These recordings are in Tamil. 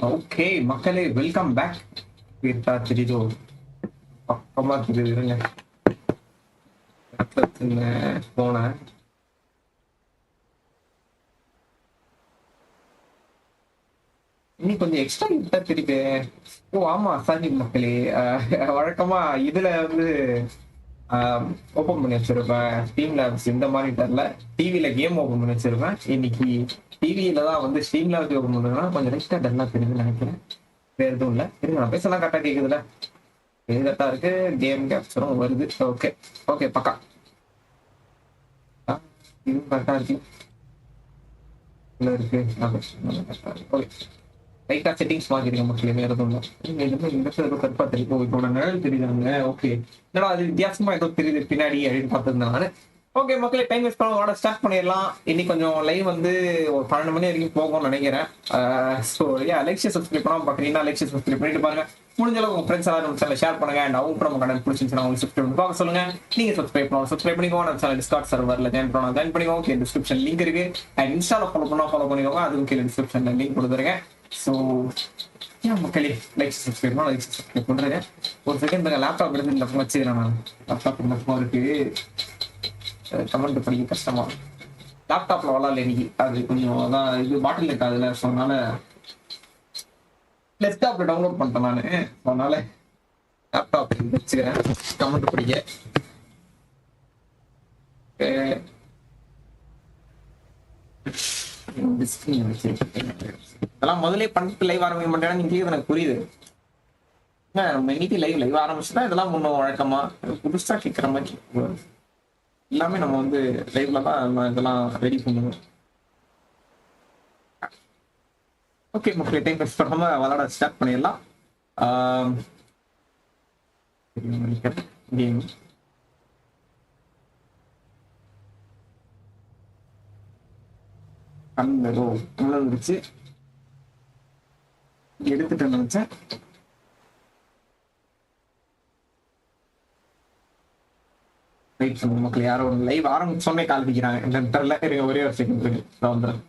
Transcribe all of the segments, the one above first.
ஓகே மக்களே, வெல்கம் பேக். வீட்டா தெரியுதோ? பக்கமா தெரியுதுங்க. போனேன். இன்னும் கொஞ்சம் எக்ஸ்ட்ரா கிட்ட தெரியுது. ஓ ஆமா, சாரி மக்களே. வழக்கமா இதுல வந்து ஓபன் பண்ணி வச்சிருப்பேன். ஸ்டீம் லேப்ஸ் இந்த மானிட்டர்ல டிவில கேம் ஓபன் பண்ணி வச்சிருப்பேன். இன்னைக்கு டிவியில தான் வந்து ஸ்டீம் லேப்ஸ் ஓபன் பண்ணுறதுனா கொஞ்சம் லைட்டா டல்லா தெரியுதுன்னு நினைக்கிறேன். வேற எதுவும் இல்லை. இருங்க, நான் பேசலாம் கரெக்டா கேக்குதுல? கரெக்டா இருக்கு. கேம் கேப்சரும் வருது. ஓகே ஓகே, பக்கா. இது கரெக்டா இருக்கு. உள்ள இருக்கு. ஓகே, லைட்டா செட்டிங்ஸ் மாத்திருக்க மக்களே, வேற எதுவும் இல்லை. இந்த ஏதோ கருப்பா தெரியும். இப்போ நிழல் தெரியுதாங்க. ஓகே, என்னடா அது வித்தியாசமா ஏதோ தெரியுது பின்னாடி அப்படின்னு பார்த்துருந்தேன் நானு. ஓகே மக்களே, டைம் வேஸ்ட் பண்ண ஸ்டார்ட் பண்ணிடலாம். இன்னைக்கு கொஞ்சம் லைவ் வந்து ஒரு 12 மணி வரைக்கும் போகும்னு நினைக்கிறேன். ஸோ லைக் ஷேர் சப்ஸ்கிரைப் பண்ணாம பாக்குறீங்கன்னா லைக் ஷேர் சப்ஸ்கிரைப் பண்ணிட்டு பாருங்க. முடிஞ்ச அளவுக்கு உங்க ஃப்ரெண்ட்ஸ் எல்லாரும் சேனல் ஷேர் பண்ணுங்க. அண்ட் அவங்க நம்ம கடன் பிடிச்சிருந்துச்சுன்னா அவங்க சப்ஸ்கிரைப் பண்ணி பார்க்க சொல்லுங்க. நீங்க சப்ஸ்கிரைப் பண்ணிக்கோங்க. நம்ம சேனல் டிஸ்கார்ட் சர்வர்ல ஜாயின் பண்ணலாம், ஜாயின் பண்ணிக்கோங்க. ஓகே, டிஸ்கிரிப்ஷன் லிங்க் இருக்கு. அண்ட் இன்ஸ்டால ஃபாலோ பண்ணிக்கோங்க. அதுவும் கீழே டிஸ்கிரிப்ஷன்ல லிங்க் கொடுத்துருங்க. ஸோ மக்களே, லைக் சப்ஸ்கிரைப் பண்றேங்க. ஒரு செகண்ட் லேப்டாப் எடுத்து இந்த பக்கம் வச்சுக்கிறேன். நான் லேப்டாப் இந்த பக்கம் இருக்கு. கமெண்ட் படிக்க கஷ்டமா. லேப்டாப்ல விளாட்ல இன்னைக்கு. அது கொஞ்சம் அதான் இது பாட்டில் இருக்காதுல்ல. ஸோ அதனால டெஸ்க்டாப்ல டவுன்லோட் பண்ணிட்டேன் நானு. அதனால லேப்டாப் வச்சுக்கிறேன் கமெண்ட் படிக்க. இதெல்லாம் முதலே பண்ணிட்டு லைவ் ஆரம்பிக்க மாட்டேன். நீங்க எனக்கு புரியுது. நம்ம இன்னைக்கு லைவ் ஆரம்பிச்சுதான் இதெல்லாம் முன்னும் வழக்கமா புதுசா கேட்கிற மாதிரி எல்லாமே நம்ம வந்து லைவ்ல தான் நம்ம இதெல்லாம் ரெடி பண்ணுவோம். ஓகே மக்களே, டைம் வேஸ்ட் பண்ணாம விளாட ஸ்டார்ட் பண்ணிடலாம். கேம் கண்ணோ வந்துருச்சு. எடுத்துட்டு நினைச்சேன். வெயிட் பண்ணுங்க மக்கள், யாரோ ஒரு லைவ் ஆரம்பிச்சோன்னே கால் பிடிக்கிறாங்க. என்னன்னு தெரியல. ஒரே ஒரு செகண்ட் இருக்கு, வந்துடுறேன்.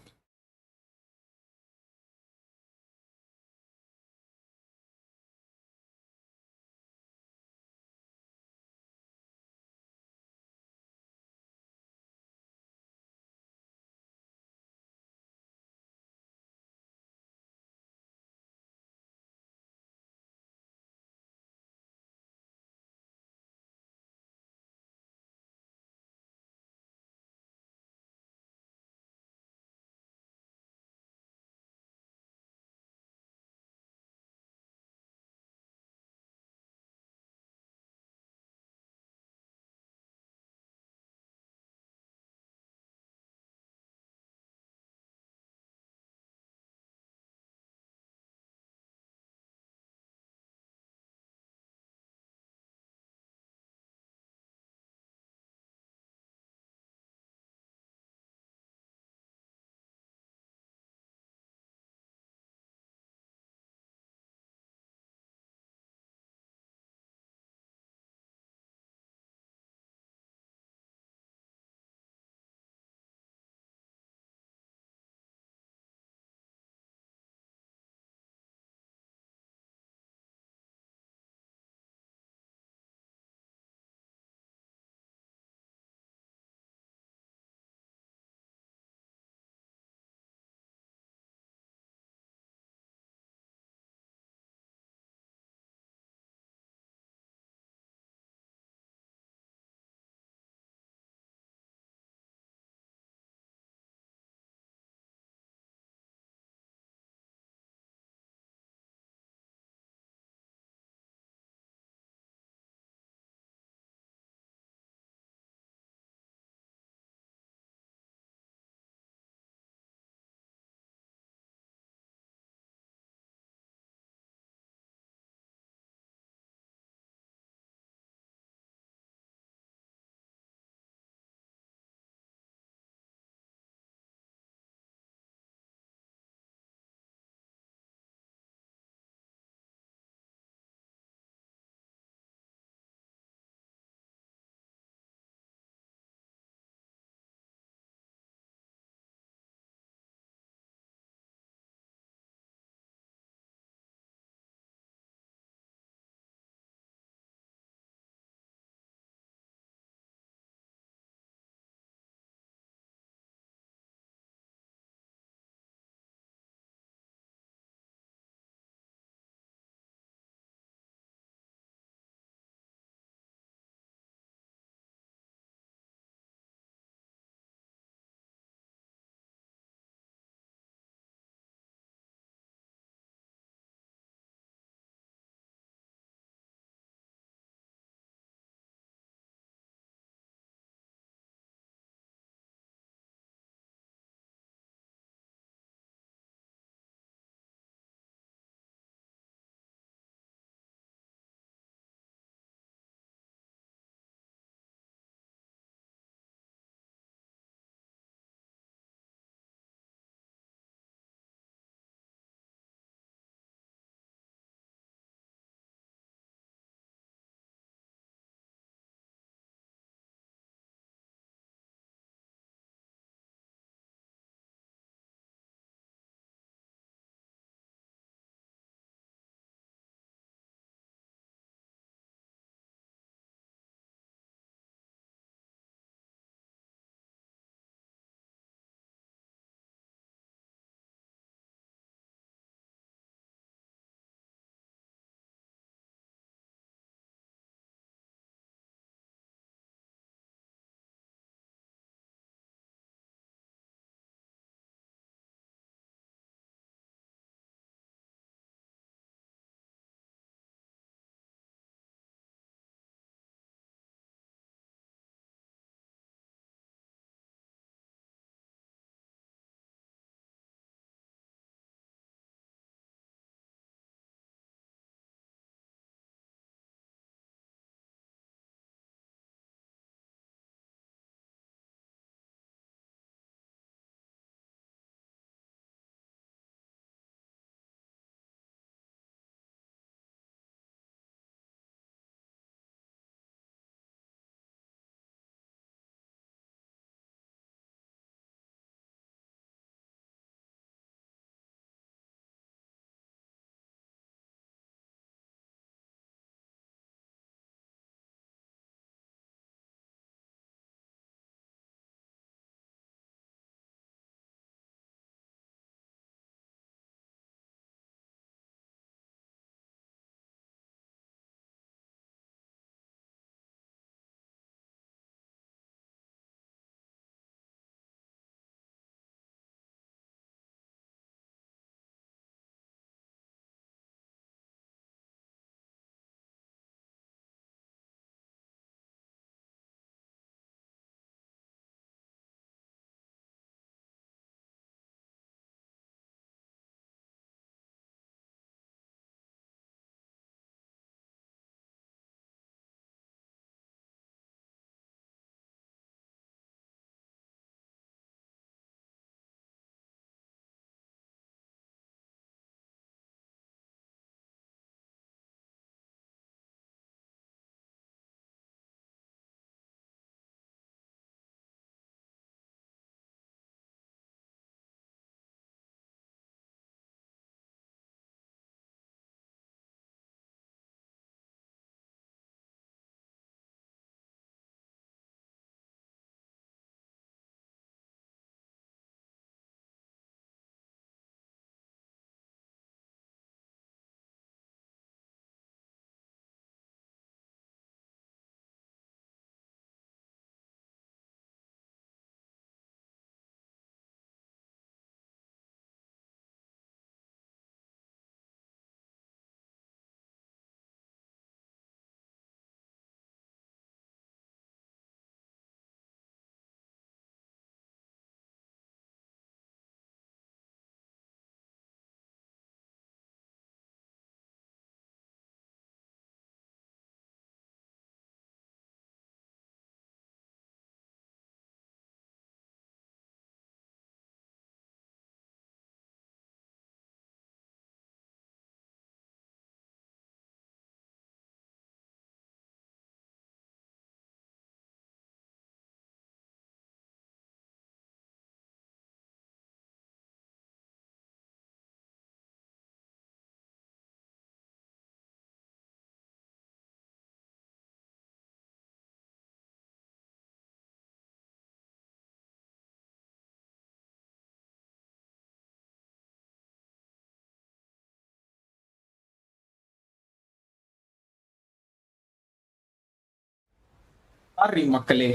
சாரி மக்களே,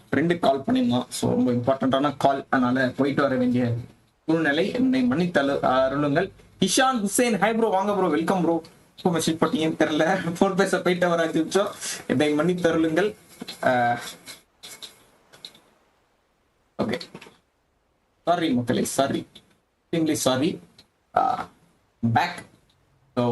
ஃப்ரெண்டு கால் பண்ணியிருந்தோம். ஸோ ரொம்ப இம்பார்ட்டன்டான கால். அதனால போயிட்டு வர வேண்டிய சூழ்நிலை. என்னை மன்னித்தளு அருளுங்கள். இஷான் ஹுசேன், ஹாய் ப்ரோ, வாங்க ப்ரோ, வெல்கம் ப்ரோ. எப்போ மெசேஜ் போட்டீங்கன்னு தெரியல. ஃபோன் பேச போயிட்டு வர 5 நிமிஷம். என்னை மன்னித்தருளுங்கள். ஓகே, சாரி மக்களே, sorry, extremely sorry. Back. So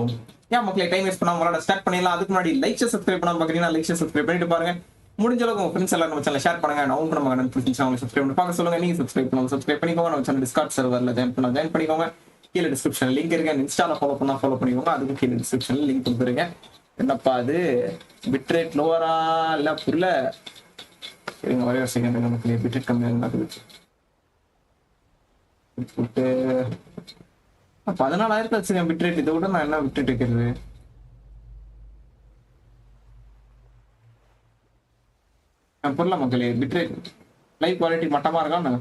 ஏன் மக்களே, டைம் வேஸ்ட் பண்ணாம உங்களோட ஸ்டார்ட் பண்ணிடலாம். அதுக்கு முன்னாடி லைக் சப்ஸ்கிரைப் பண்ணாம பார்க்குறீங்கன்னா லைக் சப்ஸ்கிரைப் பண்ணிட்டு பாருங்க. முடிஞ்ச அளவுக்கு உங்க ஃப்ரெண்ட்ஸ் எல்லாரும் நம்ம சேனல் ஷேர் பண்ணுங்க. நான் நம்ம அவங்க சப்ஸ்கிரைப் பண்ணி பார்க்க சொல்லுங்க. நீங்க சப்ஸ்கிரைப் பண்ணிக்கோங்க. நம்ம சேனல் டிஸ்கார்ட் சர்வர்ல ஜாயின் பண்ணிக்கோங்க. கீழே டிஸ்கிரிப்ஷன் லிங்க் இருக்கு. இன்ஸ்டால ஃபாலோ பண்ணிக்கோங்க. அதுக்கு கீழே டிஸ்கிரிப்ஷன்ல லிங்க் கொடுத்துருங்க. என்னப்பா அது பிட்ரேட் லோவரா இல்ல புரியல. ஒரே ஒரு செகண்ட், நமக்கு பிட்ரேட் கம்மியாக போட்டு 14,000 வச்சுருக்கேன் பிட்ரேட். இதை விட நான் என்ன விட்டுட்டு இருக்கிறது? புரியல மக்களே, பிட்ரேட் லைவ் குவாலிட்டி மட்டமா இருக்கான்னு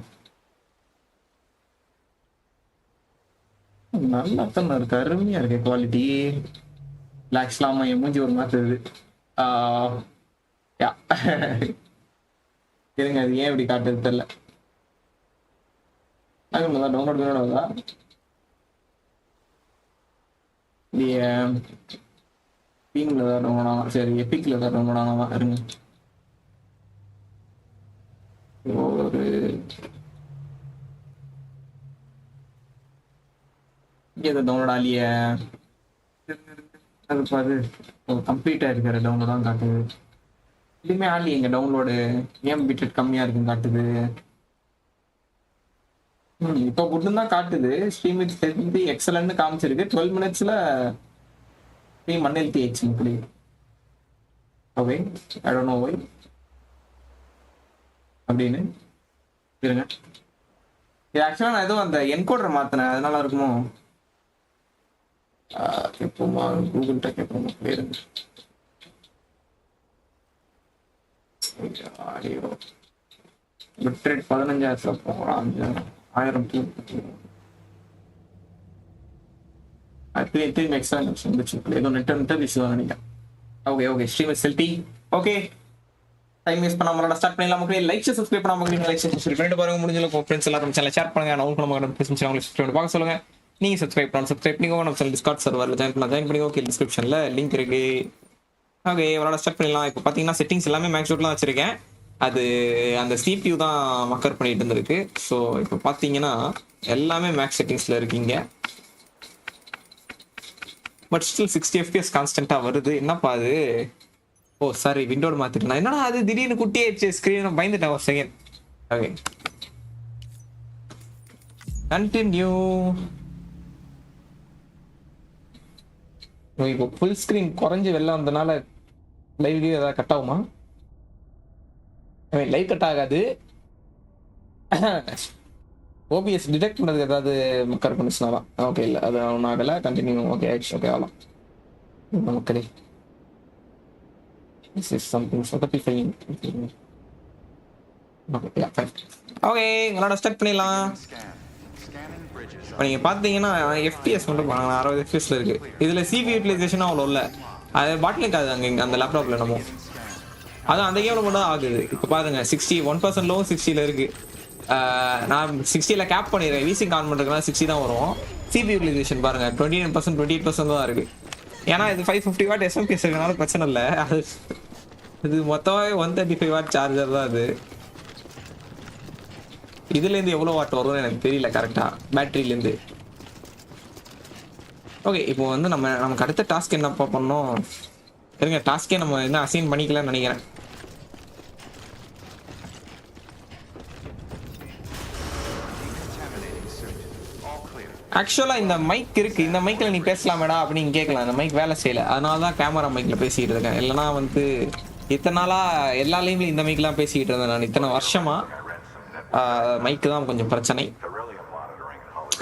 நல்லா தான் இருக்கு, அருமையா இருக்கு குவாலிட்டி. லாக்ஸ்லாம என் மூஞ்சி ஒரு மாத்துது. இருங்க, அது ஏன் இப்படி காட்டுறது தெரியல. டவுன்லோட் ஆகுதா இல்லையே? ஸ்டீம்ல தான் டவுன்லோட் ஆகலாம். சரி, எபிக்ல தான் டவுன்லோட் ஆகலாமா? இருங்க, ஒரு இங்கே டவுன்லோட் ஆகலையே. அது பாரு, கம்ப்ளீட்டா இருக்கிற டவுன்லோட் தான் காட்டுது. இதுவுமே ஆகலையே எங்க டவுன்லோடு. ஏன் பிட்ரேட் கம்மியா இருக்குன்னு காட்டுது. இப்போ மட்டும் தான் காட்டுது. ஸ்ட்ரீம் வித் ஹெச்டி எக்ஸலன்ட் காமிச்சிருக்கு. 12 மினிட்ஸ்ல ஸ்ட்ரீம் அன்ஹெல்தி ஆயிடுச்சு இப்படி. Okay, I don't know why அப்படின்னு. இருங்க, இது ஆக்சுவலா நான் ஏதோ அந்த என்கோடரை மாத்தினேன், அதனால இருக்குமோ? கேட்போமா, கூகுள்கிட்ட கேட்போமா? இருங்க, ஆடியோ பிட்ரேட் 15,000 போகலாம். 1000 ஏதோ நெட் இஷ்யூ தான் நினைக்கிறேன். ஓகே, ஸ்ட்ரீம் செல்டி. ஓகே, டைம் வேஸ்ட் பண்ணாம ஸ்டார்ட் பண்ணலாம். மக்களே, லைக் சப்ஸ்கிரைப் பண்ணாம லைக் சப்ஸ்கிரைப் பண்ணிட்டு பாருங்க. முடிஞ்ச அளவுக்கு ஃப்ரெண்ட்ஸ் எல்லாரும் சேனல் ஷேர் பண்ணுங்க. நான் உங்களுக்கு சப்ஸ்கிரைப் பண்ணி பார்க்க சொல்லுங்க. நீங்க சப்ஸ்கிரைப் பண்ணிக்கோங்க. நம்ம சேனல் டிஸ்கார்ட் சர்வர்ல ஜாயின் பண்ணிக்கோங்க. ஓகே, டிஸ்கிரிப்ஷன்ல லிங்க் இருக்கு. ஓகே, விளாட ஸ்டார்ட் பண்ணிடலாம். இப்போ பார்த்தீங்கன்னா செட்டிங்ஸ் எல்லாமே மேக்ஸ் அவுட்லாம் வச்சிருக்கேன். அது அந்த CPU தான் மக்கர் பண்ணிட்டு இருந்திருக்கு. ஸோ இப்போ பார்த்தீங்கன்னா எல்லாமே மேக்ஸ் செட்டிங்ஸ்ல இருக்கீங்க. பட் ஸ்டில் 60 FPS கான்ஸ்டன்ட்டாக வருது. என்னப்பா அது? ஓ சாரி, விண்டோட மாத்திட்டேன். என்னடா அது திடீர்னு குட்டி ஆயிடுச்சு ஸ்க்ரீன், பயந்துட்டேன் ஒரு செகண்ட். Okay, continue. இப்போ ஃபுல் ஸ்க்ரீன் குறைஞ்சி வெளில வந்தனால லைவ் ஏதாவது கட் ஆகுமா? லைவ் கட் ஆகாது. ஓபிஎஸ் டிடெக்ட் பண்ணதுக்கு ஏதாவது மக்கர் பண்ணிச்சுனாலாம். ஓகே, இல்லை அது ஒன்றும் ஆகலை. கண்டினியூ. ஓகே ஆயிடுச்சு. ஓகே, ஆகலாம் மக்களே. This is something certifying. Okay, உங்களோட ஸ்டார்ட் பண்ணிடலாம். இப்போ நீங்கள் பார்த்தீங்கன்னா எஃபிஎஸ் மட்டும் 60 எஃபிஎஸ்ல இருக்கு. இதில் சிபி யூட்டிலைசேஷனும் அவ்வளோ இல்லை. அது பாட்டிலுக்கு அது அங்கே அந்த லேப்டாப்ல என்னமோ அதான் அந்த கேமில் மட்டும் தான் ஆகுது. இப்போ பாருங்க 61% லோ 60ல இருக்கு. நான் 60ல கேப் பண்ணிடுறேன். விசிங் ஆன் பண்ணுறதுனால 60 தான் வரும். சிபி யூட்டிலைசேஷன் பாருங்க 29%, 28% தான் இருக்கு. ஏன்னா இது 550 வாட் எஸ்எம்பிஎஸ் இருக்கனால பிரச்சனை இல்லை. அது இது மொத்தமாகவே 135 வாட் சார்ஜர் தான். அது இதுலேருந்து எவ்வளோ வாட் வரும்னு எனக்கு தெரியல கரெக்டாக, பேட்டரியிலேருந்து. ஓகே, இப்போ வந்து நமக்கு அடுத்த டாஸ்க் என்னப்பா பண்ணோம்? இருங்க, டாஸ்க்கே நம்ம என்ன அசைன் பண்ணிக்கலாம்னு நினைக்கிறேன். ஆக்சுவலாக இந்த மைக் இருக்கு. இந்த மைக்கில் நீ பேசலாமேடா அப்படின்னு கேட்கலாம். இந்த மைக் வேலை செய்யலை, அதனால தான் கேமரா மைக்கில் பேசிக்கிட்டு இருக்கேன். இல்லைனா வந்து இத்தனை நாளாக எல்லா லைவ்லையும் இந்த மைக்கெலாம் பேசிக்கிட்டு இருந்தேன் நான். இத்தனை வருஷமாக மைக்கு தான் கொஞ்சம் பிரச்சனை.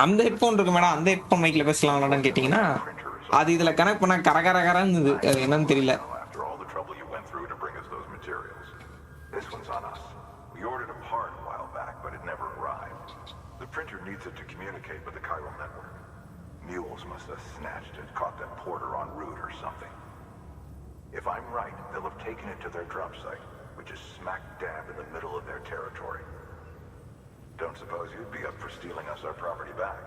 அந்த ஹெட்ஃபோன் இருக்கு மேடம், அந்த ஹெட்ஃபோன் மைக்கில் பேசலாம்லான்னு கேட்டிங்கன்னா அது இதில் கனெக்ட் பண்ணால் கரகரகரன்னு இது. அது என்னன்னு தெரியல. Printer needs it to communicate with the chiral network. Mules must have snatched it, caught that porter en route or something. If I'm right, they'll have taken it to their drop site, which is just smack dab in the middle of their territory. Don't suppose you'd be up for stealing us our property back?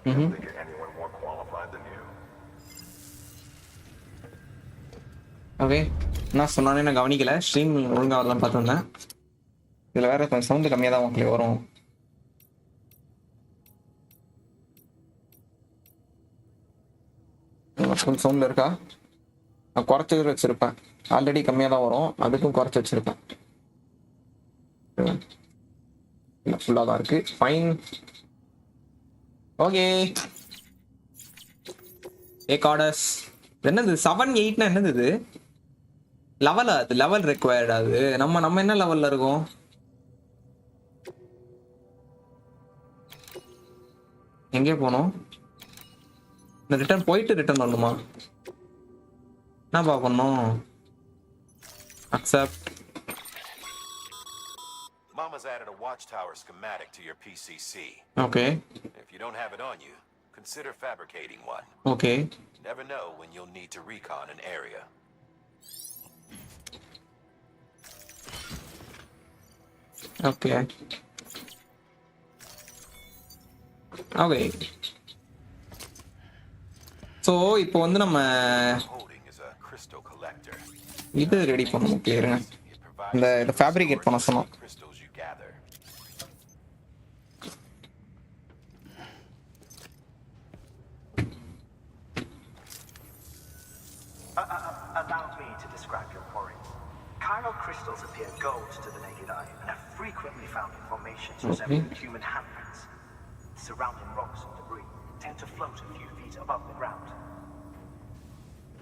Can't think of anyone more qualified than you. Okay, நான் சொன்னானே நான் கவனிக்கல, ஸ்ட்ரீம் ஒழுங்காக வரலான்னு பார்த்துருந்தேன். இதில் வேறு கொஞ்சம் சவுண்டு கம்மியாக தான் உங்களுக்கு வரும். ஃபுல் சவுண்டில் இருக்கா? நான் குறைச்சி வச்சுருப்பேன். ஆல்ரெடி கம்மியாக தான் வரும், அதுக்கும் குறைச்சி வச்சுருப்பேன். இல்லை, ஃபுல்லாக தான் இருக்குது. ஃபைன். ஓகே, ஏகார்டஸ் என்னது 7-8னா என்னது இது? லெவலா? அது லெவல் ரெக்வயர்டு. அது நம்ம என்ன லெவல்ல இருக்கோம்? எங்கே போனோம்? இந்த ரிட்டர்ன் போயிட்டு ரிட்டர்ன் வரணுமா? என்னப்பா பண்ணோம்? Accept. Mama's added a watchtower schematic to your PCC. Okay. If you don't have it on you, consider fabricating one. Okay. Never know when you'll need to recon an area. Okay. Okay. So, இப்போ வந்து நம்ம இது ரெடி பண்ணணும். கிளியருங்க. இந்த ஃபேப்ரிகேட் பண்ண சொன்னோம். Allow me to describe your quarry. Chiral crystals appear gold to the naked eye and are frequently found in formations resembling human handprints. Surrounding rocks and debris tend to float a few feet above the ground.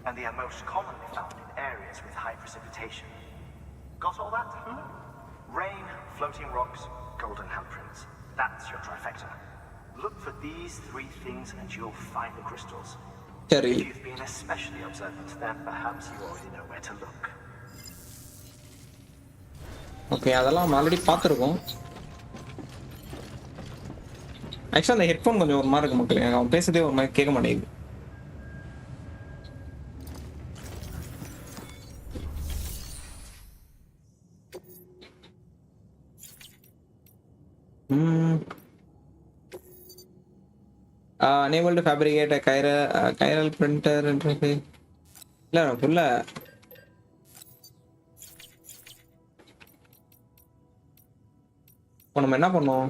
And they are most commonly found in areas with high precipitation. Got all that? Rain, floating rocks, golden handprints. That's your trifecta. Look for these three things and you'll find the crystals. If you've been especially observant, then perhaps you already know where to look. Okay, அதெல்லாம் ஆல்ரெடி பார்த்துருக்கோம். ஆக்சுவலாக அந்த ஹெட்ஃபோன் கொஞ்சம் ஒரு மாதிரி இருக்கு மக்களே. அவன் பேசுறதே ஒரு மாதிரி கேட்க மாட்டேங்குது. Unable to fabricate a chiral printer interface. இல்லை புள்ள இப்போ நம்ம என்ன பண்ணோம்?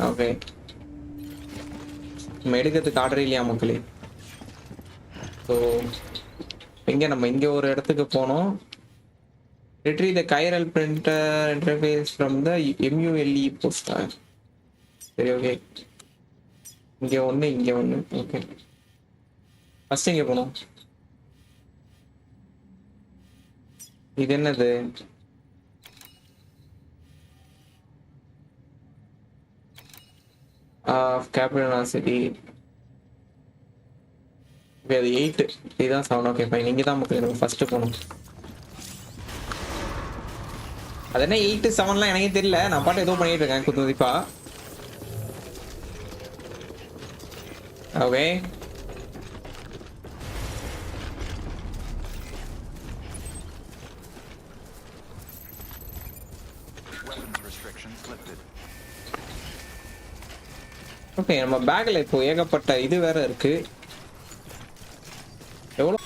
ஓகே, நம்ம எடுக்கிறதுக்கு ஆர்டர் இல்லையா மக்களே? ஸோ நம்ம இங்கே ஒரு இடத்துக்கு போனோம். Retrieve the chiral printer interface from the MULE poster. சரி, ஓகே. இங்கே ஒன்று. ஓகே, ஃபர்ஸ்ட் இங்கே போனோம். இது என்னது? கேபிட்டல் அது 8, இதுதான் 7. Okay fine. இங்கே தான் மக்கள் நம்ம ஃபர்ஸ்ட் போகணும். அது என்ன 8, 7லாம் எனக்கே தெரியல. நான் பாட்டு ஏதோ பண்ணிட்டு இருக்கேன் குத்துமதிப்பா. Okay, okay. நம்ம பேக்ல இப்போ ஏகப்பட்ட இது வேற இருக்கு. எவ்வளோ?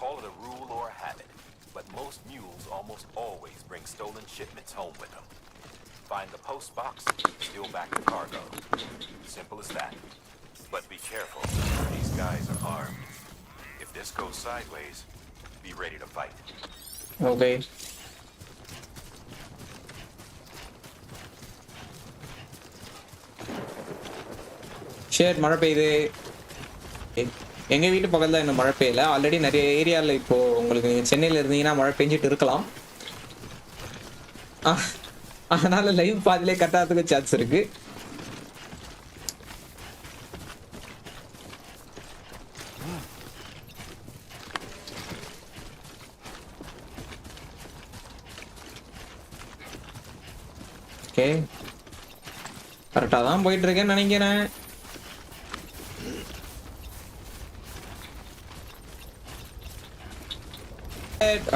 Call it a rule or a habit, but most mules almost always bring stolen shipments home with them. Find the post box, steal back the cargo. Simple as that. But be careful. These guys are armed. If this goes sideways, be ready to fight. Okay. Share மழை பெய்யுது. எங்கள் வீட்டு பக்கத்தில் இன்னும் மழை பெய்யல. ஆல்ரெடி நிறைய ஏரியாவில் இப்போது உங்களுக்கு சென்னையில் இருந்தீங்கன்னா மழை பெஞ்சிட்டு இருக்கலாம். அதனால் லைவ் பாதிலே கட்டாததுக்கு சான்ஸ் இருக்குது. ஓகே, கரெக்டாக தான் போயிட்டுருக்கேன்னு நினைக்கிறேன்.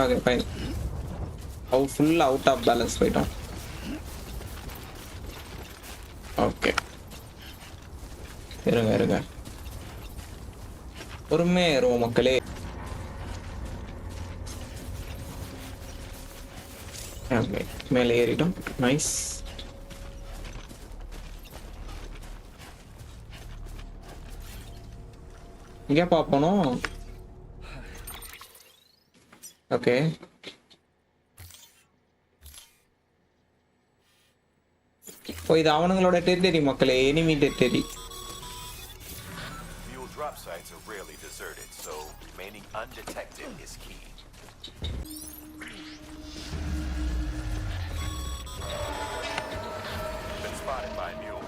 Okay fine. Full out of balance போயிட்டோம். ஓகே இருங்க பொறுமையா ஏறுவோம் மக்களே. ஓகே மேலே ஏறிட்டோம். நைஸ். இங்கே பார்ப்போம். ஓகே ஓ இது அவனுங்களோட டெரிட்டரி மக்களே, enemy territory. Mule drop sites are rarely deserted, so remaining undetected is key. Been spotted by a mule.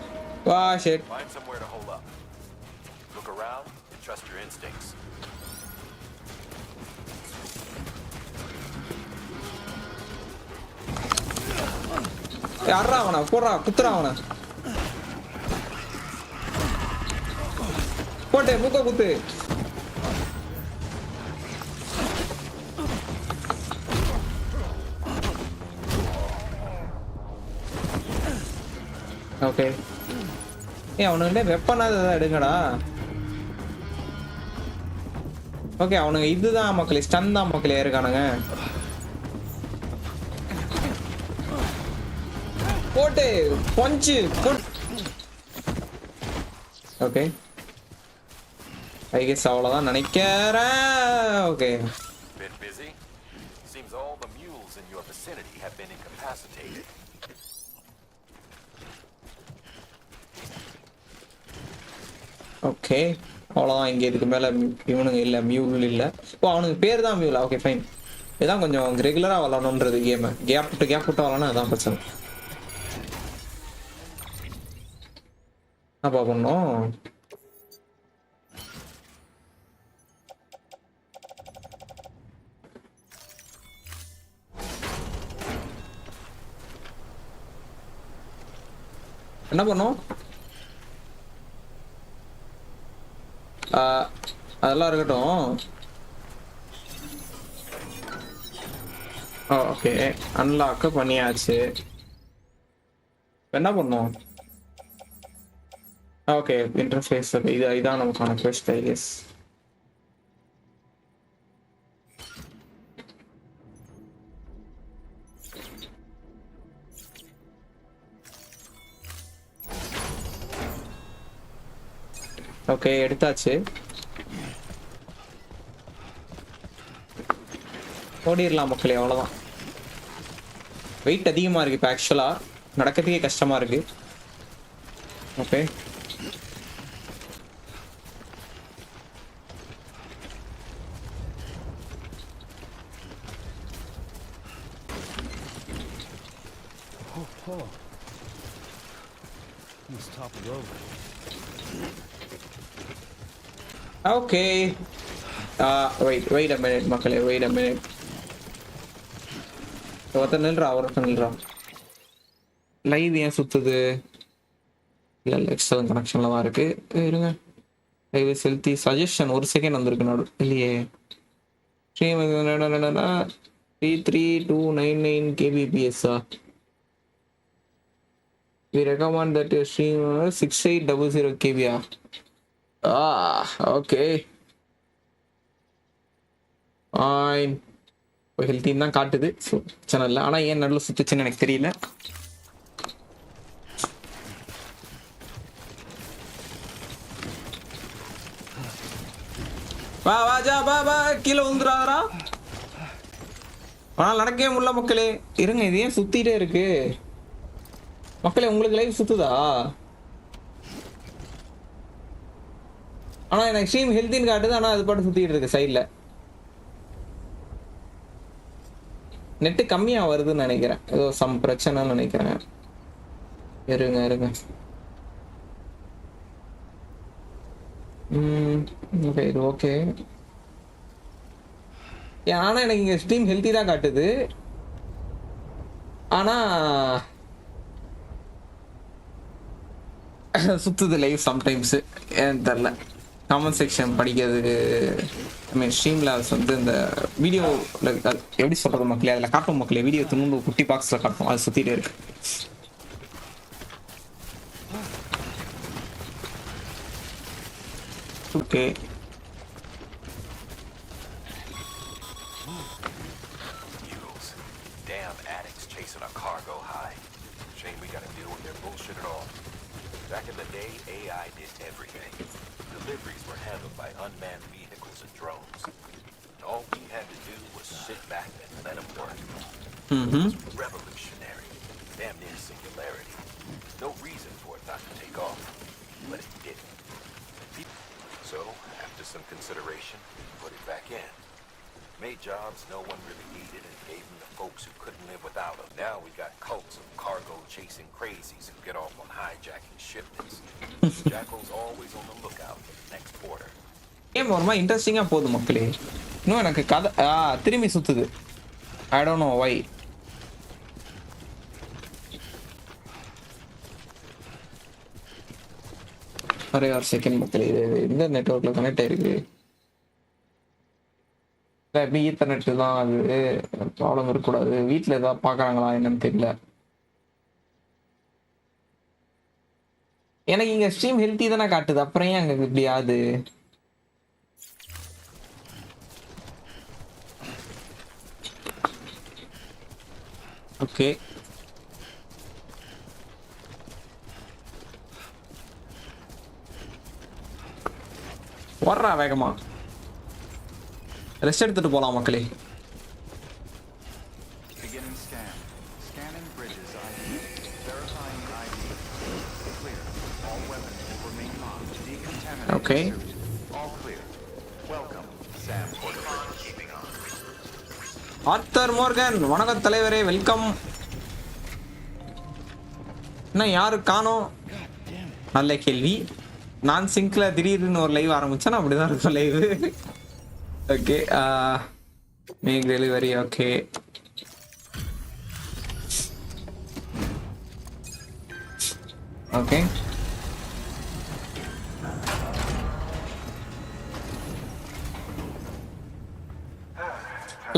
வா shit. Find somewhere to hole up. Look around and trust your instincts. யாரா அவனா போடுறா, குத்துறா அவனை. போட்டே மூக்க குத்து. ஓகே அவனுங்க வெப்பனாக எடுங்கடா. ஓகே அவனுங்க இதுதான் மக்களே, ஸ்டன் தான் மக்களே இருக்கானுங்க. போட்டு பஞ்சு ஓகே ஐ கெஸ் அவ்வளவுதான் நினைக்கிறேன். Okay Been busy? Seems all the mules in your vicinity have been incapacitated. Okay அவ்வளோதான். இங்கே இதுக்கு மேலே இவனுங்க இல்லை, மியூல் இல்லை. ஓ அவனுக்கு பேர் தான் மியூலா? Okay fine. இதுதான் கொஞ்சம் ரெகுலராக விளாடணுன்றது கேமு. கேப் விட்டு விளாட்னா அதுதான் பிரச்சனை. என்னப்பா பண்ணோம்? என்ன பண்ணோம்? அதெல்லாம் இருக்கட்டும். ஓகே அன்லாக் பண்ணியாச்சு. என்ன பண்ணோம்? ஓகே இன்டர்ஃபேஸ் இதான் நமக்கான quest I guess. ஓகே எடுத்தாச்சு. ஓடிடலாம் மக்களே, அவ்வளோதான். வெயிட் அதிகமாக இருக்கு இப்போ, ஆக்சுவலாக நடக்கிறதுக்கே கஷ்டமாக இருக்கு. Okay okay wait a minute மக்களே, வெயிட் அ மினிட். ஒருத்தர் நில்றா. லைவ் ஏன் சுத்துது? இல்லை எக்ஸ்டர்னல் கனெக்ஷனில் தான் இருக்கு. இருங்க லைவ் செலுத்தி சஜஷன் 1 செகண்ட் வந்திருக்கு நடு இல்லையே. 33299 kbps. We recommend that you stream 6800 kb. Okay. Fine. Healthy தான் காட்டுது, ஸோ பிரச்சனை இல்லை. ஆனால் ஏன் நடுவில் சுத்துச்சுன்னு எனக்கு தெரியல. வா கீழே வந்துடாதரா. ஆனால் நடக்கவே முடியல மக்களே. இருங்க இது ஏன் சுத்திட்டே இருக்கு மக்களே? உங்களுக்கு லைவ் சுத்துதா? ஆனால் எனக்கு ஸ்ட்ரீம் ஹெல்த்தின்னு காட்டுது, ஆனால் அது பாட்டு சுத்திட்டு இருக்கு சைடில். நெட்டு கம்மியாக வருதுன்னு நினைக்கிறேன், ஏதோ சம் பிரச்சனைன்னு நினைக்கிறேன். இருங்க ஓகே இது ஓகே. ஆனால் எனக்கு இங்கே ஸ்ட்ரீம் ஹெல்த்தி தான் காட்டுது, ஆனால் சுத்துது லைவ் சம்டைம்ஸ், ஏன்னு தெரில. காமெண்ட் செக்ஷன் படிக்கிறதுக்கு ஐ மீன் ஸ்ட்ரீமில் வந்து இந்த வீடியோ எப்படி சொல்கிறது மக்களே, அதில் காட்டும் மக்களே, வீடியோ திரும்ப குட்டி பாக்ஸில் காட்டும், அது சுற்றிட்டே இருக்கு. Okay Mules. Damn addicts chasing a cargo high. Shame we gotta deal with their bullshit at all. Back in the day, AI did everything. Deliveries were handled by unmanned vehicles and drones. All we had to do was sit back and let them work. It was revolutionary. Damn near singularity. No reason for it not to take off. But it didn't. So, after some consideration, put it back in. Made jobs no one really needed and gave them to folks who couldn't live without them. Now we got cults of cargo-chasing crazies who get off on hijacking shipments. Jackal's always on the lookout for the next order. Game ரொம்ப இன்ட்ரெஸ்டிங்காக போகுது மக்களே. இன்னும் எனக்கு கதை திரும்பி சுற்றுது. I don't know why. ஒரே ஒரு செகண்ட் மக்களே, இது எந்த நெட்ஒர்க்கில் கனெக்ட் ஆயிருக்கு? எப்படி ஈத்தர்நெட்டு தான், அது ப்ராப்ளம் இருக்கக்கூடாது. வீட்டில் ஏதாவது பார்க்குறாங்களா என்னன்னு தெரியல. எனக்கு இங்கே ஸ்ட்ரீம் ஹெல்த்தி தானே காட்டுது, அப்புறம் ஏன் அங்கே இப்படி ஆகுது? ஓகே வர்றா வேகமா, ரெஸ்ட் எடுத்துட்டு போலாம் மக்களே. Beginning scan. Scanning bridges ID. Verifying ID. Clear. All weapons will remain locked. Decontaminating Okay. suit. All clear. Welcome, Sam Porter. Keeping on. Author Morgan, வணக்கம் தலைவரே, வெல்கம். என்ன யாரு காணோம்? நல்ல கேள்வி. நான் சிங்க்ல திடீர்னு ஒரு லைவ் ஆரம்பிச்சேன், அப்படிதான் இருக்கும் live. Okay make delivery. Okay okay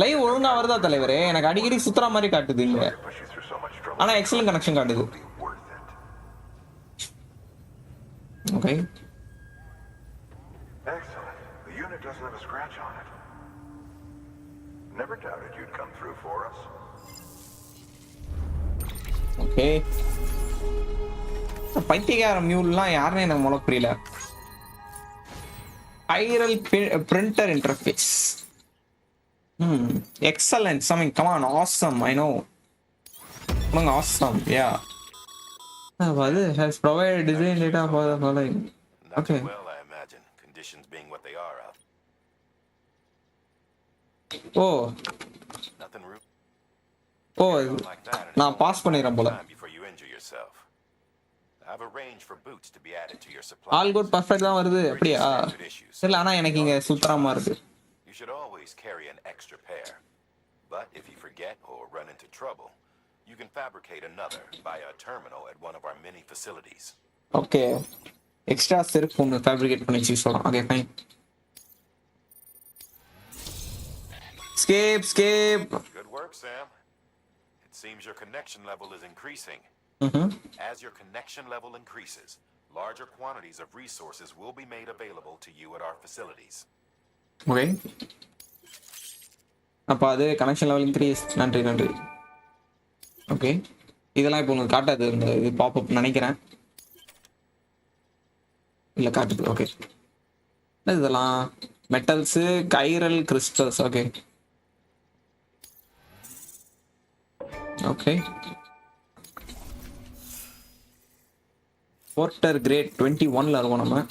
live ஒழுங்கா வருதா தலைவரே? எனக்கு அடிக்கடி சுத்துற மாதிரி காட்டுது இங்க, Push you through so much trouble. ஆனா எக்ஸலன்ட் கனெக்ஷன் காட்டுது. It'll be worth it. Okay Excellent. The unit doesn't have a scratch on it. Never doubted you'd come through for us. Okay பைத்தியக்கார மியூல்லாம் யாருன்னு எனக்கு முதல்ல புரியல. ஐரல் பிரிண்டர் இன்டர்ஃபேஸ். எக்ஸலன்ட் சமிங், come on, awesome, I know. Awesome, yeah. அது has provided design data for the following. Not Okay. too well, I imagine. Conditions being what they are out. O Nothing rude. O Like that, and நான் it's பாஸ் பண்ணிடுறேன் போல. time before you injure yourself. I've arranged for boots to be added to your supply. All good perfect தான் வருது, அப்படியா? இல்லை, ஆனால் எனக்கு இங்கே சுத்தரமாக இருக்கு. You should always carry an extra pair. But if you forget or run into trouble, you can fabricate another via a terminal at one of our many facilities. Okay extra செருப்பு ஒன்று ஃபேப்ரிகேட் பண்ணி வச்சு சொல்லலாம். Okay fine. Scape. Good work, Sam. It seems your connection level is increasing. As your connection level increases, larger quantities of resources will be made available to you at our facilities. Okay அப்போ அது கனெக்ஷன் லெவல் இன்க்ரீஸ். நன்றி நன்றி. ஓகே இதெல்லாம் இப்போ உங்களுக்கு காட்டாது, இந்த இது பாப்அப் நினைக்கிறேன். இல்லை காட்டுது. ஓகே இதெல்லாம் metals, chiral crystals. Okay okay porter grade 21ல இருக்கோம் நம்ம.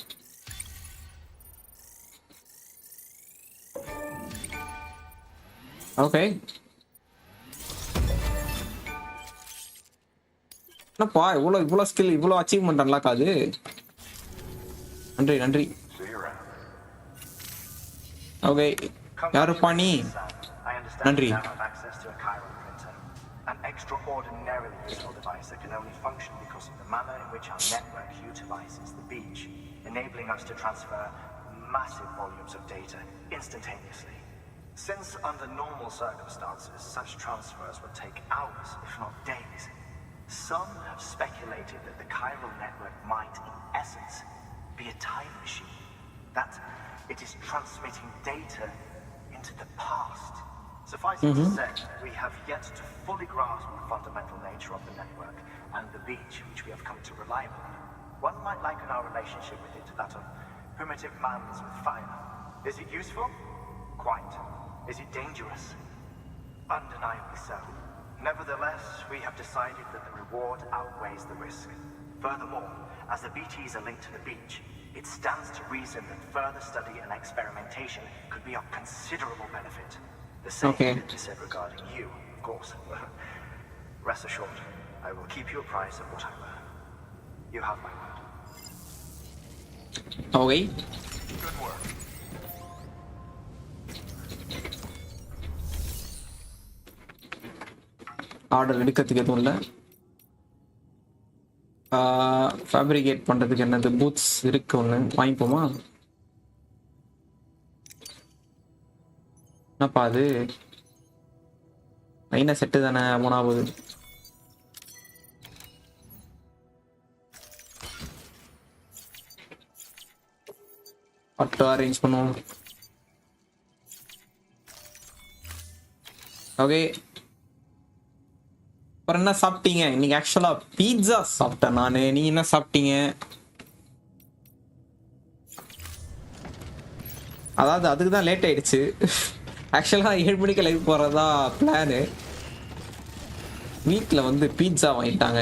ஓகே என்னப்பா இவ்வளோ ஸ்கில், இவ்வளோ அச்சீவ்மெண்ட் அன்லாக் ஆகுது. நன்றி நன்றி. See you around. ஓகே யாருப்பா நீ? I understand Nandri. you now have access to a chiral printer, an extraordinarily useful device that can only function because of the manner in which our network utilizes the beach, enabling us to transfer massive volumes of data instantaneously. Since under normal circumstances, such transfers would take hours, if not days, some have speculated that the chiral network might, in essence, be a time machine. That it is transmitting data into the past. Suffice it to say, we have yet to fully grasp the fundamental nature of the network and the beach which we have come to rely upon. One might liken our relationship with it to that of primitive mammals with fire. Is it useful? Quite. Is it dangerous? Undeniably so. Nevertheless, we have decided that the reward outweighs the risk. Furthermore, as the BTs are linked to the beach, it stands to reason that further study and experimentation could be of considerable benefit. The same can be said regarding you, of course. Rest assured, I will keep you apprised of what I learn. You have my word. Okay. Good work. Order எடுக்கிறதுக்கு எதுவும் இல்லை. ஃபேப்ரிகேட் பண்ணுறதுக்கு என்னது பூத்ஸ் இருக்கு, ஒன்று வாங்கிப்போமா? என்னப்பா அது லைனா செட்டு தானே, மூணாவது. ஆட்டோ அரேஞ்ச் பண்ணுவோம். ஓகே, அப்புறம் என்ன சாப்பிட்டீங்க இன்னைக்கு? ஆக்சுவலா பீட்சா சாப்பிட்டேன் நானு. நீங்க என்ன சாப்பிட்டீங்க? அதாவது அதுக்கு தான் லேட் ஆயிடுச்சு. ஆக்சுவலா 7 மணிக்கு லைவ் போறதா பிளானு. வீட்டில் வந்து பீட்சா வாங்கிட்டாங்க.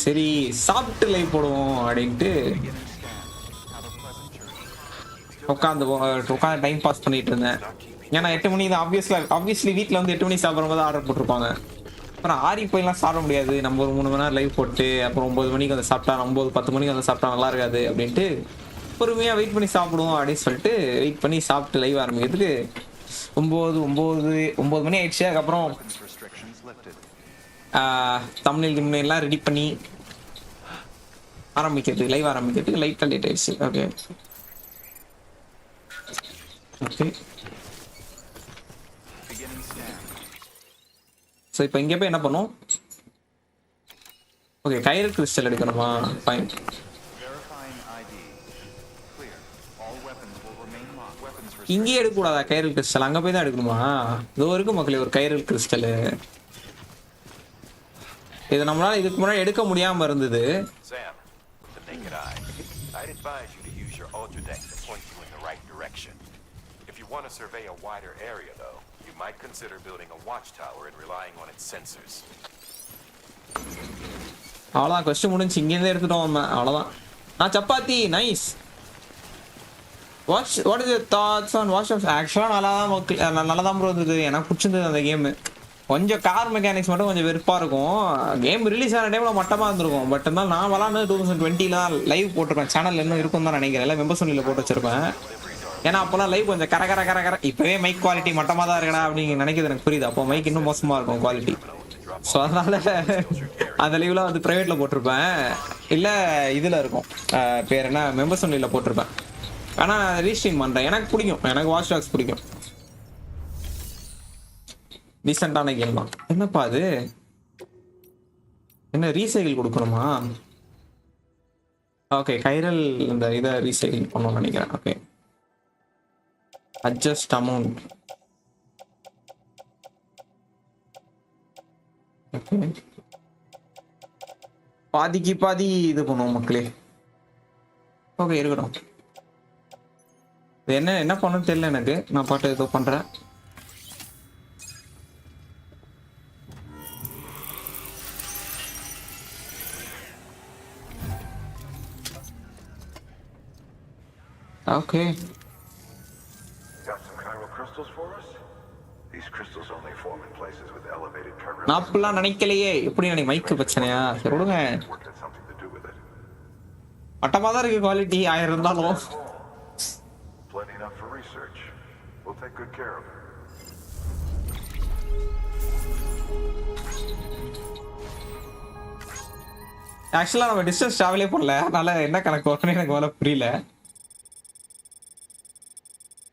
சரி சாப்பிட்டு லைவ் போடுவோம் அப்படின்ட்டு உட்காந்து டைம் பாஸ் பண்ணிட்டு இருந்தேன். ஏன்னா 8 மணி தான் ஆப்வியஸ்லி வீட்டில் வந்து 8 மணி சாப்பிட்றவங்க தான் ஆர்டர் போட்டிருப்பாங்க. அப்புறம் ஆறி போயெல்லாம் சாப்பிட முடியாது. நம்ம ஒரு 3 மணி நேரம் லைவ் போட்டு அப்புறம் 9 மணிக்கு வந்து சாப்பிட்டா, 9-10 மணிக்கு வந்து சாப்பிட்டா நல்லா இருக்காது அப்படின்ட்டு பொறுமையாக வெயிட் பண்ணி சாப்பிடுவோம் அப்படின்னு சொல்லிட்டு வெயிட் பண்ணி சாப்பிட்டு லைவ் ஆரம்பிக்கிறதுக்கு 9 மணி ஆயிடுச்சு. அதுக்கப்புறம் தமிழ் எல்லாம் ரெடி பண்ணி லைவ் ஆரம்பிக்கிறதுக்கு லைட்டாக லேட் ஆயிடுச்சு. Okay okay. ஸோ இப்போ இங்கே போய் என்ன பண்ணும்? ஓகே, கைரல் கிறிஸ்டல் எடுக்கணுமா? ஃபைன். இங்கேயே எடுக்கக்கூடாதா கைரல் கிறிஸ்டல்? அங்கே போய் தான் எடுக்கணுமா? இதோ இருக்கு மக்களே ஒரு கைரல் கிறிஸ்டல். இது நம்மளால இதுக்கு முன்னாடி எடுக்க முடியாம இருந்தது. Might consider building a watchtower and relying on its sensors. அவ்வளோதான், கொஸ்டின் முடிஞ்சு. இங்கேருந்து எடுத்துட்டோம். அவ்வளோதான். Chapati nice. What is your thoughts on watch off? ஆக்சுவலாக நல்லா தான் ப்ரோ இருந்தது. எனக்கு பிடிச்சிருந்தது அந்த கேமு. கொஞ்சம் கார் மெக்கானிக்ஸ் மட்டும் கொஞ்சம் வெறுப்பாக இருக்கும். கேம் ரிலீஸ் ஆன டைமில் மட்டமாக இருந்திருக்கும். பட் இருந்தாலும் நான் விளாண்டு 2020 லைவ் போட்டிருப்பேன். சேனல் இன்னும் இருக்கும் தான் நினைக்கிறேன். எல்லாம் மெம்பர்ஸ் ஒன்லியில் போட்டு வச்சிருப்பேன். ஏன்னா அப்போலாம் லைவ் கொஞ்சம் கர இப்போவே மைக் குவாலிட்டி மட்டமாக தான் இருக்கடா அப்படின்னு நினைக்கிறது எனக்கு புரியுது. அப்போ மைக் இன்னும் மோசமாக இருக்கும் குவாலிட்டி. ஸோ அதனால அந்த லைவ்லாம் வந்து ப்ரைவேட்டில் போட்டிருப்பேன், இல்லை இதில் இருக்கும் பேர் என்ன மெம்பர்ஸ் ஒன்லியில் போட்டிருப்பேன். ஆனால் நான் ரீஸ்ட்ரீம் பண்ணுறேன். எனக்கு பிடிக்கும், எனக்கு வாட்ச் டாக்ஸ் பிடிக்கும். டீசெண்டான கேம் தான். என்னப்பா அது? என்ன ரீசைக்கிள் கொடுக்கணுமா? ஓகே, கைரல் இந்த இதை ரீசைக்கிள் பண்ணணும்னு நினைக்கிறேன். Okay, adjust amount. Okay. பாதிக்கு பாதி இது பண்ணுவோம் மக்களே. ஓகே இருக்கட்டும். என்ன பண்ணணும்னு தெரியல எனக்கு. நான் பாட்டு ஏதோ பண்றேன். ஓகே. நான் அப்படிலாம் நினைக்கலையே. எப்படி நினைக்க? மைக்கு பிரச்சனையா? சரி விடுங்க. மட்டமாக தான் இருக்கு குவாலிட்டி 1000 இருந்தாலும். ஆக்சுவலாக நம்ம டிஸ்டன்ஸ் ட்ராவலே பண்ணல. அதனால என்ன கணக்கு வரணும்னு எனக்கு முதல்ல புரியல.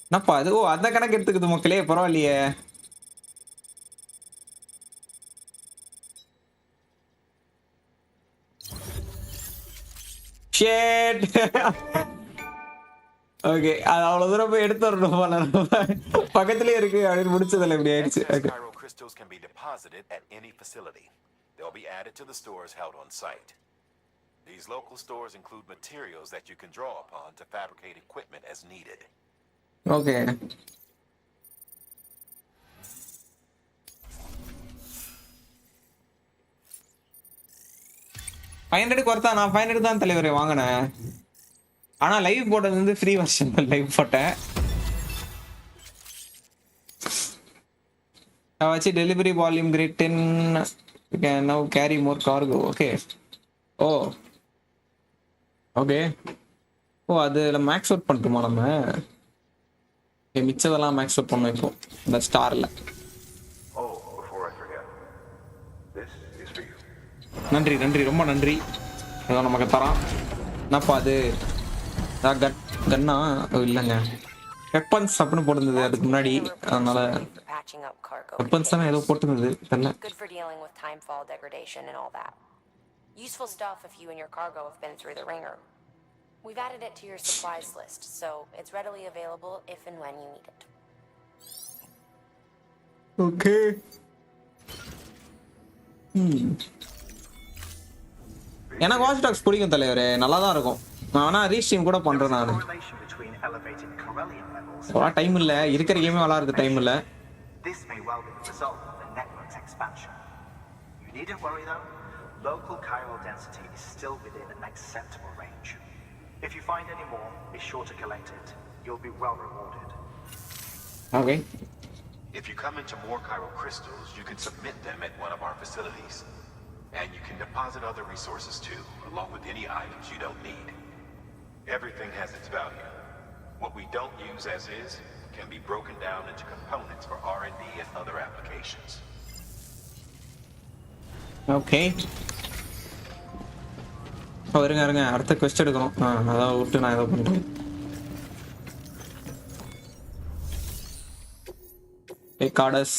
என்னப்பா அது? ஓ, அந்த கணக்கு எடுத்துக்குது மக்களே, பரவாயில்லையே. ஷேட். ஓகே, அது அவ்வளவு தூரம் போய் எடுத்து வரணும் போல. பக்கத்துலயே இருக்கு அப்படின்னு முடிச்சதுல இப்படி ஆயிடுச்சு. Excess okay. chiral crystals can be deposited at any facility. They'll be added to the stores held on site. These local stores include materials that you can draw upon to fabricate equipment as needed. Okay. $500 வரதா? நான் $500 தான் தலைவரே வாங்கினேன். ஆனா லைவ் போட்டது வந்து ஃப்ரீ வெர்ஷன். லைவ் போட்டேன். வச்சு delivery volume grade 10. You can now carry more cargo. Okay. Oh, okay. Oh, அதுல மேக்ஸ் அவுட் பண்ணிட்டோமா நம்ம? மிச்சதெல்லாம் மேக்ஸ் அவுட் பண்ணோம் இப்போ இந்த ஸ்டார்ல. Oh, before I forget, this is for you. நன்றி நன்றி, ரொம்ப நன்றி. ஏதோ நமக்கு தரான். என்னப்பா அது? கன்னா இல்லைங்க, வெப்பன்ஸ் அப்படின்னு போட்டிருந்தது அதுக்கு முன்னாடி, அதனால வெப்பன்ஸ் தானே ஏதோ போட்டிருந்தது தெரியல. Good for dealing with timefall degradation and all that. Useful stuff if you and your cargo have been through the ringer. We've added it to your supplies list, so it's readily available if and when you need it. Okay. எனக்கு வாட்ச் டாக்ஸ் பிடிக்கும் தலைவரே, நல்லா தான் இருக்கும். நான் வேணா ரீஸ்ட்ரீம் கூட பண்றேன் நான். Correlation between elevated corellium levels. Time இல்ல, இருக்கிற கேமே விளையாடுறது டைம் இல்ல. This may well be the result of the network's expansion. You needn't worry though. Local chiral density is still within an acceptable range. If you find any more, be sure to collect it. You'll be well rewarded. Okay. If you come into more chiral crystals, you can submit them at one of our facilities. And you can deposit other resources too, along with any items you don't need. Everything has its value. What we don't use as is can be broken down into components for R&D and other applications. Okay. இருங்க அடுத்த quest எடுக்கணும். அதான் விட்டு நான் ஏதோ பண்றேன். Cards.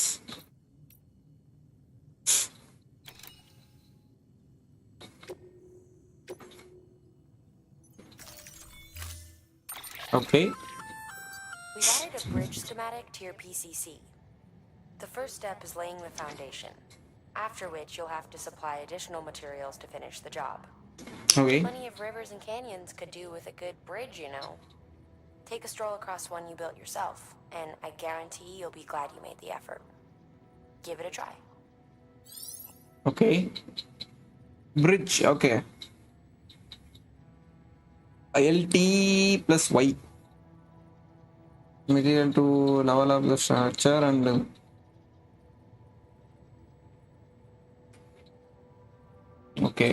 Okay. We've added a bridge schematic to your PCC. The first step is laying the foundation, after which you'll have to supply additional materials to finish the job. Okay. Plenty of rivers and canyons could do with a good bridge, you know. Take a stroll across one you built yourself, and I guarantee you'll be glad you made the effort. Give it a try. Okay. Bridge, okay. LT plus Y. Material to level up the structure and okay.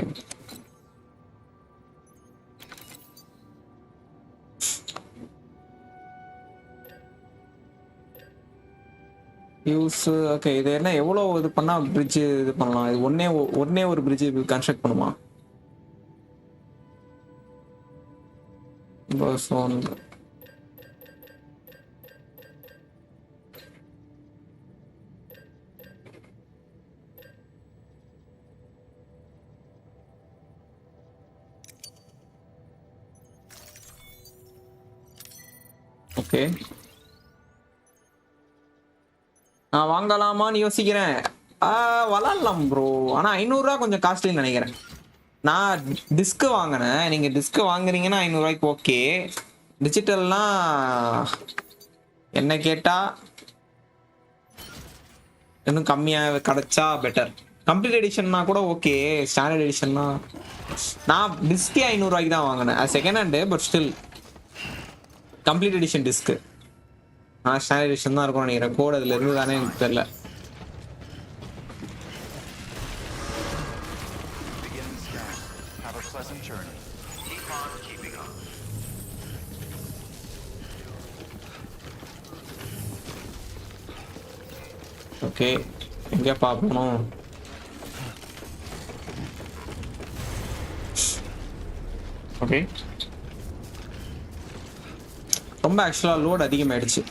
Use okay. இது என்ன எவ்வளோ இது பண்ணா பிரிட்ஜ் இது பண்ணலாம்? இது ஒன்னே ஒரு பிரிட்ஜ் கன்ஸ்ட்ரக்ட் பண்ணுமா? Bus one. ஓகே, நான் வாங்கலாமான்னு யோசிக்கிறேன். விளாட்லாம் ப்ரோ, ஆனால் $500 கொஞ்சம் காஸ்ட்லின்னு நினைக்கிறேன். நான் டிஸ்க்கு வாங்கினேன். நீங்கள் டிஸ்க்கு வாங்குறீங்கன்னா $500 ஓகே. டிஜிட்டல்னா என்ன கேட்டால் இன்னும் கம்மியாக கிடைச்சா பெட்டர். கம்ப்ளீட் எடிஷன்னா கூட ஓகே. ஸ்டாண்டர்ட் எடிஷன்னா நான் டிஸ்கே $500 தான் வாங்கினேன். Second hand, but still complete edition disc. Standard edition தான் இருக்கும்னு நினைக்கிறேன். கோட் அதில் இருந்து தானே எனக்கு தெரியல. ஓகே, எங்கே பார்க்கணும்? ஓகே, ரொம்ப ஆக்சுவலா லோட் அதிகமாயிடுச்சு.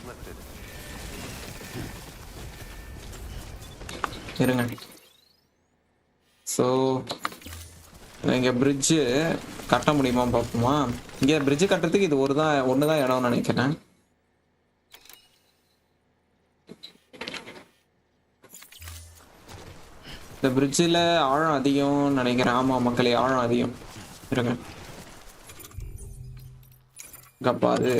இருங்க. ஸோ இங்க பிரிட்ஜு கட்ட முடியுமா பார்ப்போமா? இங்க பிரிட்ஜு கட்டுறதுக்கு இது ஒன்று தான் இடம்னு நினைக்கிறேன். இந்த பிரிட்ஜில் ஆழம் அதிகம்னு நினைக்கிறேன். ஆமாம் மக்களே, ஆழம் அதிகம். இருங்க, கப்பா அது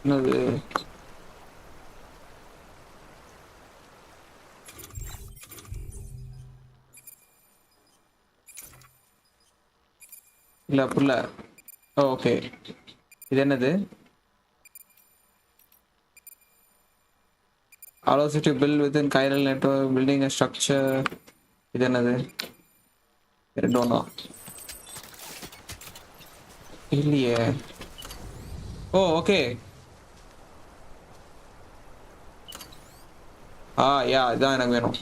என்னது? இல்ல புரியல. ஓகே, இது என்னது? allows you to build within chiral network, building a structure. இது என்னது? ரெண்டோனா இல்லையே. ஓ ஓகே. யா, இதான் எனக்கு வேணும்.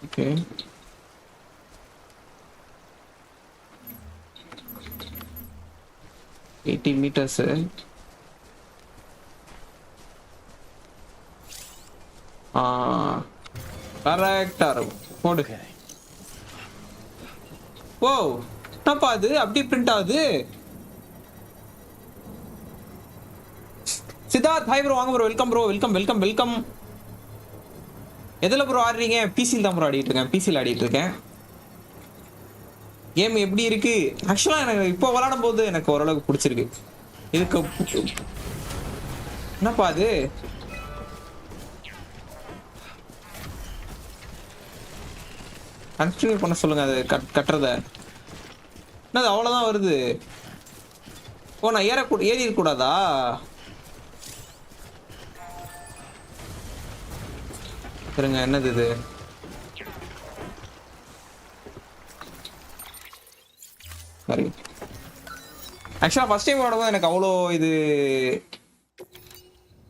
Okay, $80 meters. கரெக்டா இருக்கும். போடு. ஓ, என்னப்பா அது அப்படி பிரிண்ட் ஆகுது? சித்தார்த், ஹாய் ப்ரோ, வாங்க bro, welcome bro, welcome welcome welcome. எதில் ப்ரோ ஆடுறீங்க? பிசியில் தான் ப்ரோ ஆடிட்டு இருக்கேன். பிசியில் ஆடிட்டு இருக்கேன். கேம் எப்படி இருக்கு? ஆக்சுவலாக எனக்கு இப்போ விளாடும் போது எனக்கு ஓரளவுக்கு பிடிச்சிருக்கு. இதுக்கு என்னப்பா அது? கண்டினியூ பண்ண சொல்லுங்க. அது கட்டுறத என்னது அவ்வளோதான் வருது. ஓ, நான் ஏறி இருக்கக்கூடாதா? சரிங்க, என்னது இது? சரி, ஆக்சுவலாக ஃபர்ஸ்ட் டைம் விளாடும்போது எனக்கு அவ்வளோ இது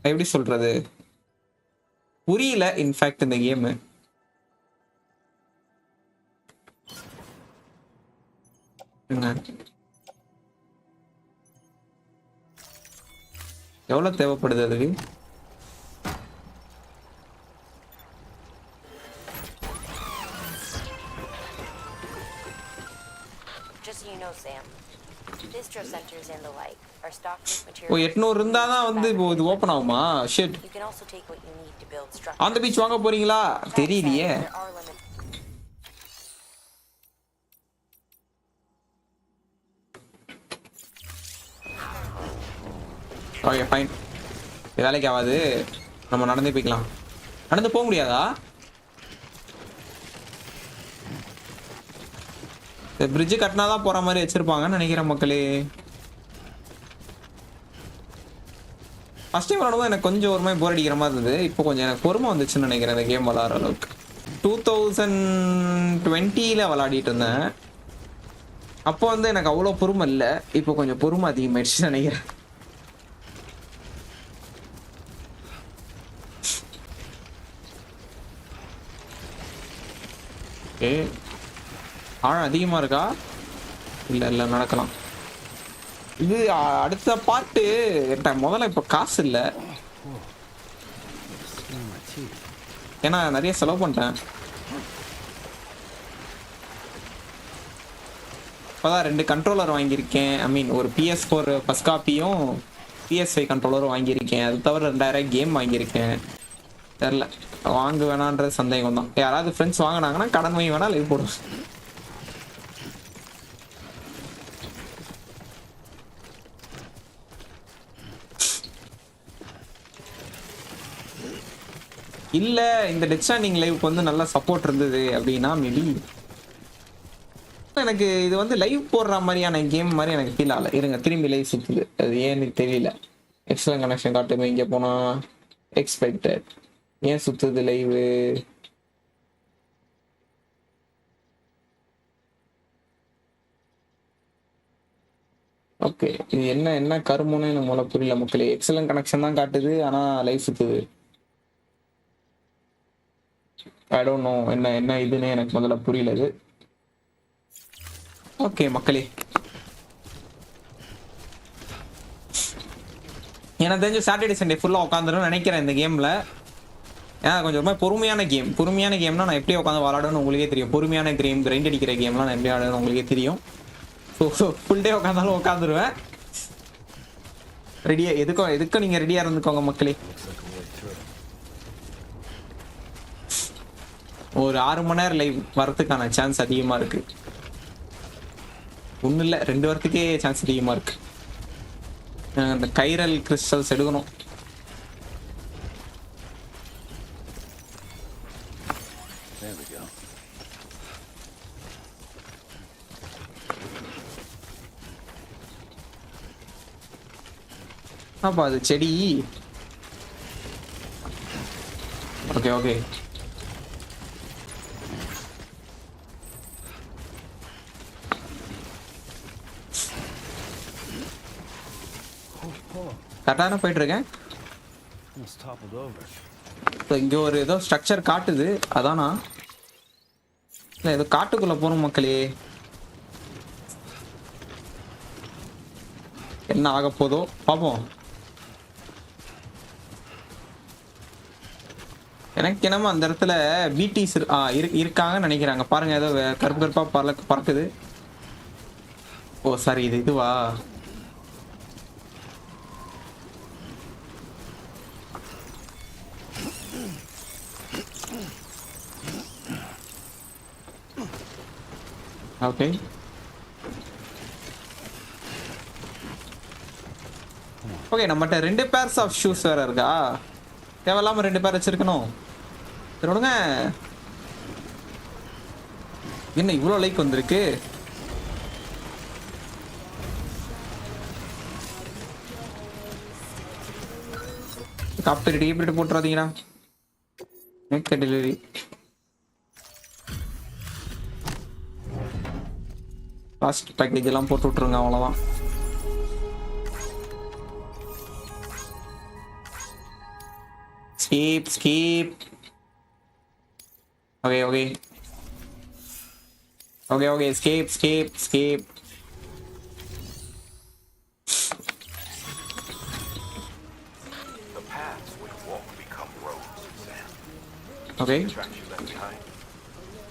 எப்படி சொல்றது புரியல. இன்ஃபேக்ட் இந்த கேமு எவ்வளவு தேவைப்படுது அதுக்கு? ஓ, 800 இருந்தா தான் வந்து இப்போ இது ஓபன் ஆகுமா? ஷிட். அந்த பீச் வாங்க போறீங்களா? தெரியலையே. ஓகே ஃபைன், வேலைக்கு ஆகாது. நம்ம நடந்தே போய்க்கலாம். நடந்து போக முடியாதா? பிரிட்ஜு கட்டினா தான் போற மாதிரி வச்சிருப்பாங்கன்னு நினைக்கிறேன் மக்களே. ஃபர்ஸ்ட் டைம் விளாடும்போது எனக்கு கொஞ்சம் ஒரு மாதிரி போர் அடிக்கிற மாதிரி இருந்தது. இப்போ கொஞ்சம் எனக்கு பொறுமை வந்துச்சுன்னு நினைக்கிறேன் இந்த கேம் விளாட்ற அளவுக்கு. 2020 விளாடிட்டு இருந்தேன். அப்போ வந்து எனக்கு அவ்வளோ பொறுமை இல்லை. இப்போ கொஞ்சம் பொறுமை அதிகமாயிடுச்சுன்னு நினைக்கிறேன். ஓகே, ஆழம் அதிகமாக இருக்கா? இல்லை இல்லை, நடக்கலாம். இது அடுத்த பாட்டு. முதல்ல இப்போ காசு இல்லை, ஏன்னா நிறைய செலவு பண்ணிட்டேன். இப்போதான் 2 கண்ட்ரோலர் வாங்கியிருக்கேன். ஐ மீன் ஒரு PS4 ஃபர்ஸ்ட் காப்பியும் PS5 கண்ட்ரோலரும் வாங்கியிருக்கேன். அது தவிர 2000 கேம் வாங்கியிருக்கேன். தெரில, வாங்க வேணான்ற சந்தேகம் தான். யாராவது ஃப்ரெண்ட்ஸ் வாங்கினாங்கன்னா கடன் வாங்கி வேணா லைவ் போடுவேன். இல்லை, இந்த டெத் ஸ்டாண்டிங் லைவுக்கு வந்து நல்லா சப்போர்ட் இருந்தது அப்படின்னா மேபி. எனக்கு இது வந்து லைவ் போடுற மாதிரியான கேம் மாதிரி எனக்கு ஃபீல் ஆகல. இருங்க, திரும்பி லைவ் சுற்றுது. அது ஏன்னு தெரியல. எக்ஸ்ட்ரா கனெக்ஷன் காட்டுமே. இங்கே போனால் எக்ஸ்பெக்டட். ஏன் சுற்றுது லைவு? ஓகே, இது என்ன என்ன கருமம்னு எனக்கு முதல்ல புரியல மக்களே. எக்ஸலன்ட் கனெக்ஷன் தான் காட்டுது, ஆனா லைஃப் சுத்துது. ஐ டோன்ட் நோ என்ன என்ன இதுன்னு எனக்கு முதல்ல புரியல இது. ஓகே மக்களே, எனக்கு தெரிஞ்சு சாட்டர்டே சண்டே ஃபுல்லாக உட்காந்துருன்னு நினைக்கிறேன் இந்த கேமில். ஏன்னா கொஞ்சம் ரொம்ப பொறுமையான கேம்னா நான் எப்படி உட்காந்து விளாடணும்னு உங்களுக்கே தெரியும். பொறுமையான கேம், கிரைண்ட் அடிக்கிற கேம்லாம் நான் எப்படி விளாடணும்னு உங்களுக்கே தெரியும். ஸோ ஃபுல் டே உட்காந்தாலும் உட்காந்துருவேன். ரெடியாக எதுக்கும் நீங்கள் ரெடியாக இருந்துக்கோங்க மக்களே. ஒரு 6 மணி நேரம் லைவ் வரதுக்கான சான்ஸ் அதிகமாக இருக்கு. ஒன்றும் இல்லை, 2 வரத்துக்கே சான்ஸ் அதிகமாக இருக்கு. அந்த கைரல் கிறிஸ்டல்ஸ் எடுக்கணும். அப்பா அது செடி. ஓகே ஓகே, கரெக்டாக போயிட்டு இருக்கேன். இங்கே ஒரு ஏதோ ஸ்ட்ரக்சர் காட்டுது, அதானா? இல்லை ஏதோ காட்டுக்குள்ளே போகணும் மக்களே. என்ன ஆக போதோ பார்ப்போம். எனக்கு என்னமோ அந்த இடத்துல பிடிஸ் இருக்காங்கன்னு நினைக்கிறாங்க. பாருங்க, ஏதோ கருப்பு கருப்பா பறக்குது. ஓ சாரி, இதுவா? ஓகே, ஓகே, நம்மகிட்ட 2 பேர்ஸ் ஆஃப் ஷூஸ் வேற இருக்கா? தேவையில்லாம 2 பேர் வச்சிருக்கணும். விடுங்க, என்ன இவ்வளோ லைக் வந்திருக்கு? காப்பிரைட் கீப்பிரைட் போட்டுறாதீங்கடா. நெக்ஸ்ட் டெலிவரி லாஸ்ட் பேக்கேஜ் எல்லாம் போட்டு விட்ருங்க, அவ்வளோதான். Skip. Okay. Skip. The paths we walk become roads, Sam. Okay. The tracks you left behind,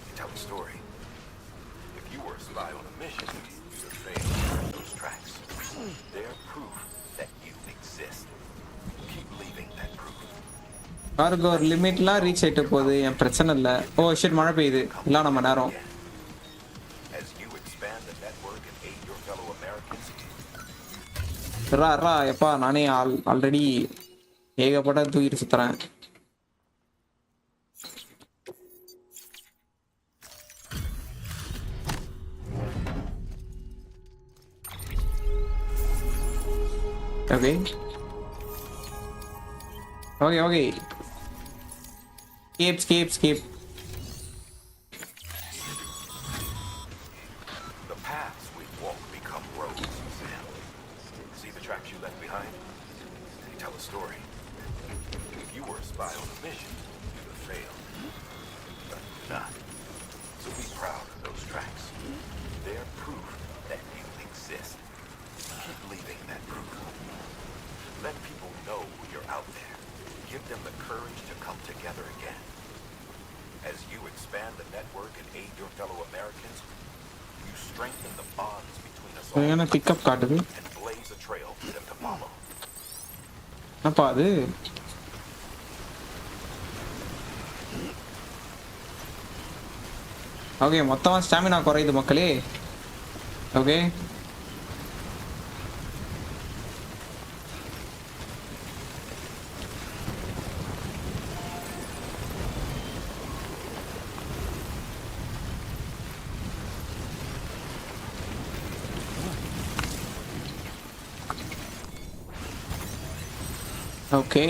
they tell a story. If you were a spy on a mission, you would fail to turn those tracks. They're proof that you exist. Keep leaving that proof. Cargo லிமிட்லாம் ரீச் ஆயிட்டு போகுது, என் பிரச்சனை இல்லை. ஓ ஷிட், மழை பெய்யுது. இல்லை நம்ம நேரம். ரா எப்பா, நானே ஆல்ரெடி ஏகப்பட்ட தூக்கிட்டு சுத்துறேன். Okay. Skip. The paths we walk become roads, Sam. See the tracks you left behind? They tell a story. If you were a spy on a mission, you would fail. But you're not. So be proud of those tracks. They're proof that you exist. Keep leaving that proof. Let people know you're out there. Give them the courage to come together again. As you expand the network and aid your fellow Americans, you strengthen the bonds between us all and blaze a trail for them to follow. அப்பா அது ஓகே, மொத்தமாக ஸ்டாமினா குறையுது மக்களே. Okay, okay.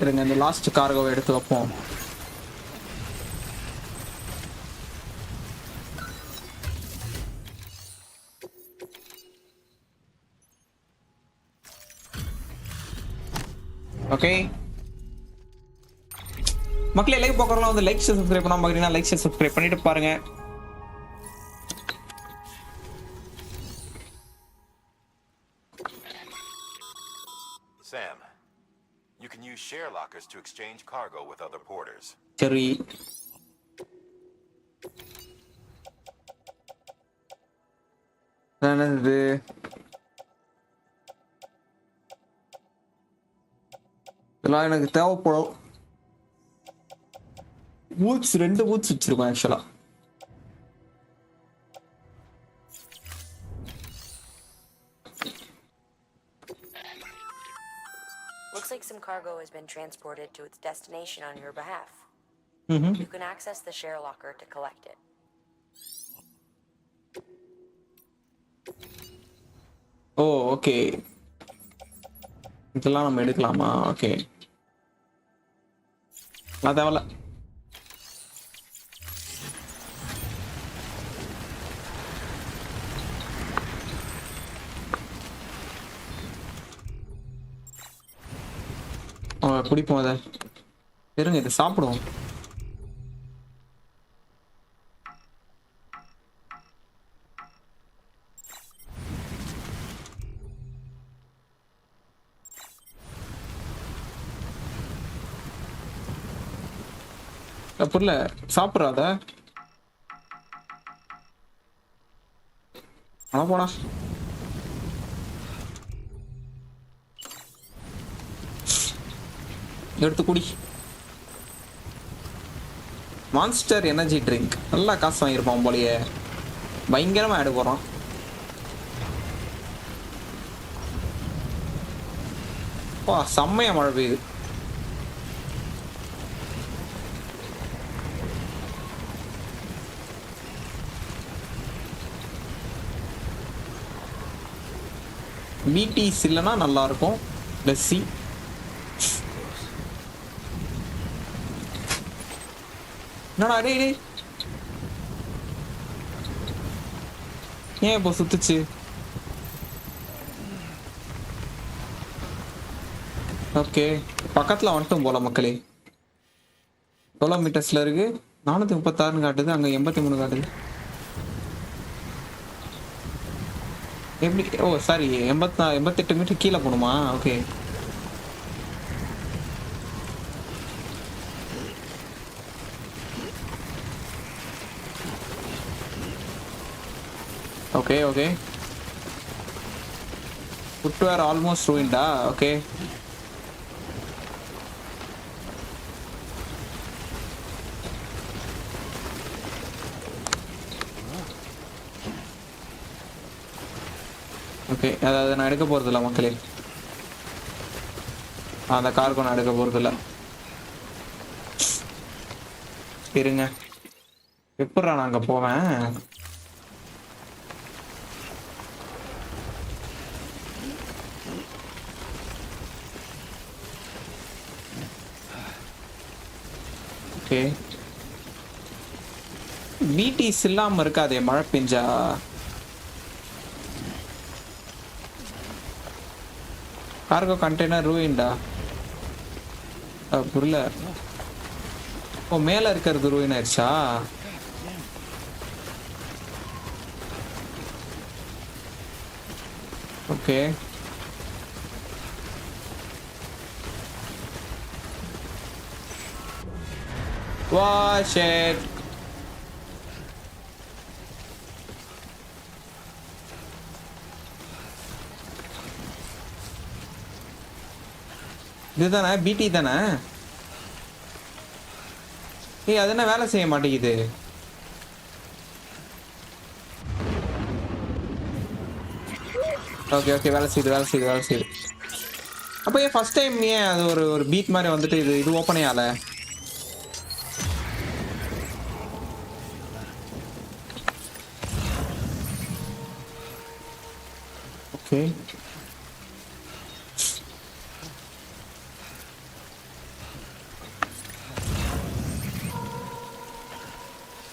விட்டுருங்க, இந்த லாஸ்ட் கார்கோவை எடுத்து வைப்போம். ஓகே மக்களே, லைக் பார்க்கறவங்க வந்து லைக் சப்ஸ்கிரைப் பண்ணாம பாக்குறீங்கன்னா லைக் சப்ஸ்கிரைப் பண்ணிட்டு பாருங்க. Sam, you can use share lockers to exchange cargo with other porters. சரி, என்னது இதெல்லாம் எனக்கு தேவைப்படும். பூட்ஸ் 2 பூட்ஸ் வச்சிருக்கோம் ஆக்சுவலா. Looks like some cargo has been transported to its destination on your behalf. You can access the share locker to collect it. ஓ ஓகே, இதெல்லாம் நம்ம எடுக்கலாமா? ஓகே, நான் தேவையில்ல. குடிப்போம் அதை. இருங்க, இதை சாப்பிடுவோம். புரியல, சாப்பிட்றாத ஆனா போனா. எடுத்து குடி. மான்ஸ்டர் எனர்ஜி ட்ரிங்க், நல்லா காசு வாங்கியிருப்பான் போலயே, பயங்கரமா ஆடு போறான். வா, செம்மையா மழை பெய்யுது. பிடிஸ் இல்லைன்னா நல்லா இருக்கும். லஸ்ஸி என்னடா டே டே, ஏன் இப்போ சுத்துச்சு? ஓகே, பக்கத்துல வந்துட்டோம் போல மக்களே. எவ்வளோ மீட்டர்ஸ்ல இருக்கு? 436 காட்டுது, அங்க 83 காட்டுது. எப்படி? ஓ சாரி, 88 மீட்டர் கீழே போகணுமா? Okay, okay okay. Footwear almost ரூயின்டா. Okay, okay. அதாவது நான் எடுக்க போகிறதில்ல மக்களே, அந்த காருக்கு நான் எடுக்க போகிறதில்ல. இருங்க, எப்படா நான் அங்கே போவேன்? ஓகே, பிடிஸ் இல்லாமல் இருக்காதே மழை பெஞ்சா. கார்கோ கண்டெய்னர் ரூயின்டா. புரியல. ஓ, மேலே இருக்கிறது ரூயின் ஆயிடுச்சா? Okay, wash it. இதுதானே பிடி தானே? ஏய், அது என்ன வேலை செய்ய மாட்டேங்குது? ஓகே ஓகே, வேலை செய்யுது. அப்போ ஏன் ஃபர்ஸ்ட் டைம் ஏன் அது ஒரு பீட் மாதிரி வந்துட்டு இது ஓப்பனே ஆகல? ஓகே,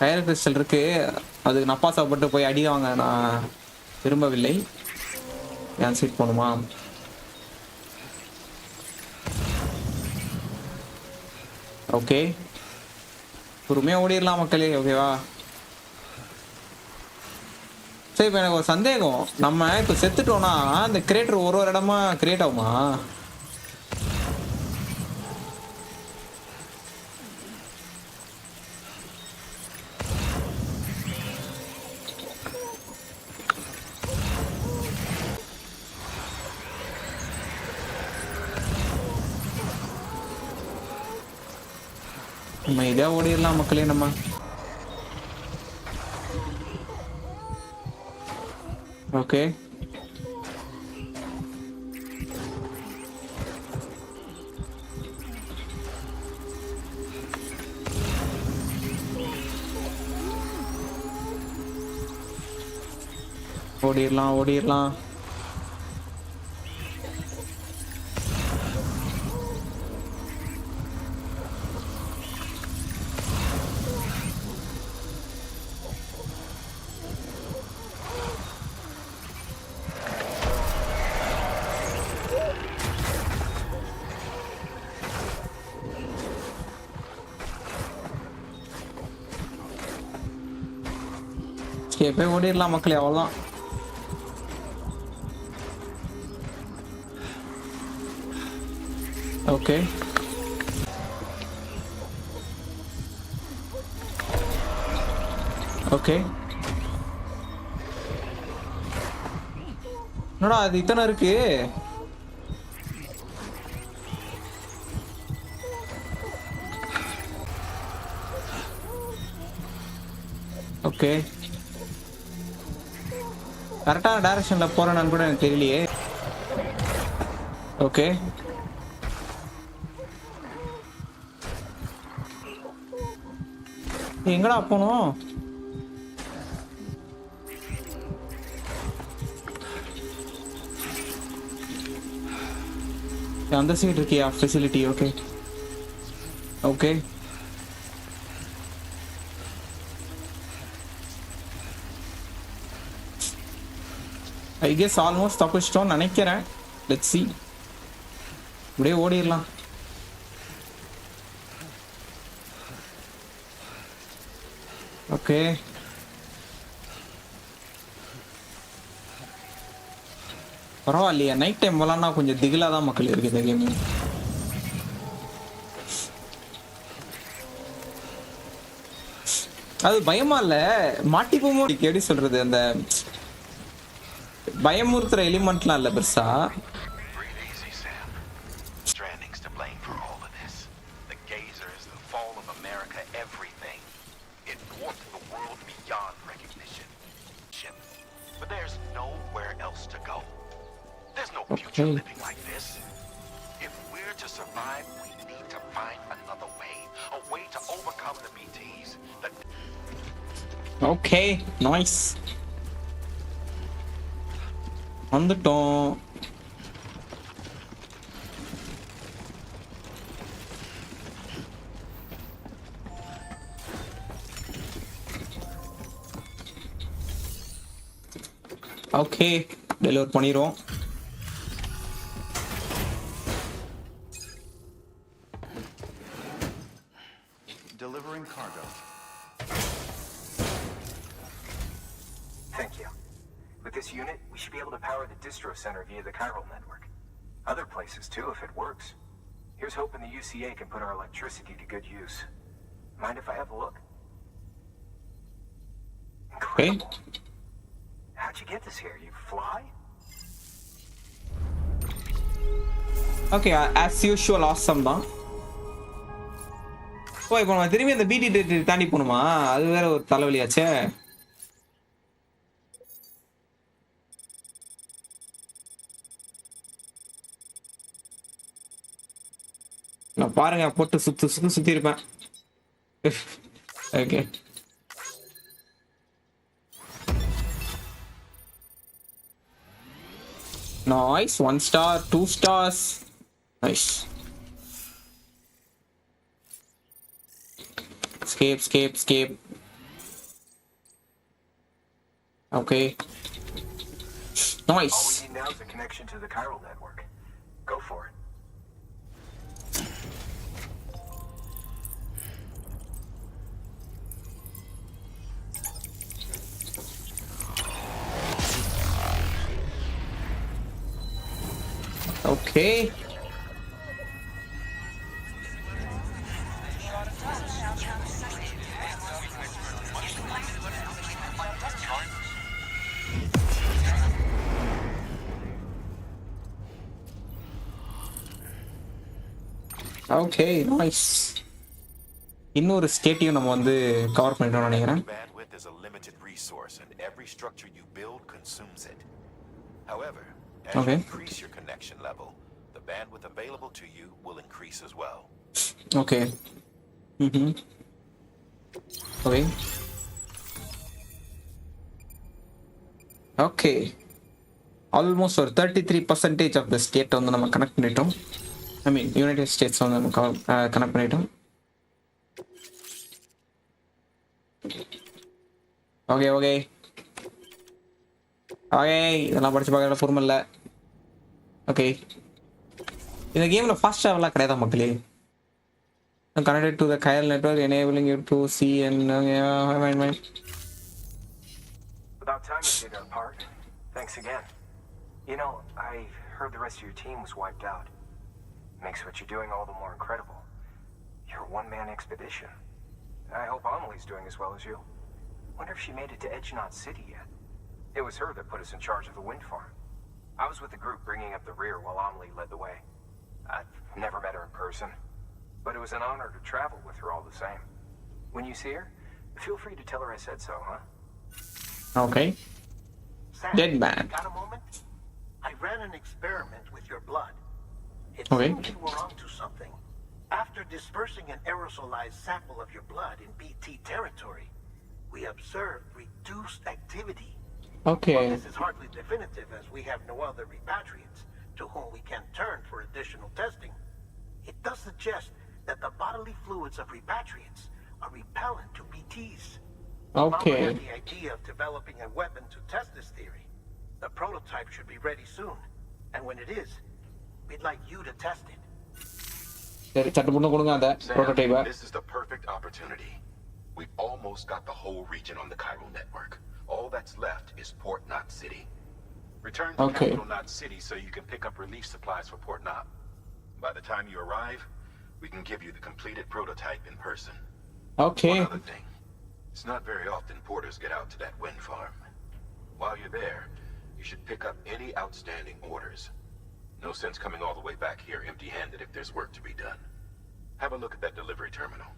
ஃபயர் கிறிஸ்டல் இருக்கு, அதுக்கு நப்பாசப்பட்டு போய் அடி வாங்க நான் விரும்பவில்லை. என் சீட் போகணுமா? ஓகே, பொறுமையாக ஓடிடலாம் மக்களே. ஓகேவா? சரி, இப்போ எனக்கு ஒரு சந்தேகம். நம்ம இப்போ செத்துட்டோம்னா அந்த கிரியேட்டர் ஒரு இடமா கிரியேட் ஆகுமா? நம்ம இதே ஓடிடலாம் மக்களே. நம்ம ஓகே, ஓடிடலாம். போய் ஓடிடலாம் மக்களே, அவ்வளோதான். Okay, okay. என்னடா அது இத்தனை இருக்கு? ஓகே, கரெக்டான டைரக்ஷன்ல போறேன்னு கூட எனக்கு தெரியலையே. ஓகே, எங்கடா போனோம்? அந்த சைடு இருக்கியா facility? Okay, okay. I guess almost தப்பிச்சிட்டோம்னு நினைக்கிறேன். Let's see. அப்படியே ஓடிடலாம். ஓகே, பரவாயில்லையா? நைட் டைம் விளாட்னா கொஞ்சம் திகிலாக தான் மக்கள் இருக்குது இந்த கேம். அது பயமா இல்ல, மாட்டிப்போமோ எப்படி சொல்றது, அந்த பயமுறுத்துற எலிமெண்ட்லாம் இல்ல பெருசா. Breathe easy, Sam. Stranding's to blame for all of this. The gazers, the fall of America, everything. It dwarfed the world beyond recognition. But there's nowhere else to go. There's no future living like this. If we're to survive, we need to find another way. A way to overcome the BTs. Okay, nice. வந்துட்டோம். ஓகே, டெலிவர் பண்ணிடுவோம். Delivering cargo. Thank you. With this unit, we should be able to power the distro center via the chiral network. Other places too, if it works. Here's hoping the UCA can put our electricity to good use. Mind if I have a look? Incredible. How'd you get this here? You fly? Okay, as usual awesome தான். ஓ, இப்போ நம்ம திரும்பி அந்த பிடி தாண்டி போகணுமா? அது வேற ஒரு தலைவலியாச்சே. நான் பாருங்க, போட்டு சுத்தி இருப்பேன். Okay, nice. 1 star, 2 stars. Nice. Escape. Okay. All Nice. we need now is a connection to the chiral network. Go for it. Okay. Okay, nice. இன்னொரு ஸ்டேட்டையும் நம்ம வந்து கவர் பண்ணிட்டோம்னு நினைக்கிறேன். Bandwidth is a limited resource, and every structure you build consumes it. However, as you increase your connection level, the bandwidth available to you will increase as well. Okay. Okay. Okay. Almost ஒரு 33% of the state வந்து நம்ம கனெக்ட் பண்ணிட்டோம். I mean, United States வந்து நம்ம கனெக்ட் பண்ணிட்டோம். ஓகே ஓகே ஓகே, இதெல்லாம் படிச்சு பார்க்கற பொறுமை இல்லை. ஓகே, இந்த கேமில் ஃபாஸ்ட் ட்ராவலாக கிடையாது மக்களே. Connected to the chiral network, enabling you to see and About time you did our part. Thanks again. You know, I heard the rest of your team was wiped out. Makes what you're doing all the more incredible. You're a one-man expedition. I hope Amelie's doing as well as you. Wonder if she made it to Edgenaut City yet. It was her that put us in charge of the wind farm. I was with the group bringing up the rear while Amelie led the way. I've never met her in person, but it was an honor to travel with her all the same. When you see her, feel free to tell her I said so, huh? Okay. Sam, Dead man. got a moment? I ran an experiment with your blood. It Okay. seems you were onto something. After dispersing an aerosolized sample of your blood in BT territory, we observed reduced activity. Okay. Well, this is hardly definitive, as we have no other repatriates to whom we can turn for additional testing. It does suggest that the bodily fluids of repatriates are repellent to BTs. Okay. Mama had the idea of developing a weapon to test this theory. The prototype should be ready soon, and when it is, we'd like you to test it. சரி, சட்டு பொண்ணு கொடுங்க அந்த ப்ரோட்டோடைப்பை. This is the perfect opportunity. We've almost got the whole region on the chiral network. All that's left is Port Knot City. Return to capital Knot City so you can pick up relief supplies for Port Knot. By the time you arrive, we can give you the completed prototype in person. Okay. One other thing. It's not very often porters get out to that wind farm. While you're there, you should pick up any outstanding orders. No sense coming all the way back here empty-handed if there's work to be done. Have a look at that delivery terminal.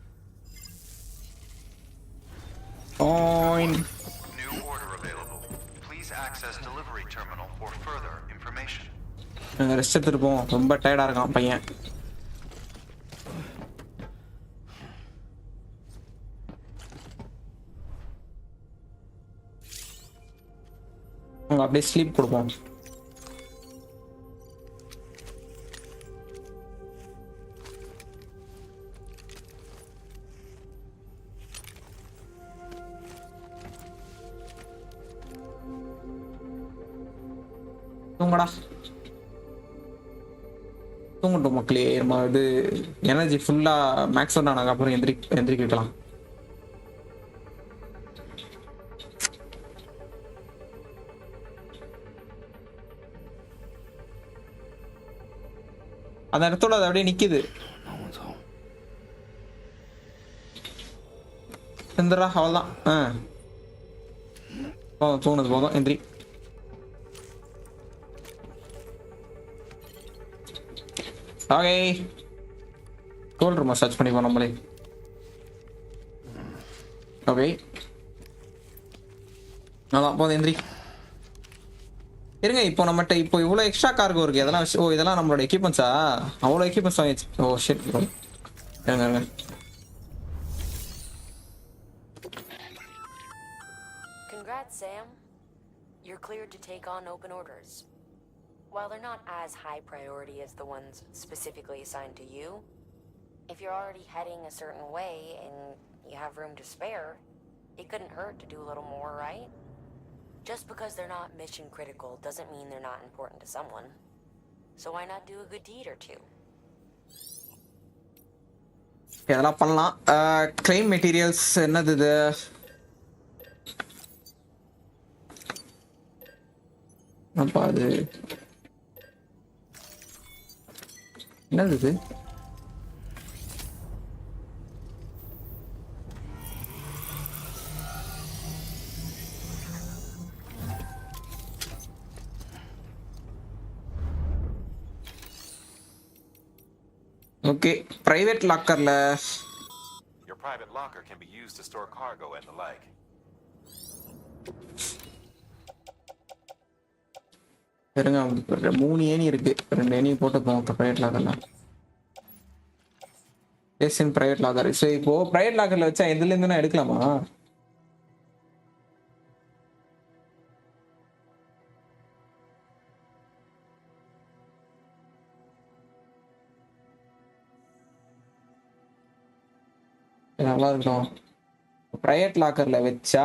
Fine. New order available. Please access delivery terminal for further information. நாங்கள் ரெஸ்ட் எடுத்துருப்போம், ரொம்ப டயர்டாக இருக்கான் பையன். அவங்க அப்படியே ஸ்லீப் கொடுப்போம். தூங்கடா, தூங்கட்டும் மக்களே. நம்ம இது எனர்ஜி ஃபுல்லாக மேக்ஸ் ஒன் ஆனாங்க அப்புறம் எந்திரிக்கலாம். அந்த இடத்தோட அது அப்படியே நிக்குது. எந்திரா, அவ்வளோதான். தூங்குனது போதும், எந்திரி. ஓகே, கோல்ட் ரூமை சர்ச் பண்ணிப்போம் நம்மளே. ஓகே, அதான் போதும், எந்திரி. இருங்க, இப்போ நம்மகிட்ட இப்போ இவ்வளோ எக்ஸ்ட்ரா கார்கோ இருக்கு. அதெல்லாம் இதெல்லாம் நம்மளோட எக்யூப்மெண்ட்ஸா? அவ்வளோ எக்யூப்மெண்ட்ஸ் வாங்கிச்சு. Oh shit. இருங்க. Congrats, Sam. You're cleared to take on open orders. While they're not as high priority as the ones specifically assigned to you, if you're already heading a certain way and you have room to spare, it couldn't hurt to do a little more, right? Just because they're not mission critical doesn't mean they're not important to someone. So why not do a good deed or two? இதெல்லாம் பண்ணலாம். கிளைம் மெட்டீரியல்ஸ் என்னது இது? அப்பா அது என்னது இது? ஓகே, பிரைவேட் லாக்கர்ல Your private locker can be used to store cargo and the like. இருங்க, 3 ஏணி இருக்கு. 2 ஏணி போட்டுப்போம் பிரைவேட் லாக்கர்ல. Asian private locker. சரி, இப்போ பிரைவேட் லாக்கர்ல வச்சா எதுல இருந்து நான் எடுக்கலாமா? நல்லா இருக்கும். பிரைவேட் லாக்கர்ல வச்சா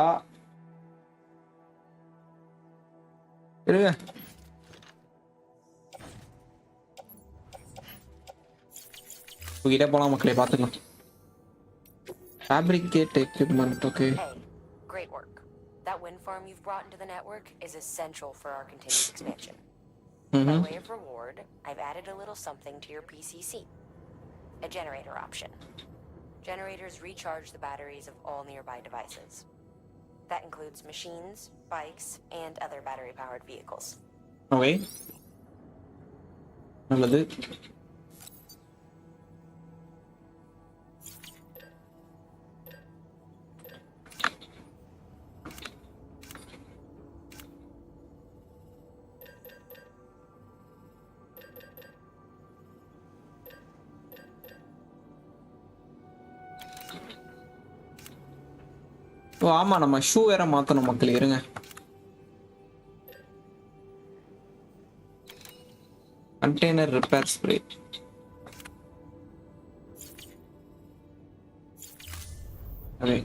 இருங்க, உங்ககிட்ட போலாம் மக்களே, பார்த்துக்கலாம். Fabricate equipment. Okay, Hey, great work. That wind farm you've brought into the network is essential for our continued expansion. By way of reward, I've added a little something to your PCC. A generator option. Generators recharge the batteries of all nearby devices. That includes machines, bikes, and other battery-powered vehicles. Okay, நல்லது. ஓ ஆமா, நம்ம ஷூ வேற மாத்தணும் மக்களே, இருங்க. Container repair spray. Okay,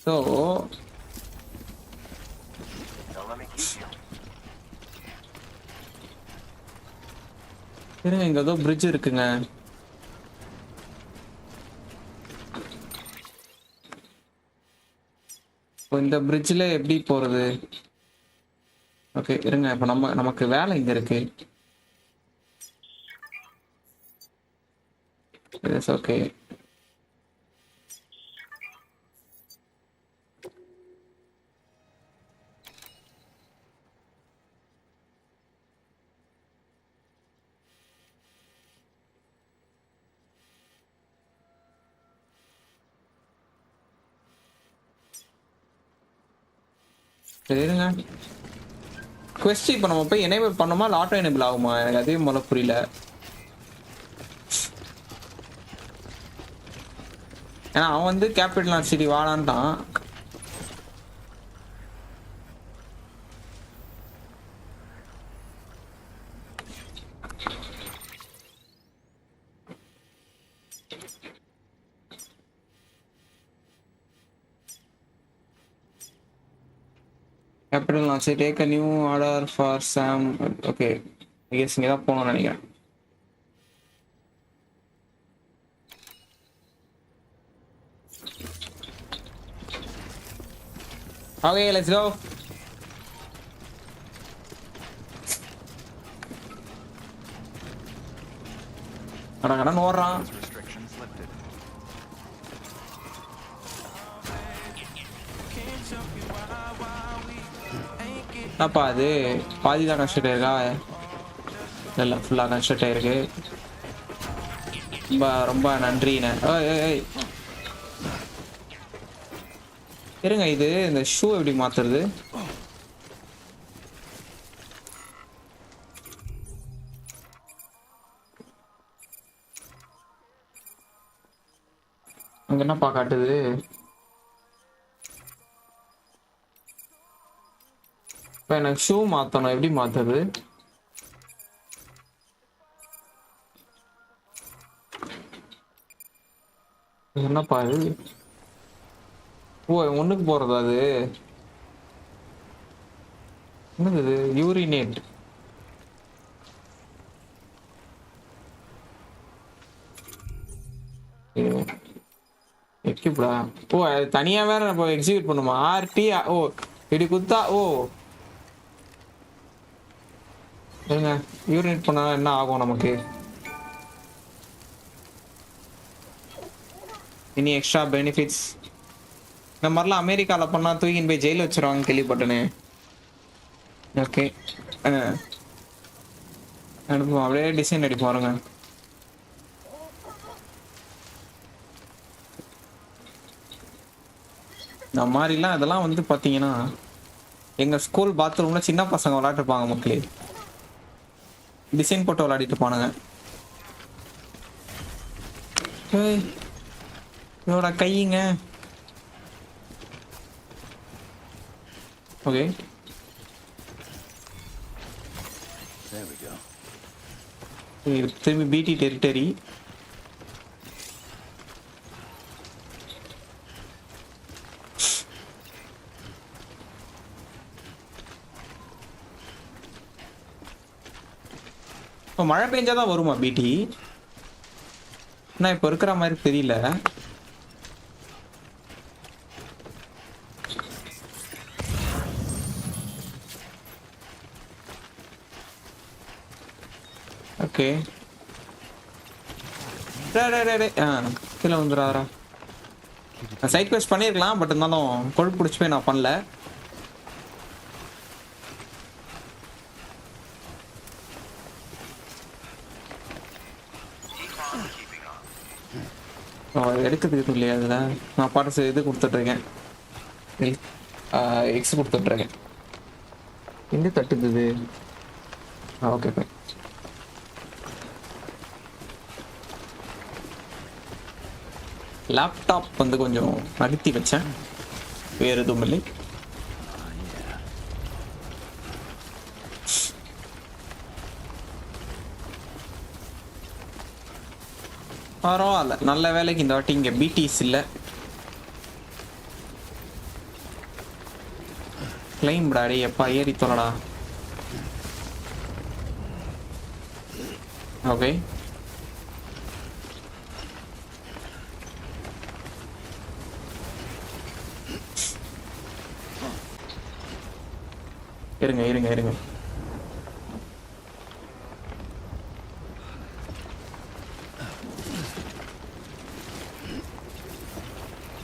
so Don't let me keep you. இருங்க, இங்க ஏதோ பிரிட்ஜ் இருக்குங்க. இப்போ இந்த பிரிட்ஜில் எப்படி போறது? ஓகே இருங்க, இப்போ நமக்கு வேலை இங்க இருக்கு. ஓகே, சரி இருங்க. குவெஸ்ட் இப்போ நம்ம போய் எனேபிள் பண்ணோமா இல்லை ஆட்டோ எனேபிள் ஆகுமா? எனக்கு அதே முதல்ல புரியல. ஏன்னா அவன் வந்து கேபிட்டல் சிட்டி வாடான்ட்டான். Capital launch take a new order for Sam. Okay, I guess இங்கே தான் போகணும்னு நினைக்கிறேன். Okay, let's go. கடன் ஓடுறான். Restrictions lifted. என்னப்பா அது பாதி தான் கன்ஸ்ட்ரக்ட் ஆயிருக்கா? இல்லை, ஃபுல்லாக கன்ஸ்ட்ரக்ட் ஆயிருக்கு. ரொம்ப ரொம்ப நன்றிண்ணே. ஏய் இருங்க, இது இந்த ஷூ எப்படி மாத்துறது? அங்க என்னப்பா காட்டுது? இப்போ எனக்கு ஷூ மாற்றணும், எப்படி மாற்றுறது? என்னப்பா இது? ஓ ஒண்ணுக்கு போறதா அது? என்னது இது? யூரினேட். எக்யூப்டா? ஓ அது தனியா வேற நம்ம எக்ஸிக்யூட் பண்ணுமா? ஆர்டி. ஓ இப்படி குத்தா. ஓ ஏங்க யூரினேட் பண்ணா என்ன ஆகும் நமக்கு? இனி எக்ஸ்ட்ரா பெனிஃபிட்ஸ் இந்த மாதிரிலாம் அமெரிக்காவில் பண்ணால் தூக்கின்னு போய் ஜெயிலில் வச்சுருவாங்க கேள்விப்பட்டனே. ஓகே அனுப்புவோம். அப்படியே டிசைன் அடி பாருங்க. இந்த மாதிரிலாம் இதெல்லாம் வந்து பார்த்தீங்கன்னா எங்கள் ஸ்கூல் பாத்ரூமில் சின்ன பசங்க விளையாட்டுருப்பாங்க மக்களே. டிசைன் போட்டு விளையாடிட்டு இருப்பானுங்க. இதோட கையுங்க. ஓகே திரும்பி பிடி டெரிட்டரி. இப்போ மழை பெஞ்சாதான் வருமா பிடி? நான் இப்போ இருக்கிற மாதிரி தெரியல. ஓகே கீழே வந்துடுறாரா? சைட் குவெஸ்ட் பண்ணியிருக்கலாம், பட் இருந்தாலும் கொழுப்பு பிடிச்சி போய் நான் பண்ணல. எடுக்கிறதுக்கு இல்லையா அதில்? நான் பாட்டு இது கொடுத்துட்ருக்கேன், எக்ஸ் கொடுத்துட்ருக்கேன். எங்கே தட்டுது? Okay bye. லேப்டாப் வந்து கொஞ்சம் அழுத்தி வச்சேன், வேறு எதுவும் இல்லை. பரவாயில்ல, நல்ல வேலைக்கு இந்த வாட்டி இங்கே பிடிஸ் இல்லை. கிளைம் டாடி எப்பா ஏறி தொலைடா. ஓகே இருங்க இருங்க இருங்க.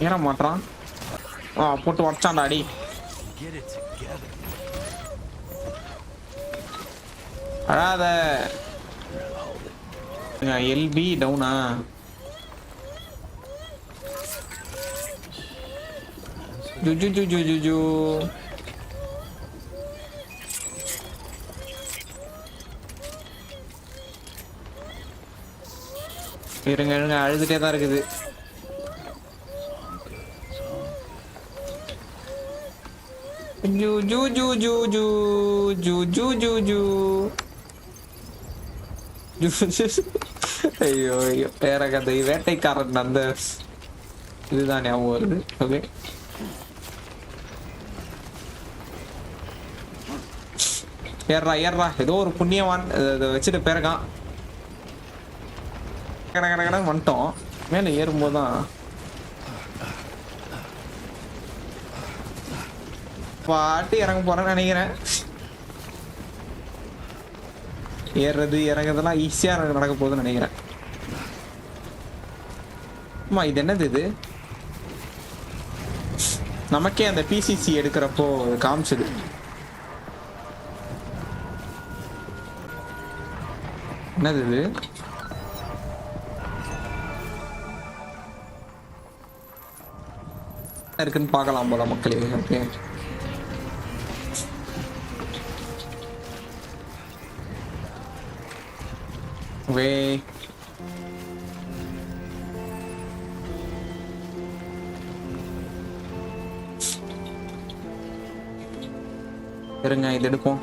ஏற மாட்டான். போட்டு வச்சான்டாடி. அழாத. எல்பி டவுனா? ஜுஜு ஜுஜு ஜுஜு. இருங்க இருங்க, அழுதுட்டே தான் இருக்குது. ஜூ ஜூ ஜூ ஜூ ஜூ ஜூ ஜூ ஜூ ஜூ. ஐயோ ஐயோ, எனக்கு அந்த வேட்டைக்காரன் அந்த இதுதான் ஞாபகம் வருது. ஓகே ஏறா ஏறா, ஏதோ ஒரு புண்ணியவான் இதை வச்சுட்டு பேருக்கான். கடை கடை கடை வந்துட்டோம். மேலே ஏறும்போது தான் பாட்டு இறங்க போறேன்னு நினைக்கிறேன். ஏறுறது இறங்குறதுலாம் ஈஸியா நடக்க போகுதுன்னு நினைக்கிறேன். ஆமா, இது என்னது? இது நமக்கே அந்த பிசிசி எடுக்கிறப்போ காமிச்சது. என்னது இது? இருக்குன்னு பார்க்கலாம் போல மக்களே. ஓகே வே இருங்க, இது எடுப்போம்.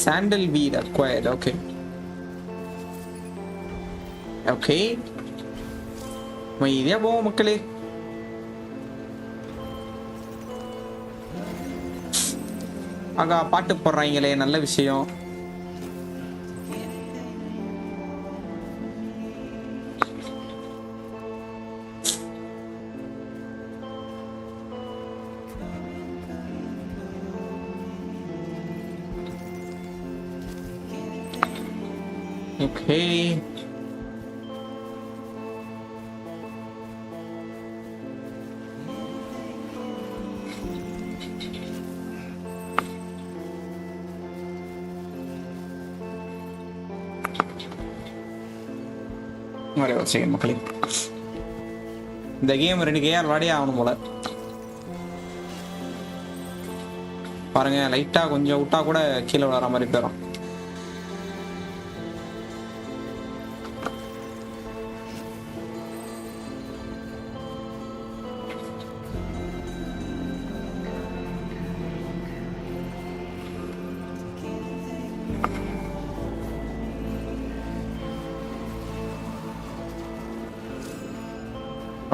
sandalweed acquired. Okay. Okay. மைதியா போவோம் மக்களே. ஆகா பாட்டு போடுறாங்களே, நல்ல விஷயம். Okay. ஒரே ஒரு செகண்ட் மக்களே. இந்த கேம் 2 கேஆர் விளையாடியே ஆகணும் போல. பாருங்க, லைட்டா கொஞ்சம் விட்டா கூட கீழே விளாடுற மாதிரி போயிடும்.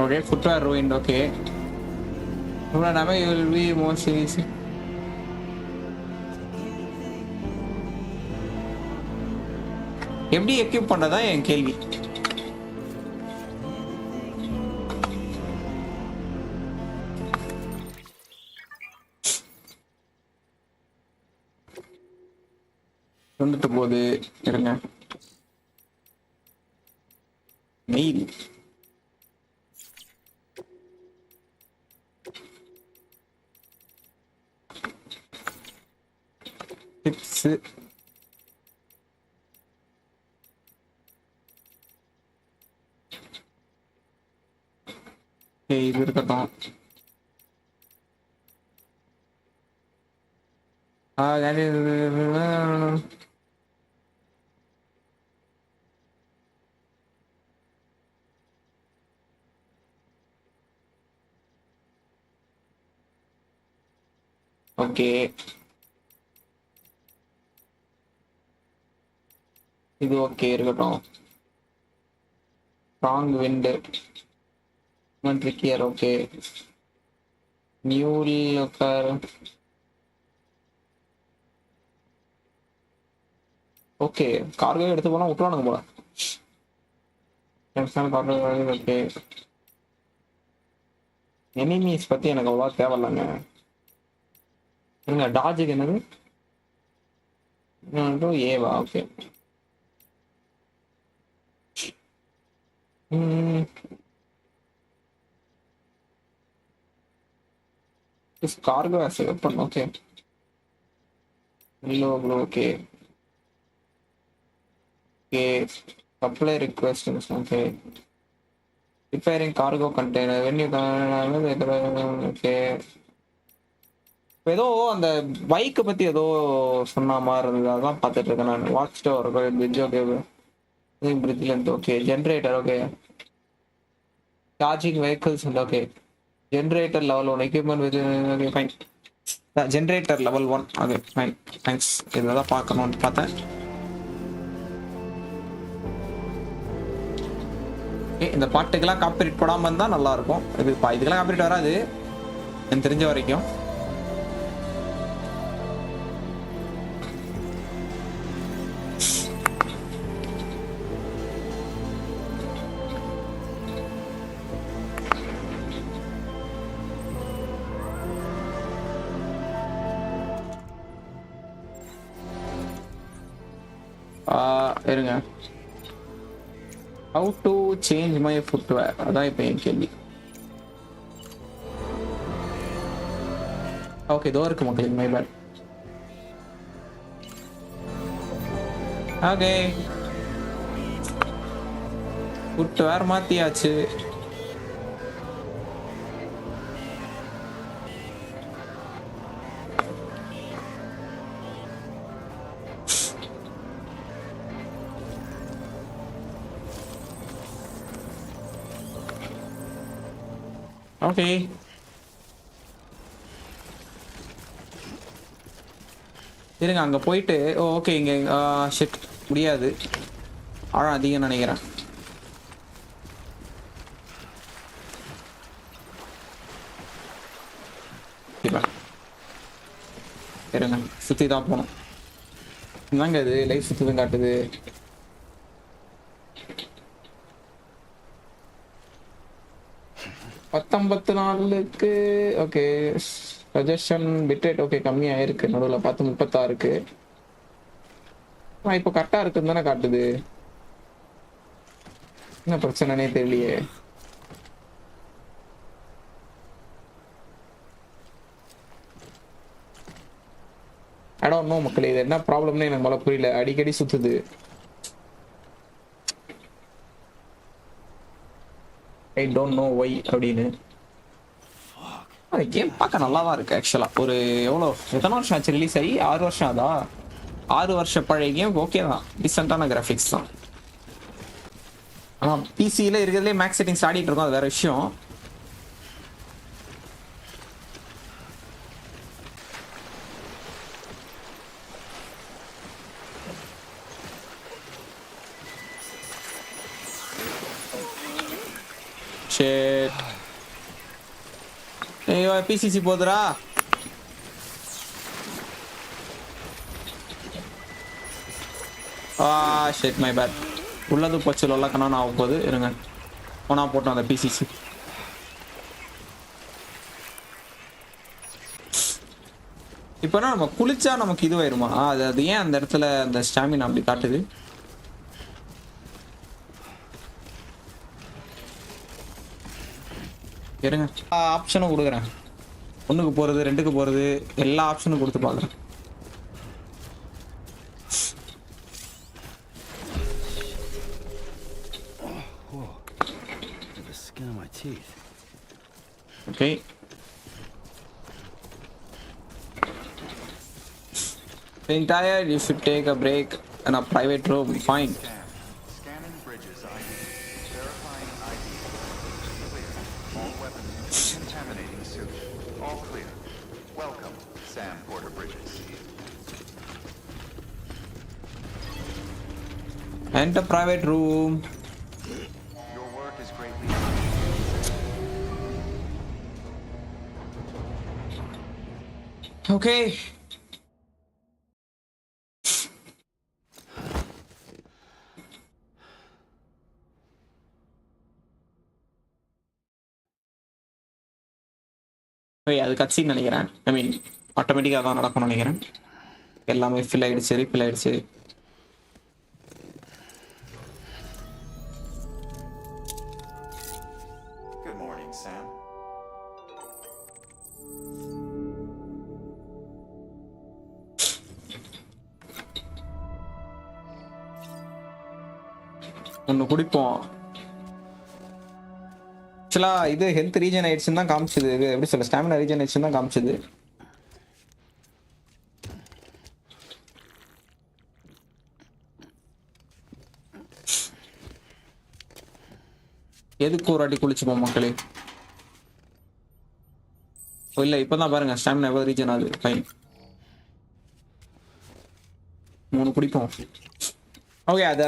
Okay, footwear ruined. Okay. You will be more serious. எப்படி எக்யூப் பண்ணதா என் கேள்வி. வந்துட்டு போகுது இருங்க. Mail tips. இது இருக்கட்டும். ஓகே, இது ஓகே இருக்கட்டும். Strong wind trickier. Okay, mule okay. Cargo எடுத்து போனா விட்டுவானுங்க போல. ஓகே, எனிமீஸ் பத்தி எனக்கு அவ்வளோ தேவையில்லைங்க. டாஜுக்கு என்னது ஏவா? Okay. Cargo as a weapon. Okay. Hello. Okay. Okay. Supply request. Okay. Repairing cargo container. When you okay. ஏதோ அந்த பைக்கை பத்தி ஏதோ சொன்ன மாதிரி இருந்தது, அதான் பார்த்துட்டு இருக்கேன் நான். Watch tower bridge. ஓகே, பிரிட்ஜ்ல இருந்து. Okay, generator. Okay, charging vehicles. Okay, generator level 1 equipment with. Okay fine. Generator level 1. Okay fine, thanks. இதில் தான் பார்க்கணும்னு பார்த்தேன். ஓகே, இந்த பாட்டுக்கெல்லாம் காப்பிரைட் போடாமல் இருந்தால் நல்லாயிருக்கும். இதுக்கெல்லாம் காப்பிரைட் வராது எனக்கு தெரிஞ்ச வரைக்கும். இருங்க. How to change my footwear? அதான் இப்போ என் கேள்வி. ஓகே, இதோ இருக்கு மக்கள். My bad. ஓகே, ஃபுட்வேர் மாத்தியாச்சு. ஓகே, இருங்க அங்கே போயிட்டு ஓகே இங்கே ஷிட் முடியாது ஆழம் அதிகம் நினைக்கிறேன். இருங்க சுற்றி தான் போகணும். என்னங்க இது லைஃப் சுற்றுதும் காட்டுது. பத்தொன்பத்து நாளுக்கு ஓகே சஜஷன் பிட்ரேட் ஓகே கம்மியாக இருக்கு. நடுவில் 10:36 இப்போ கரெக்டாக இருக்குன்னு தானே காட்டுது. என்ன பிரச்சனைனே தெரியலையே. I don't know மக்களே, இது என்ன ப்ராப்ளம்னு எனக்கு மேலே புரியல. அடிக்கடி சுத்துது. ஐ டோன்ட் நோ ஒய் அப்படின்னு. கேம் பார்க்க நல்லா தான் இருக்கு ஆக்சுவலாக. ஒரு எத்தனை வருஷம் ஆச்சு ரிலீஸ் ஆகி? 6 வருஷம் அதா. 6 வருஷம் பழைய கேம் ஓகே தான், டீசெண்டான கிராஃபிக்ஸ் தான். ஆனால் பிசியில் இருக்கிறதுலே மேக்ஸ் செட்டிங்ஸ் ஆடிட்டு இருக்கோம், அது வேற விஷயம். ஷேட் ஐயோ பிசிசி போதுரா. Shit my bad. உள்ளது போச்சு லொல்லக்கணும் ஆக போகுது. இருங்க ஒன்றா போட்டோம் அந்த பிசிசி. இப்போனா நம்ம குளிச்சா நமக்கு இதுவாயிருமா? அது ஏன் அந்த இடத்துல அந்த ஸ்டாமினா அப்படி காட்டுது? இருங்க ஆப்ஷனும் கொடுக்குறேன். 1க்கு போகிறது 2க்கு போகிறது எல்லா ஆப்ஷனும் கொடுத்து பார்க்குறேன். Okay being tired you should take a break in a private room. Fine. Scanning bridges ID. Verifying ID. Clear. All weapons contaminating suit. All clear. Welcome, Sam Porter Bridges. Enter private room. Your work is greatly Okay. அது கட்சின்னு நினைக்கிறேன். ஐ மீன் ஆட்டோமேட்டிக்காக தான் நடக்கும்னு நினைக்கிறேன். எல்லாமே ஃபில் ஆயிடுச்சு. Good morning, Sam. ஒன்று குடிப்போம். ஆக்சுவலாக இது ஹெல்த் ரீஜன் ஆயிடுச்சுன்னு தான் காமிச்சுது. இது எப்படி சொல்ல, ஸ்டாமினா ரீஜன் ஆயிடுச்சுன்னு தான் காமிச்சுது. எதுக்கு ஒரு அடி குளிச்சுப்போம் மக்களே? இல்லை இப்போதான் பாருங்க ஸ்டாமினா எவ்வளோ ரீஜன் ஆகுது. ஃபைன் 3 குடிப்போம். ஓகே அது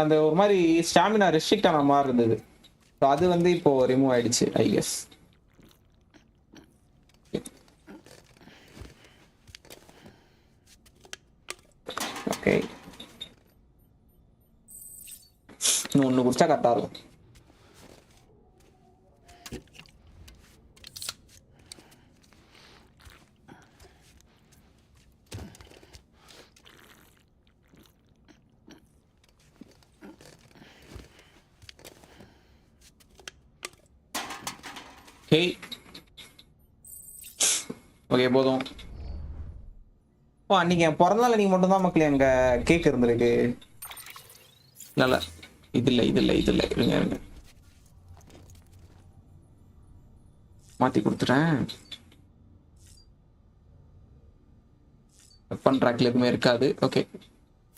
அந்த ஒரு மாதிரி ஸ்டாமினா ரெஸ்ட்ரிக்ட் ஆன மாதிரி இருந்தது. ஸோ அது இப்போ ரிமூவ் ஆயிடுச்சு ஐ கெஸ். ஓகே இன்னும் 1 குடிச்சா கரெக்டாக இருக்கும். ஓகே போதும். அன்னைக்கு என் பிறந்தநாள் அன்னைக்கு மட்டும்தான் மக்களே அங்கே கேக் இருந்திருக்கு. இல்லை இது இல்லை இருங்க மாற்றி கொடுத்துட்டேன். வெப்பன் ட்ராக்ல எதுவுமே இருக்காது. ஓகே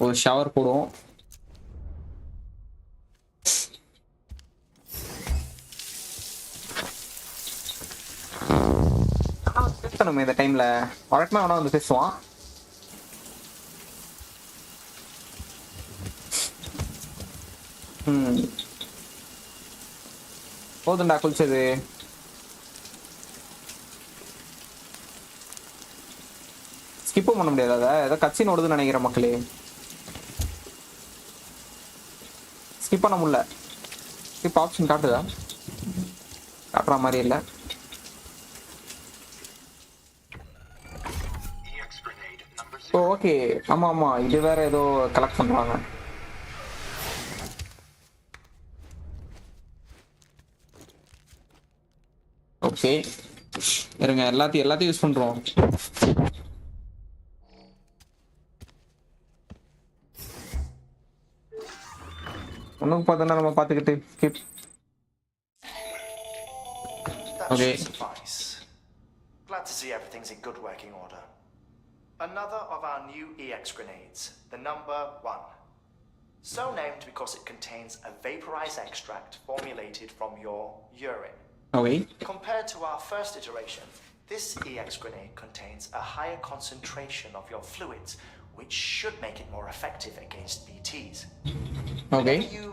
ஒரு ஷவர் போடுவோம். பேசணுமே இந்த டைம்ல வழக்கமா அவனா வந்து பேசுவான். போதுண்டா குளிச்சது. ஸ்கிப்பும் பண்ண முடியாது. அதை ஏதோ கட்சின்னு ஓடுதுன்னு நினைக்கிறேன் மக்களே. ஸ்கிப் பண்ண முடியல. ஸ்கிப் ஆப்ஷன் காட்டுதா? காட்டுற மாதிரி இல்லை. Oh okay. ஆமாம் ஆமாம், இது வேற ஏதோ கலெக்ட் பண்ணுறாங்க. ஓகே இருங்க, எல்லாத்தையும் யூஸ் பண்ணுறோம். ஒன்றும் பார்த்தோன்னா நம்ம பார்த்துக்கிட்டு skip. That Okay. should suffice. Glad to see everything's in good working order. Another of our new EX grenades, the number 1. So named because it contains a vaporized extract formulated from your urine. Okay. Compared to our first iteration, this EX grenade contains a higher concentration of your fluids, which should make it more effective against BTs. Okay. Whenever you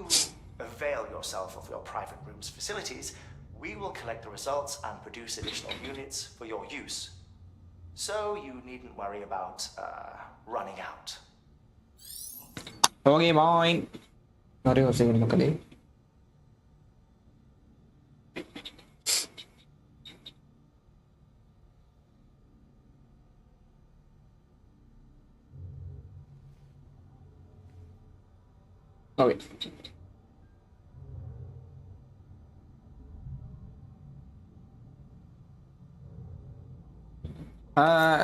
avail yourself of your private room's facilities, we will collect the results and produce additional units for your use. So you needn't worry about running out. Okay, bye. Sorry, ஒரு செகண்ட் மக்களே. ஓகே.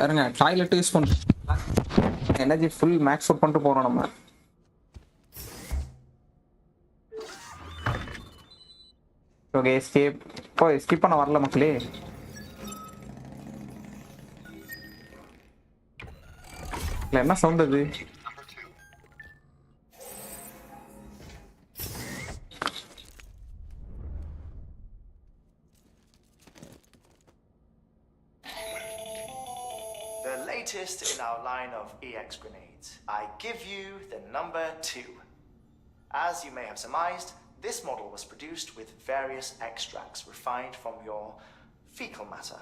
இருங்க, டாய்லெட் யூஸ் பண்ணுறோம். எனர்ஜி ஃபுல் மேக்ஸ் அவுட் பண்ணிட்டு போகிறோம் நம்ம. Okay escape. ஓ எஸ்கேப் பண்ண வரல மக்களே. இல்லை என்ன சவுண்ட் அது? Latest in our line of EX grenades, I give you the number 2. As you may have surmised, this model was produced with various extracts refined from your fecal matter.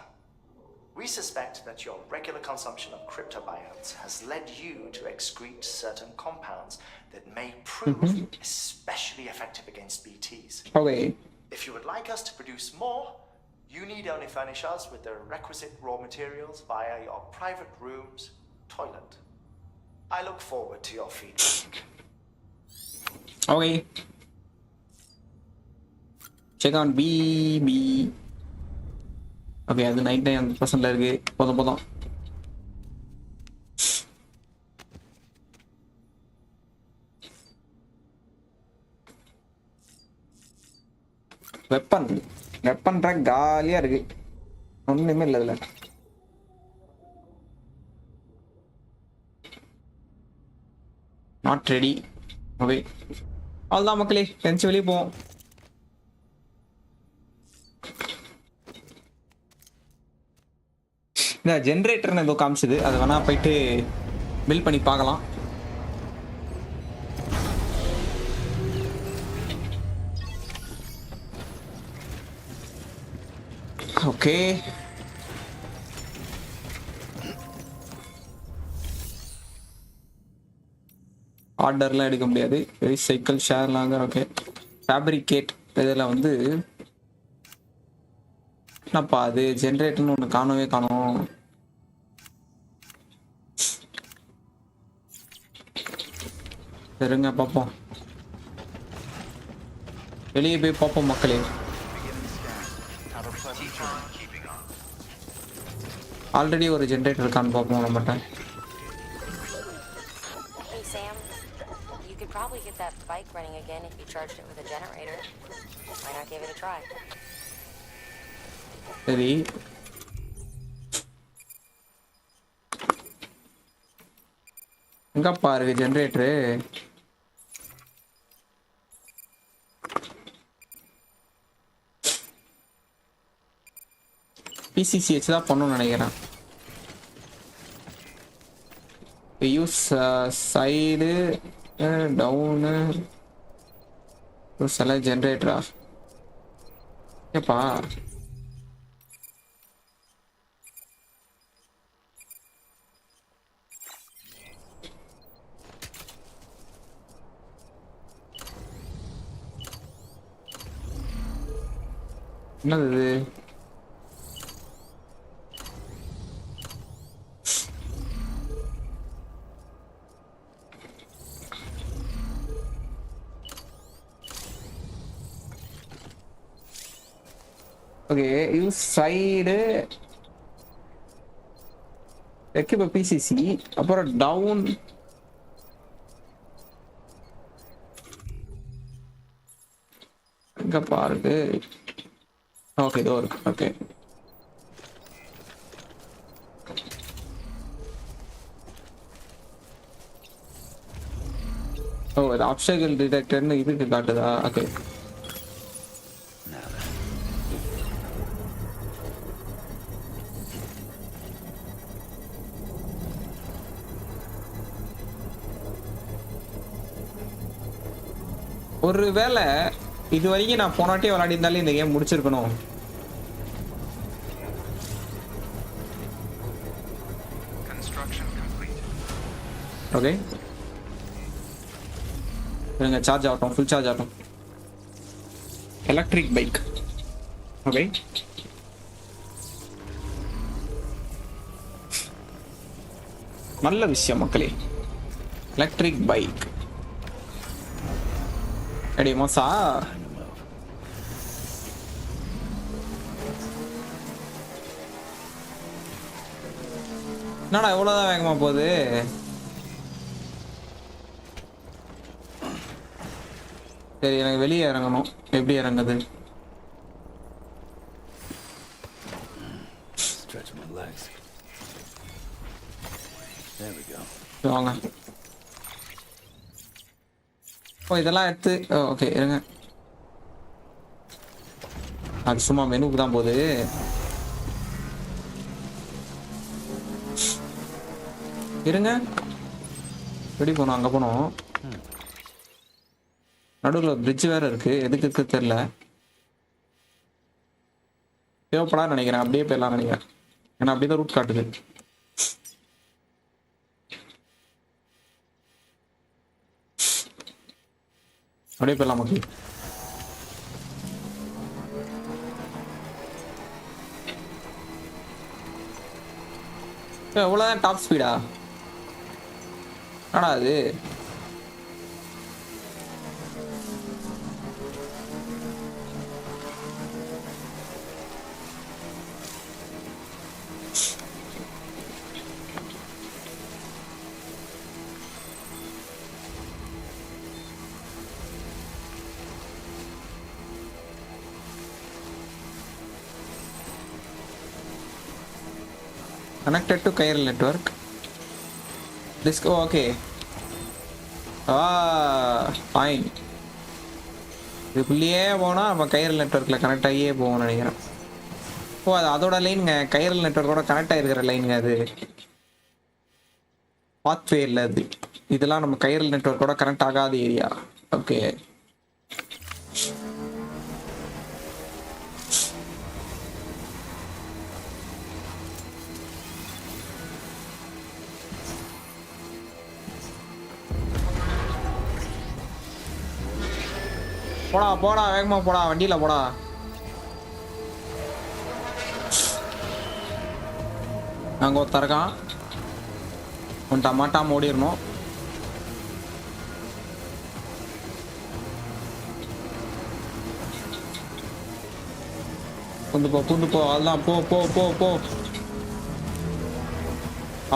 We suspect that your regular consumption of cryptobiotes has led you to excrete certain compounds that may prove especially effective against BTs. Okay. If you would like us to produce more, you need only furnish us with the requisite raw materials via your private room's toilet. I look forward to your feedback. Okay. Check on B. Okay, அது நைட் டைம் 100% இருக்கு. போதும். வெப்பன் ட்ராக் காலியா இருக்கு. ஒண்ணுமே இல்லை இதுல. Not ready. ஓகே அவ்வளோதான் மக்களே, பெஞ்சு வெளியே போவோம். இந்த ஜென்ரேட்டர்னு ஏதோ காமிச்சது, அதை வேணா போயிட்டு பில் பண்ணி பார்க்கலாம். ஓகே ஆர்டர்லாம் எடுக்க முடியாது. ரீசைக்கிள் ஷேர்லாங்க. ஓகே ஃபேப்ரிகேட் இதில் வந்து என்னப்பா அது ஜென்ரேட்டர்னு ஒன்று காணோம். சரிங்க பார்ப்போம், வெளியே போய் பார்ப்போம் மக்களே. ஆல்ரெடி ஒரு ஜென்ரேட்டர் இருக்கான்னு பார்ப்போம் நம்மகிட்ட. Hey Sam, you could probably get that bike running again if you charged it with a generator. Why not give it a try? சரி எங்கப்பா இருக்கு ஜென்ரேட்டரு? PCCH தான் பண்ணணும்னு நினைக்கிறேன். யூஸ் சைடு டவுனு சில ஜென்ரேட்டரா ஏப்பா என்னது இது ஓகே இது சைடு எக்யூப் பிசிசி அப்புறம் டவுன் எங்க பாருங்க ஓகே இதோ இருக்கு ஓகே ஓ இது ஆப்ஸ்டக்கிள் டிடெக்டர்னு இதுக்கு காட்டுதா ஓகே ஒரு வேளை இது வரைக்கும் நான் போனாட்டே விளையாடி இருந்தாலே இந்த கேம் முடிச்சிருக்கணும். ஓகே இருங்க சார்ஜ் ஆகட்டும், ஃபுல் சார்ஜ் ஆகட்டும். எலக்ட்ரிக் பைக் ஓகே நல்ல விஷயம் மக்களே. எலக்ட்ரிக் பைக் அடி மோசா என்னடா எவ்வளவுதான் வேகமா போகுது. சரி எனக்கு வெளியே இறங்கணும். எப்படி இறங்குது? வாங்க. ஓ இதெல்லாம் எடுத்து ஓகே இருங்க. அது சும்மா மெனுக்கு தான் போகுது. இருங்க எப்படி போனோம்? அங்கே போனோம். நடுவில் பிரிட்ஜ் வேற இருக்கு. எதுக்கு இருக்கு தெரியல. தேவைப்படாது நினைக்கிறேன். அப்படியே போயிடலாம் நினைக்கிறேன். ஏன்னா அப்படிதான் ரூட் காட்டுது. அப்படியே போயிடலாம் மக்கள். எவ்வளோதான் டாப் ஸ்பீடா? ஆனா அது connected to chiral network. This okay. Fine. இதுக்குள்ளேயே போனால் நம்ம கைரல் நெட்ஒர்க்கில் கனெக்ட் ஆகியே போவோம்னு நினைக்கிறேன். ஓ அது அதோட லைனுங்க. Chiral நெட்ஒர்க்கோட connect ஆகிருக்கிற லைனுங்க. அது பாத்வே இல்லை. அது இதெல்லாம் நம்ம கைரல் நெட்ஒர்க்கோட கனெக்ட் ஆகாத ஏரியா. ஓகே போடா போடா வேகமா போடா. வண்டியில போடா. அங்க ஒருத்தர் இருக்கான். உன்ட்ட மாட்டாம ஓடிடணும். புந்து போ அவள்தான். போ போ போ போ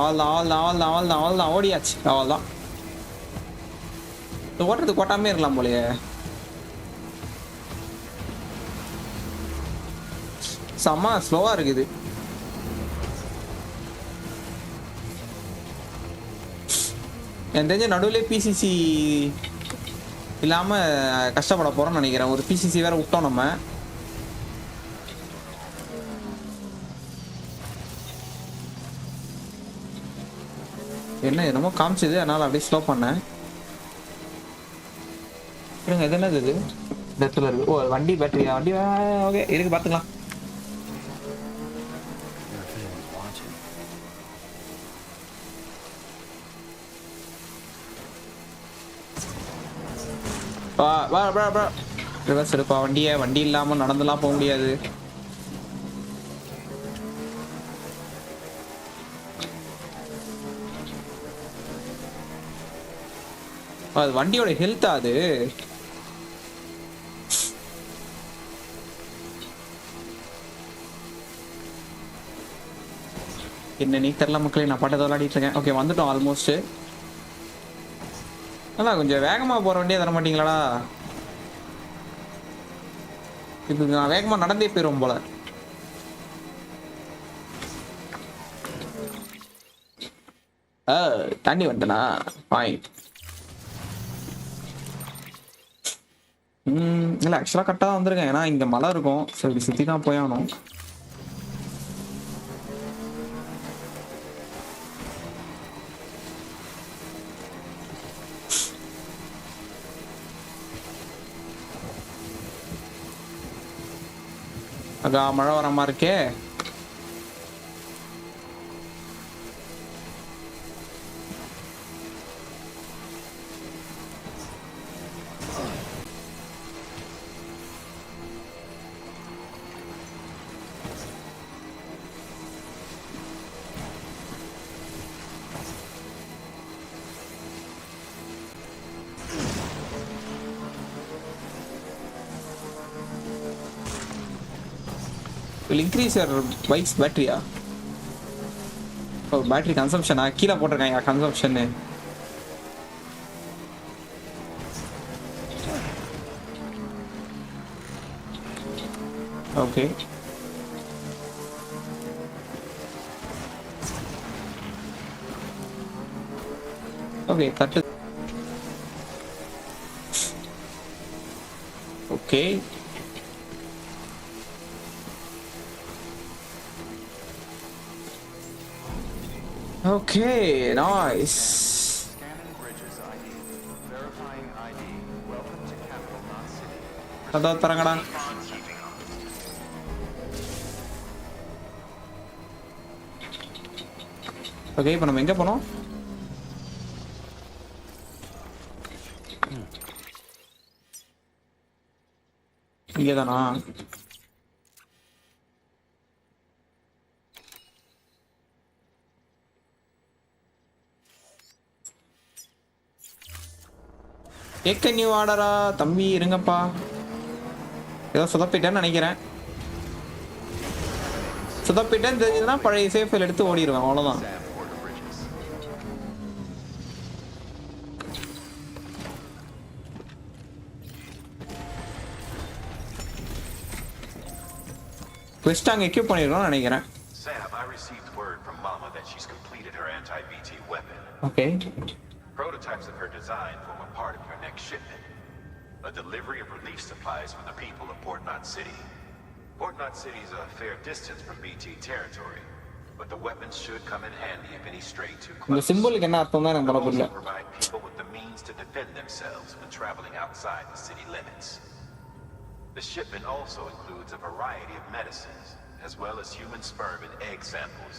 அவள்தான் ஓடியாச்சு. அவள்தான் ஓட்டுறது கொட்டாமே இருக்கலாம் போலயே. செம்ம ஸ்லோவா இருக்குது. எனக்கு தெரிஞ்ச நடுவில் பிசிசி இல்லாம கஷ்டப்பட போறோம்னு நினைக்கிறேன். ஒரு பிசிசி வேற விட்டோம் நம்ம. என்னமோ காமிச்சது, அதனால அப்படியே ஸ்லோ பண்ணேன். இது என்னது இது இந்த இடத்துல இருக்கு. ஓ வண்டி பேட்டரியா? வண்டி ஓகே இருக்கு, பார்த்துக்கலாம். வா வா வா வா ரிவர்ஸ் எடுப்பா வண்டியை. வண்டி இல்லாமல் நடந்துலாம் போக முடியாது. அது வண்டியோட ஹெல்த்தா அது? என்ன நீ தெரியல மக்களே, நான் பாட்டு விளையாடிட்டு இருக்கேன். ஓகே வந்துட்டோம் ஆல்மோஸ்ட். அண்ணா கொஞ்சம் வேகமாக போகிற வண்டியே தர மாட்டீங்களாடா? இது நான் வேகமாக நடந்தே போயிடும் போல. தாண்டி வந்துட்டேனா? ஃபைன். இல்லை ஆக்சுவலாக கரெக்டாக தான் வந்திருக்கேன். ஏன்னா இங்கே மழை இருக்கும். ஸோ இப்படி சுற்றி தான் போயாகணும். அக்கா மழை வர மாதிரி இருக்கே. will increase your bike's battery. Oh, battery consumption. கீழே போட்டிருக்காங்க consumption. Okay. Okay, தட்டு. Okay. Okay, nice. Scanning bridges ID. Verifying ID. Welcome to capital, not city. அதான் தரங்கடா. ஓகே இப்போ நம்ம எங்கே போனோம்? இங்கே தானா? கேட்க நியூ ஆர்டரா? தம்பி இருங்கப்பா, ஏதோ சொதப்பிட்டேன்னு நினைக்கிறேன். சொதப்பிட்டேன்னு தெரிஞ்சதுன்னா பழைய சேஃப் ஃபைல் எடுத்து ஓடிடுவேன், அவ்வளோதான். குவெஸ்ட் அங்கே எக்யூப் பண்ணிடுவோம்னு நினைக்கிறேன். Sam, I received word from Mama that she's completed her anti-BT weapon. Okay. Prototypes of her design form a part of your next shipment. A delivery of relief supplies for the people of Port-Knot City. Port-Knot City is a fair distance from BT territory, but the weapons should come in handy if any stray too close. இந்த சிம்பலுக்கு என்ன அர்த்தம் தான் எனக்கு They'll புரியல. also provide people with the means to defend themselves when traveling outside the city limits. The shipment also includes a variety of medicines, as well as human sperm and egg samples.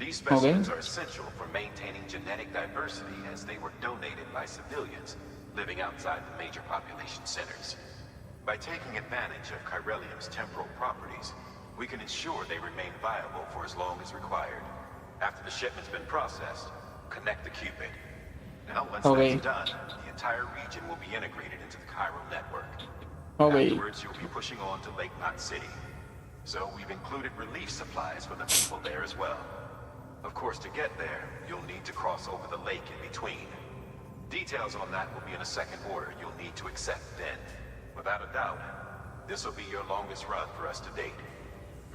These specimens are essential for maintaining genetic diversity, as they were donated by civilians living outside the major population centers. By taking advantage of chiralium's temporal properties, we can ensure they remain viable for as long as required. After the shipment's been processed, connect the Cupid. Now, once that's done, the entire region will be integrated into the chiral network. Afterwards, you'll be pushing on to Lake Knot City. So we've included relief supplies for the people there as well. Of course, to get there, you'll need to cross over the lake in between. Details on that will be in a second order you'll need to accept then. Without a doubt, this will be your longest run for us to date.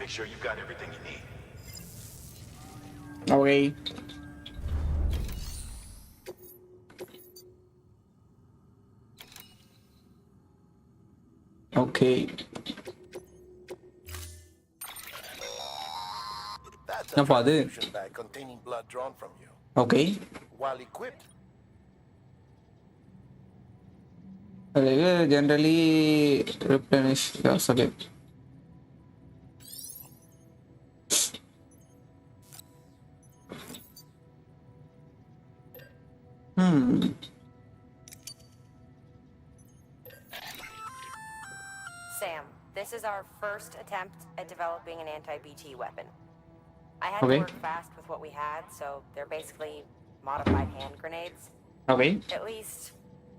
Make sure you've got everything you need. Okay. Okay. That's No, a Father. transfusion bag containing blood drawn from you. Okay. While equipped, generally replenish. Yes, okay. Sam, this is our first attempt at developing an anti-BT weapon. I had to Okay. work fast with what we had, so they're basically modified hand grenades. Okay. At least,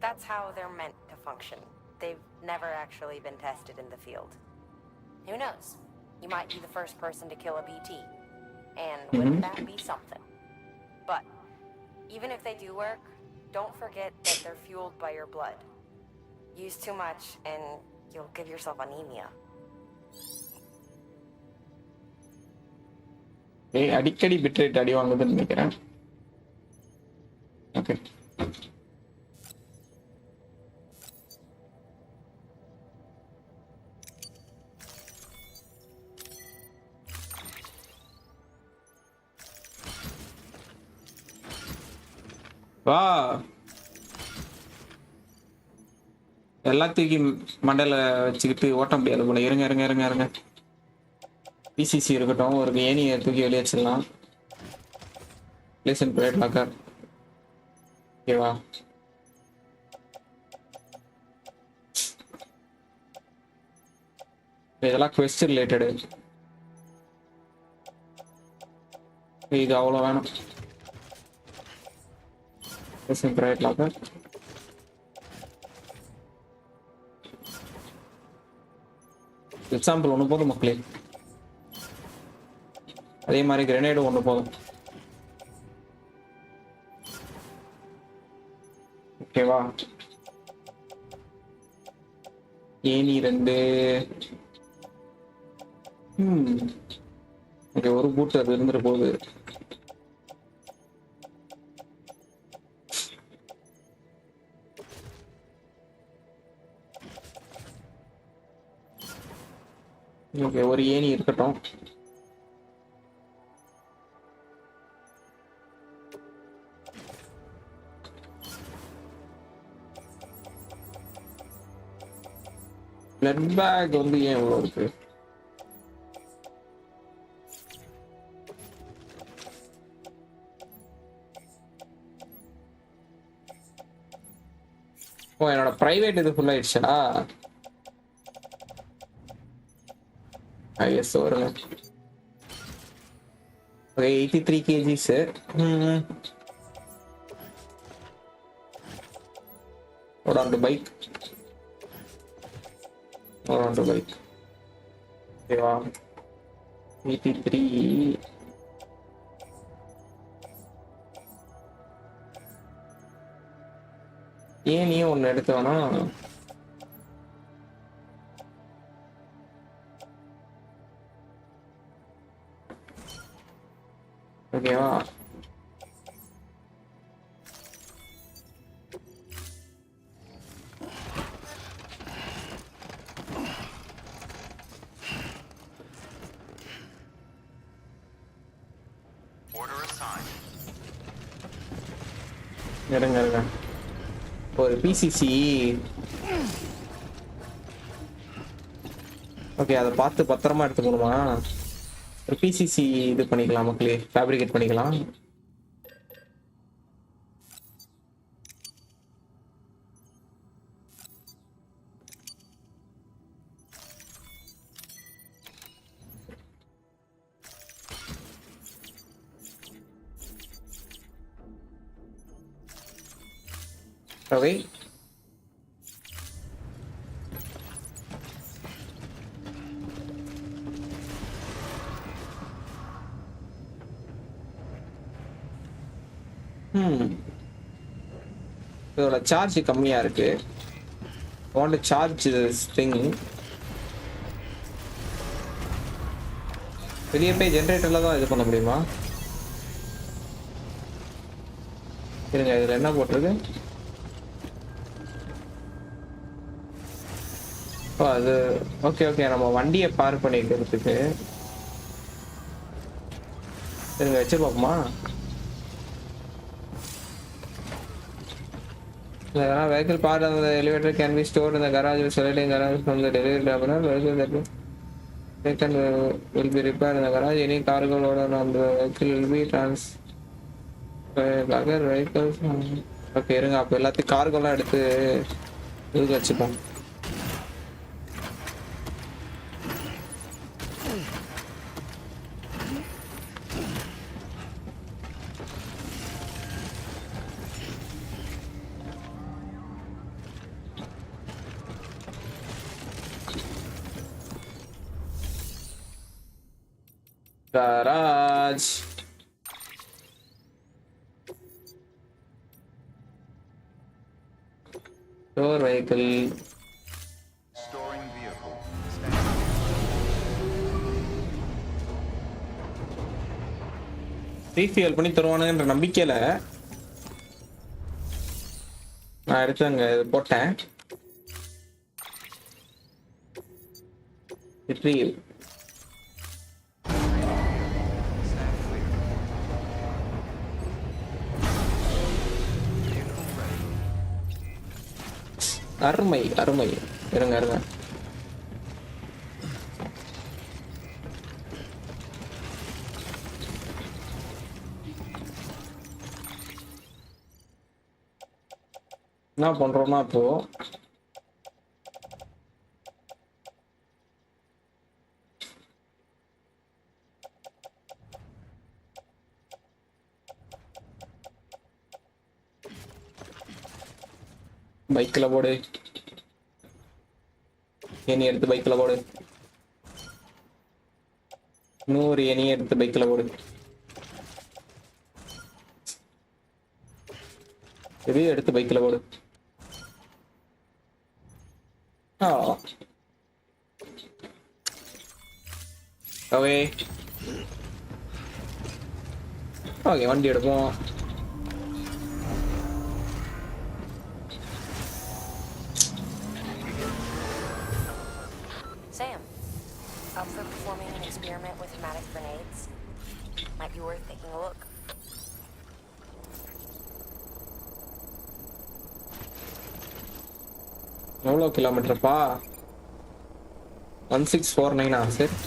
that's how they're meant to function. They've never actually been tested in the field. Who knows? You might be the first person to kill a BT. And wouldn't that be something? But, even if they do work, don't forget that they're fueled by your blood. Use too much, and you'll give yourself anemia. அடிக்கடி பிட்ரேட் அடி வாங்குதுன்னு நினைக்கிறேன். ஓகே. வா எல்லாத்தையும் மண்டையில வச்சுக்கிட்டு ஓட்ட முடியாது போல. இருங்க இருங்க இருங்க இருங்க. பிசிசி இருக்கட்டும், ஒரு ஏணியை தூக்கி வெளியே வச்சிடலாம். Lesson plate locker. ஓகேவா? இதெல்லாம் குவெஸ்ட் ரிலேட்டடு. இது அவ்வளோ வேணும். Larsen plate locker. எக்ஸாம்பிள் ஒன்று போதும் மக்களே. அதே மாதிரி கிரனேடு ஒன்று போதும். ஓகேவா? ஏனி 2. ஓகே, ஒரு பூட் அது இருந்துட்டு போகுது. ஓகே, ஒரு ஏணி இருக்கட்டும். பிளட் பேக் வந்து ஏன் இவ்வளோ இருக்கு? ஓ, என்னோட பிரைவேட் இது ஃபுல் ஆயிடுச்சா? ஐஎஸ் வருங்க. Okay, 83 kgs. Hold on to bike. Hold on to bike. ஓகேவா? 83. ஏன் நீ ஒன்று எடுத்து வேணா? ஓகேவா? இருங்க இருங்க. ஒரு பிசிசி. ஓகே, அதை பார்த்து பத்திரமா எடுத்துக்கணுமா? ஒரு பிசிசி இது பண்ணிக்கலாம் மக்களே, ஃபேப்ரிகேட் பண்ணிக்கலாம். ஓகே, இதோட சார்ஜ் கம்மியா இருக்கு. want to charge this thing. வெளியே போய் ஜென்ரேட்டர்ல தான் இது பண்ண முடியுமா? இருங்க, இதுல என்ன போட்டிருக்கு? ஓ, அது ஓகே ஓகே, நம்ம வண்டியை பார்க் பண்ணிக்கிறதுக்கு. இருங்க, வச்சு பார்ப்போமா? The vehicle part of the elevator can be stored in the garage with selecting garage from the delivery terminal. Vehicle that taken will be repaired in the garage. Any cargo loaded on the vehicle will be other vehicles. Okay, இருங்க அப்ப எல்லாத்தையும் கார்கோலாம் எடுத்து இதுக்கு வச்சுப்போம். Garage. Store vehicle. Storing vehicle. ரீஃபியல் பண்ணி தருவானுன்ற நம்பிக்கையில நான் எடுத்து அங்க போட்டேன். Retrieve. அருமை அருமை. இருங்க இருங்க. என்ன பண்றோம்னா இப்போ பைக்ல போடு. ஏனி எடுத்து பைக்ல போடு. 100 ஏனி எடுத்து பைக்ல போடு. இது எடுத்து பைக்ல போடு. ஓகே வண்டி எடுப்போம். Sam, up for performing an experiment with hematic grenades? Might be worth taking a look. எவ்வளோ கிலோமீட்டர்ப்பா? 1649 சரி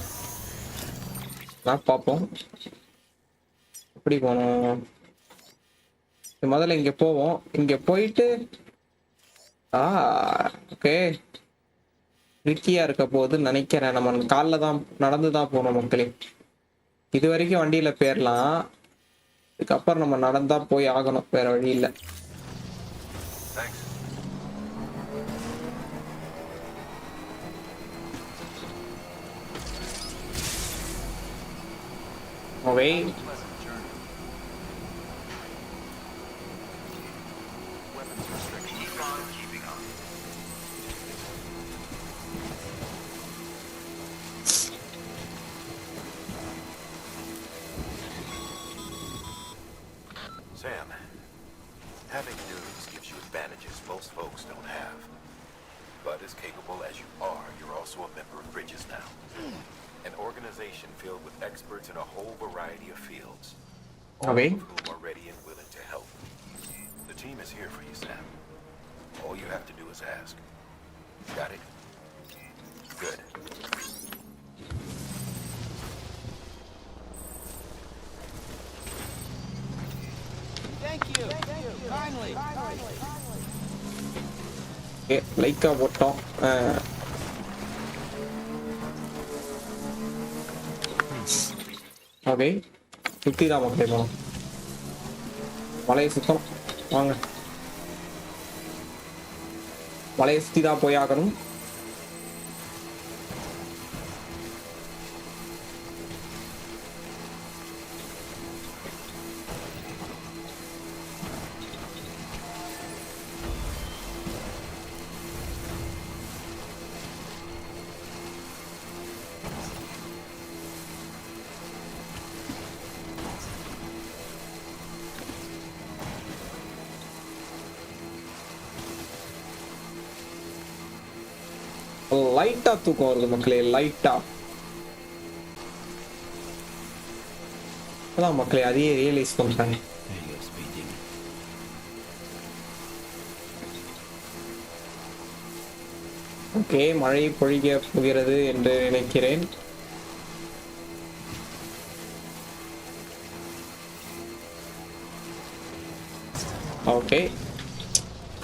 நான் பார்ப்போம். எப்படி போனோம்? முதல்ல இங்கே போவோம். இங்கே போயிட்டு ஓகே ரிக்கியாக இருக்க போகுதுன்னு நினைக்கிறேன். நம்ம காலில் தான் நடந்து தான் போகணும் மக்களே. இது வரைக்கும் வண்டியில் போயிடலாம். இதுக்கப்புறம் நம்ம நடந்தா போய் ஆகணும், வேற வழி இல்லை. Wait. Sam, having news gives you advantages most folks don't have. But as capable as you are, you're also a member of Bridges now. An organization filled with experts in a whole variety of fields, all of whom are ready and willing to help. The team is here for you, Sam. All you have to do is ask. Got it? Good. Thank you. Kindly. Okay, like a bottom. Okay சுற்றி தான் மக்களே போகணும். மலையை சுத்தம் வாங்க. மலையை சுற்றி தான் போய் ஆகணும். லைட்டா தூக்கம் வருது மக்களே, லைட்டா. அதான் மக்களே அதையே ரியலைஸ் பண்றாங்க. ஓகே, மழை பொழிய போகிறது என்று நினைக்கிறேன். ஓகே,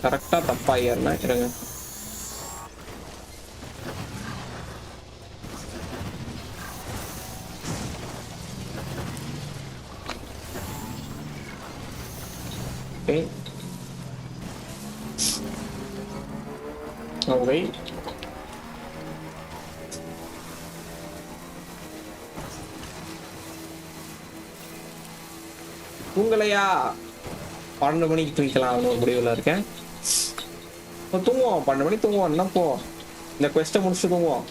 கரெக்டா தப்பா ஏறினா இருங்க. ஓகே ஓகே, தூங்கலையா? 12 மணிக்கு தூங்கிக்கலாம் முடிவில் இருக்கேன். தூங்குவோம், 12 மணிக்கு தூங்குவோம். என்ன போ, இந்த குவெஸ்ட்டை முடிச்சு தூங்குவோம்.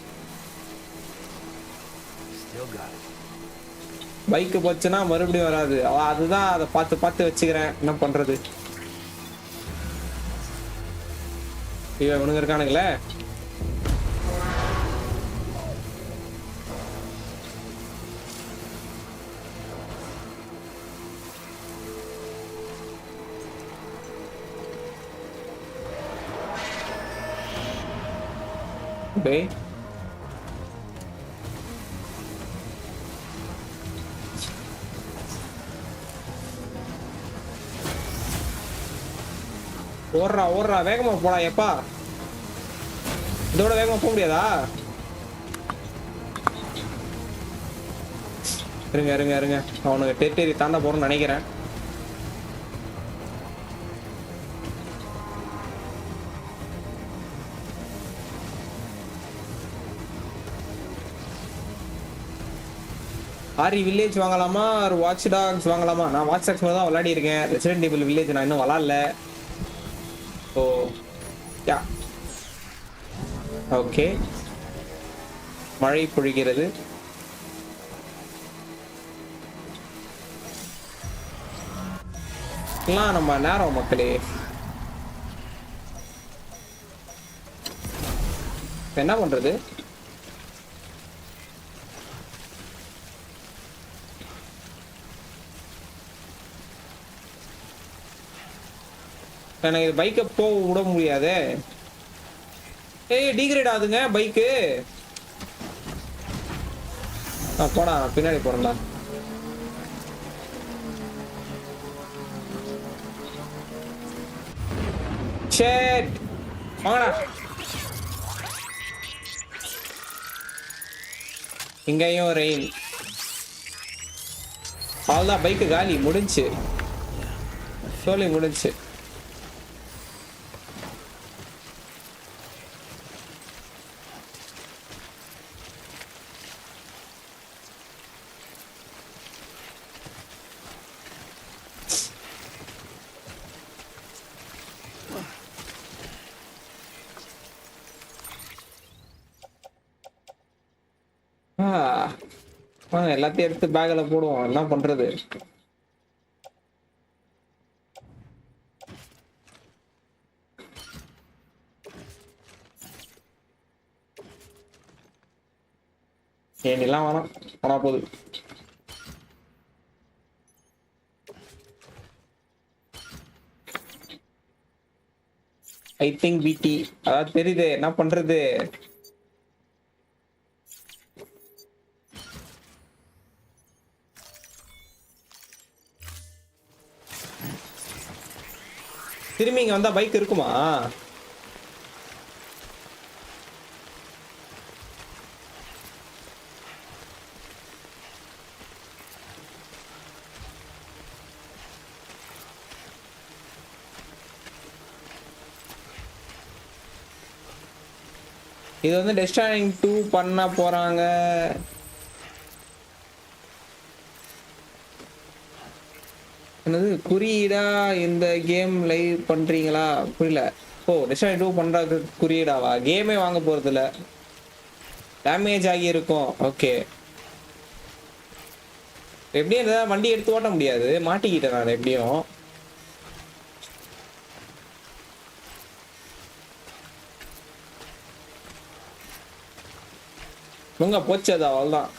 பைக்கு போச்சுன்னா மறுபடியும் வராது. அதுதான் அதை பார்த்து பார்த்து வச்சுக்கிறேன். என்ன பண்றது? இவனுங்க இருக்கானுங்களே. Okay. ஓடுறா வேகமா போடா. எப்பா இதோட வேகமா போக முடியாதா? இருங்க அவனுக்கு டெரிட்டரி தாண்ட போறோம்னு நினைக்கிறேன். ஆரி வில்லேஜ் வாங்கலாமா, ஒரு வாட்ச் டாக்ஸ் வாங்கலாமா? நான் வாட்ச் டாக்ஸ் தான் விளையாடி இருக்கேன். ரெசிடென்ட் ஈவில் வில்லேஜ் நான் இன்னும் விளாடல. So yeah, okay. மழை பொழிகிறது. எல்லாம் நம்ம நேரம் மக்களே. என்ன பண்றது? எனக்கு பைக்கை போக விட முடியாதே. ஏய், டிகிரேட் ஆகுதுங்க பைக்கு. போடா, பின்னாடி போறேன்டா. ஷேட், வாங்கடா. இங்கேயும் ரெயின். அவ்வளோதான், பைக்கு காலி, முடிஞ்சு. சொல்லி முடிஞ்சு. எல்லாத்தையும் எடுத்து பேக்ல போடுவோம். என்ன பண்றது? ஏனிலாம் வேணாம், போனா போகுது. ஐ திங்க் பிடி அதாவது தெரியுது. என்ன பண்றது? திரும்பி இங்க வந்தா பைக் இருக்குமா? இது வந்து Stranding 2 பண்ண போறாங்க. என்னது குறியீடா? இந்த கேம் லைவ் பண்றீங்களா? புரியல. ஓ, Stranding 2 பண்றது குறியீடாவா? கேமே வாங்க போறது இல்ல, டேமேஜ் ஆகி இருக்கும். ஓகே, எப்படியும் இந்த வண்டி எடுத்து ஓட்ட முடியாது, மாட்டிக்கிட்டேன் நான் எப்படியும். உங்க போச்சு அது, அவ்வளோதான்.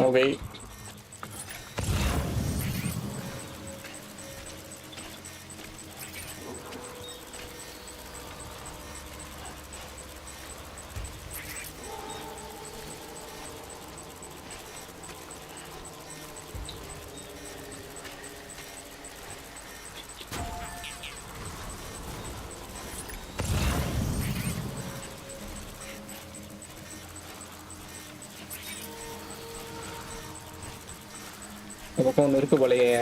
ஓகே. பக்கம் ஒன்று இருக்கு போலயே.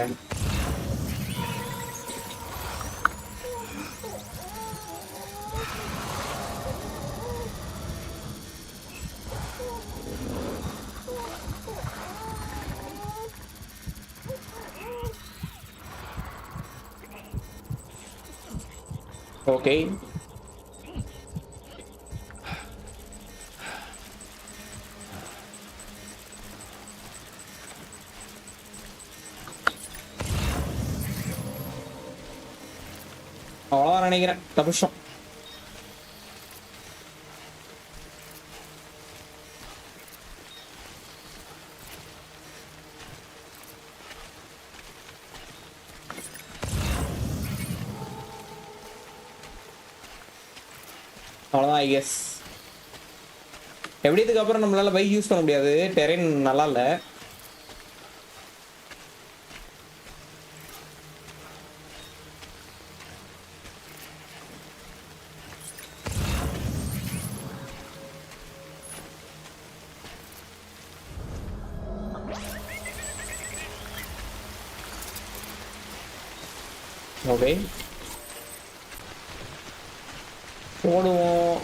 ஓகே. அவ்வளோதான் நினைக்கிறேன். தப்பிச்சோம். அவ்வளோதான் ஐ கெஸ். எப்படி இதுக்கப்புறம் நம்மளால பைக் யூஸ் பண்ண முடியாது, டெரெயின் நல்லா இல்லை. ஓகே, போடுவோம்.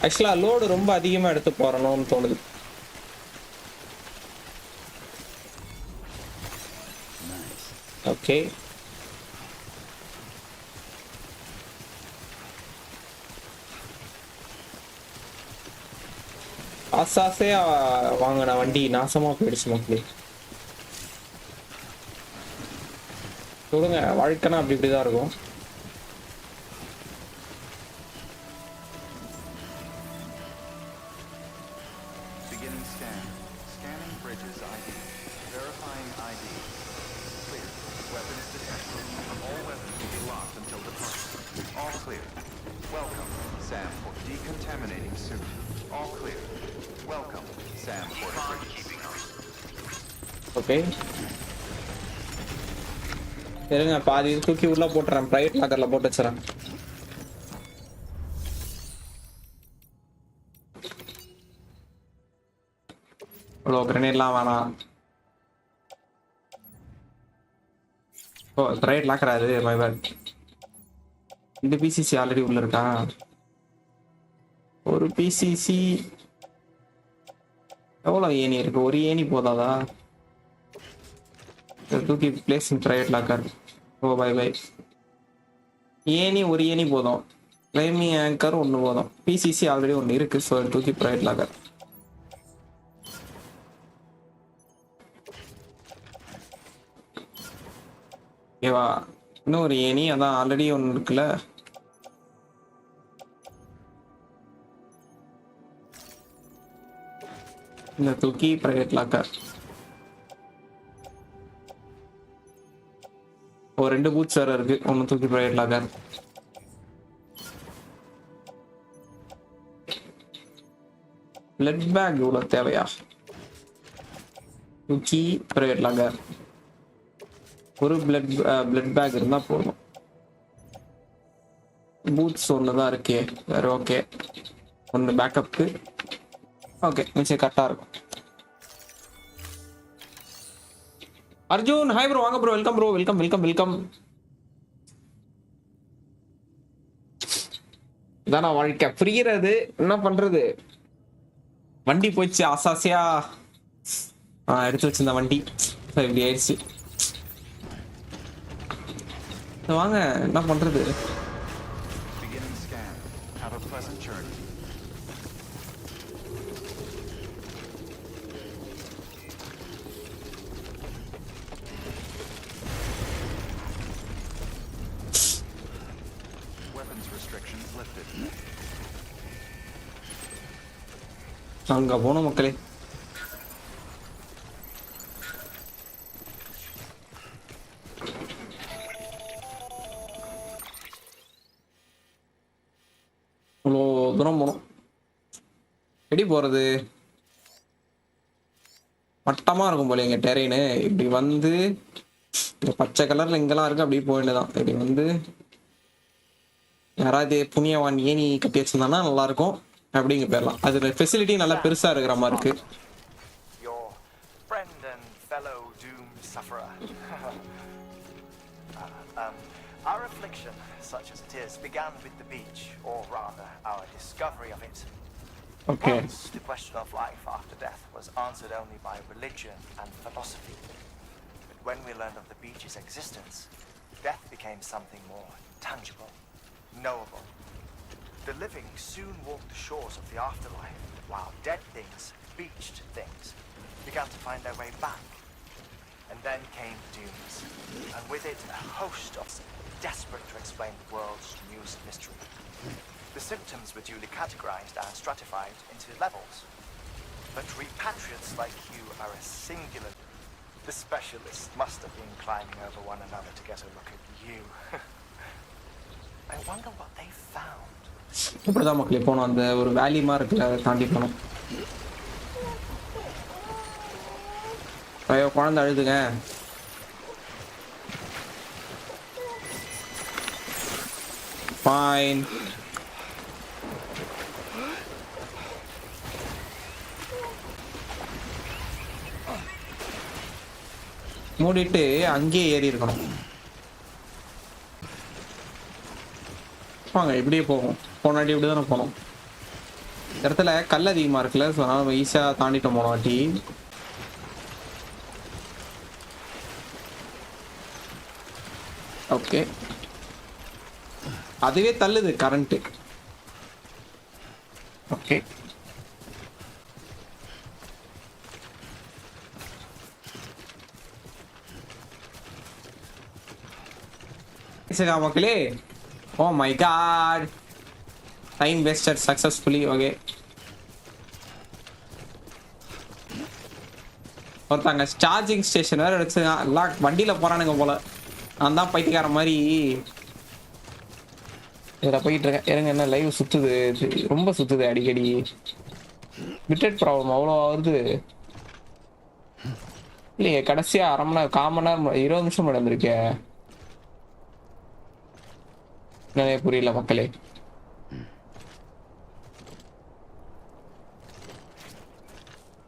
ஆக்சுவலாக லோடு ரொம்ப அதிகமாக எடுத்து போறணும்னு தோணுது. ஓகே, ஆசாசையா வாங்கின வண்டி நாசமா போயிடுச்சு மக்களே. சொல்லுங்க, வாழ்க்கைனா அப்படி இப்படிதான் இருக்கும். Beginning scan. Scanning bridges ID. Verifying ID. Clear. Weapons detected. All weapons will be locked until departure. All clear. Welcome, Sam, for decontaminating suit. All clear. Welcome, Sam, for okay, இருங்க பாதி தூக்கி உள்ள போட்டுறேன். பிரைவேட் லாக்கர்ல போட்டு வச்சுறேன். இவ்வளோ கிரனேட்லாம் வேணாம். ஓ, பிரைவேட் லாக்கர் அது மை பேட். இந்த பிசிசி ஆல்ரெடி உள்ள இருக்கா? ஒரு பிசிசி எவ்வளோ ஏணி இருக்கு? ஒரு ஏணி போதாதா? தூக்கி பிளேஸ் இன் பிரைவேட் லாக்கர். ஓ பை பை. ஏணி ஒரு ஏணி போதும். கிளைமிங் ஆங்கர் ஒன்று போதும். பிசிசி ஆல்ரெடி ஒன்று இருக்கு. ஸோ தூக்கி பிரைவேட் லாக்கர். ஓகேவா? இன்னும் ஒரு ஏணி அதான் ஆல்ரெடி ஒன்று இருக்குல்ல. இந்த தூக்கி பிரைவேட் லாக்கர். ஒரு 2 பூட்ஸ் வேற இருக்கு. ஒன்று தூக்கி பிரைவேட் லாக்கர். பிளட் பேக் இவ்வளோ தேவையா? தூக்கி பிரைவேட் லாக்கர். ஒரு பிளட் பேக் இருந்தா போதும். பூட்ஸ் ஒன்று தான் இருக்கே வேற. ஓகே, ஒன்று பேக்கப்புக்கு. ஓகே, மிச்சம் கரெக்டாக இருக்கும். அர்ஜுன் ஹாய் ப்ரோ, வாங்க bro. Welcome bro, welcome welcome welcome. இதானா வாழ்க்கை, புரிகிறது. என்ன பண்றது? வண்டி போயிடுச்சு ஆசாசியா. எடுத்து வச்சிருந்த வண்டி இப்படி ஆயிடுச்சு. வாங்க, என்ன பண்றது? beginning scan. Have a pleasant journey. Weapons restrictions lifted. அங்க போனோம் மக்களே. இவ்வளோ தூரம் போனோம். எப்படி போறது? மட்டமா இருக்கும் போல எங்க டெரெயின். இப்படி வந்து பச்சை கலர்ல இங்கெல்லாம் இருக்கு, அப்படியே போக வேண்டியதான். இப்படி வந்து யாராவது புண்ணியவான் ஏணி கட்டி வச்சிருந்தானா நல்லா இருக்கும். அப்படிங்க போயிடலாம். அது ஃபெசிலிட்டி நல்லா பெருசா இருக்கிற மாதிரி இருக்கு. Your friend and fellow doom sufferer. Our affliction, such as it is, began with the beach, or rather, our discovery of it. Okay. Once, the question of life after death was answered only by religion and philosophy. But when we learned of the beach's existence, death became something more tangible, knowable. The living soon walked the shores of the afterlife, while dead things, beached things, began to find their way back. And then came dooms, and with it a host of desperate to explain the world's newest mystery. The symptoms were duly categorized and stratified into levels. But repatriates like you are a singular. The specialists must have been climbing over one another to get a look at you. I wonder what they found. இப்படிதான் மக்களே போனோம். அந்த ஒரு வேலி மாதிரி இருக்குல்ல, அதை தாண்டி போனோம். ஐயோ குழந்தை அழுதுங்க. ஃபைன். மூடிட்டு அங்கேயே ஏறி இருக்கணும். வாங்க இப்படியே போகும். போனாட்டி இப்படி தானே போனோம். இடத்துல கல் அதிகமாக இருக்குல்ல, ஸோ நம்ம ஈஸியாக தாண்டிட்டோம் போன வாட்டி. ஓகே, அதுவே தள்ளுது கரண்ட்டு. ஓகே, மக்களே. Oh my god, time wasted successfully. Okay, ஒருத்தாங்க சார்ஜிங் ஸ்டேஷன் வேறு வச்சுங்க. எல்லாம் வண்டியில் போகிறானுங்க போல. நான் தான் பைத்தியக்கார மாதிரி இதில் போயிட்டு இருக்கேன். இருங்க, என்ன லைவ் சுற்றுது, ரொம்ப சுற்றுது அடிக்கடி. பிட்டட் ப்ராப்ளம் அவ்வளோ வருது இல்லையே. கடைசியாக அரை மணி நேரம், 1/4 மணி நேரம், 20 நிமிஷம் நடந்திருக்கேன். என்னன்னே புரியல மக்களே.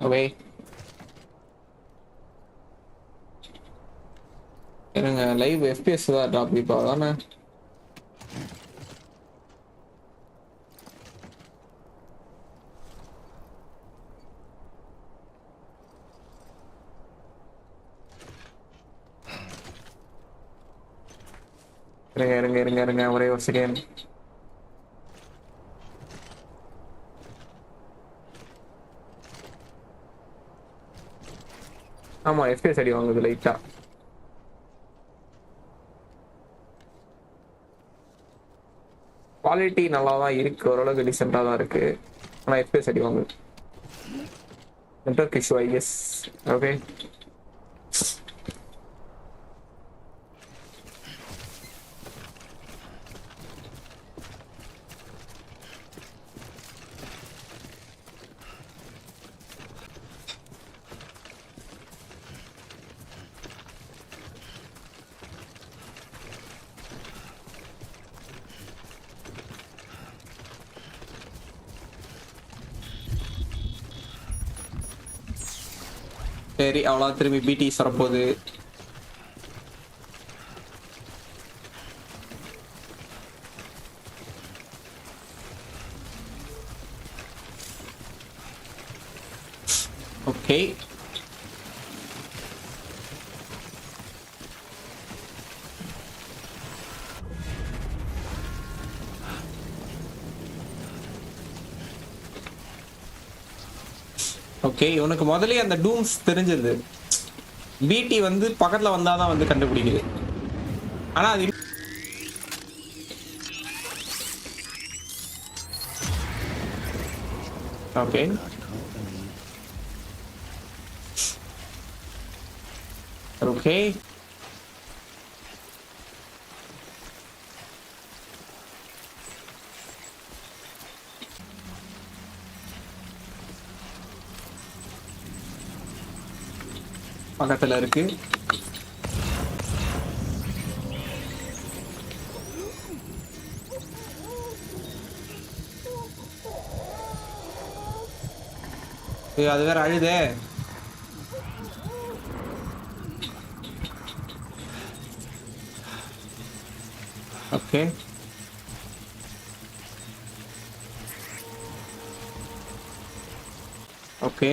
அவை இருங்க, லைவ் எஃபிஎஸ் தான் டாப் இப்போ தானே. இருங்க ஒரே ஒரு செகண்ட். ஆமா, எஃபிஎஸ் அடி வாங்குது லைட்டா. குவாலிட்டி நல்லா தான் இருக்கு, ஓரளவுக்கு டீசெண்டாக தான் இருக்கு. ஆனால் எஃபிஎஸ் அடி வாங்குது. Network issue I guess. Okay, சரி அவ்வளோ. திரும்பி பிடி வரப்போகுது. Okay, okay. இவனுக்கு முதல்ல அந்த டூம்ஸ் தெரிஞ்சது. பிடி வந்து பக்கத்துல வந்தாதான் வந்து கண்டுபிடிக்குது. ஆனா அது ஓகே ஓகே. பக்கத்துல இருக்கு. அது வேற அழுதே. ஓகே. ஓகே.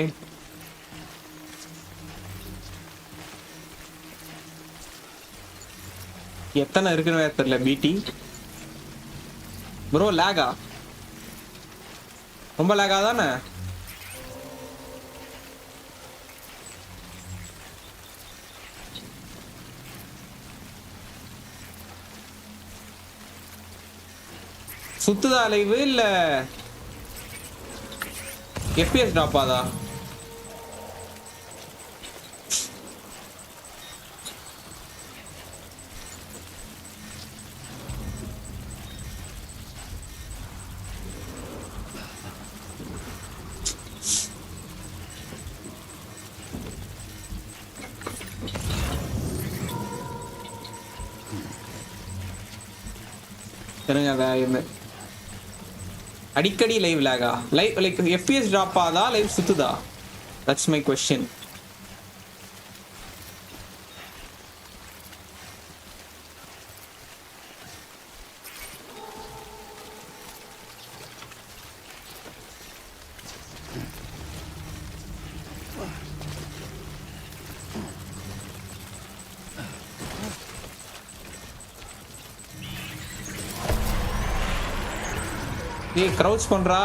எத்தனை இருக்குன்னு தெரியல. பிடி ப்ரோ லேகா, ரொம்ப லேகா தானே? சுத்துதா லைவ் இல்ல எஃப்பிஎஸ் டிராப் ஆதா? அடிக்கடி லைவ் லேகா? லைவ் லைக் எஃப்பிஎஸ் டிராப் ஆதா லைவ் சுத்துதா? That's my question. ஏய் க்ரௌச் பண்றா.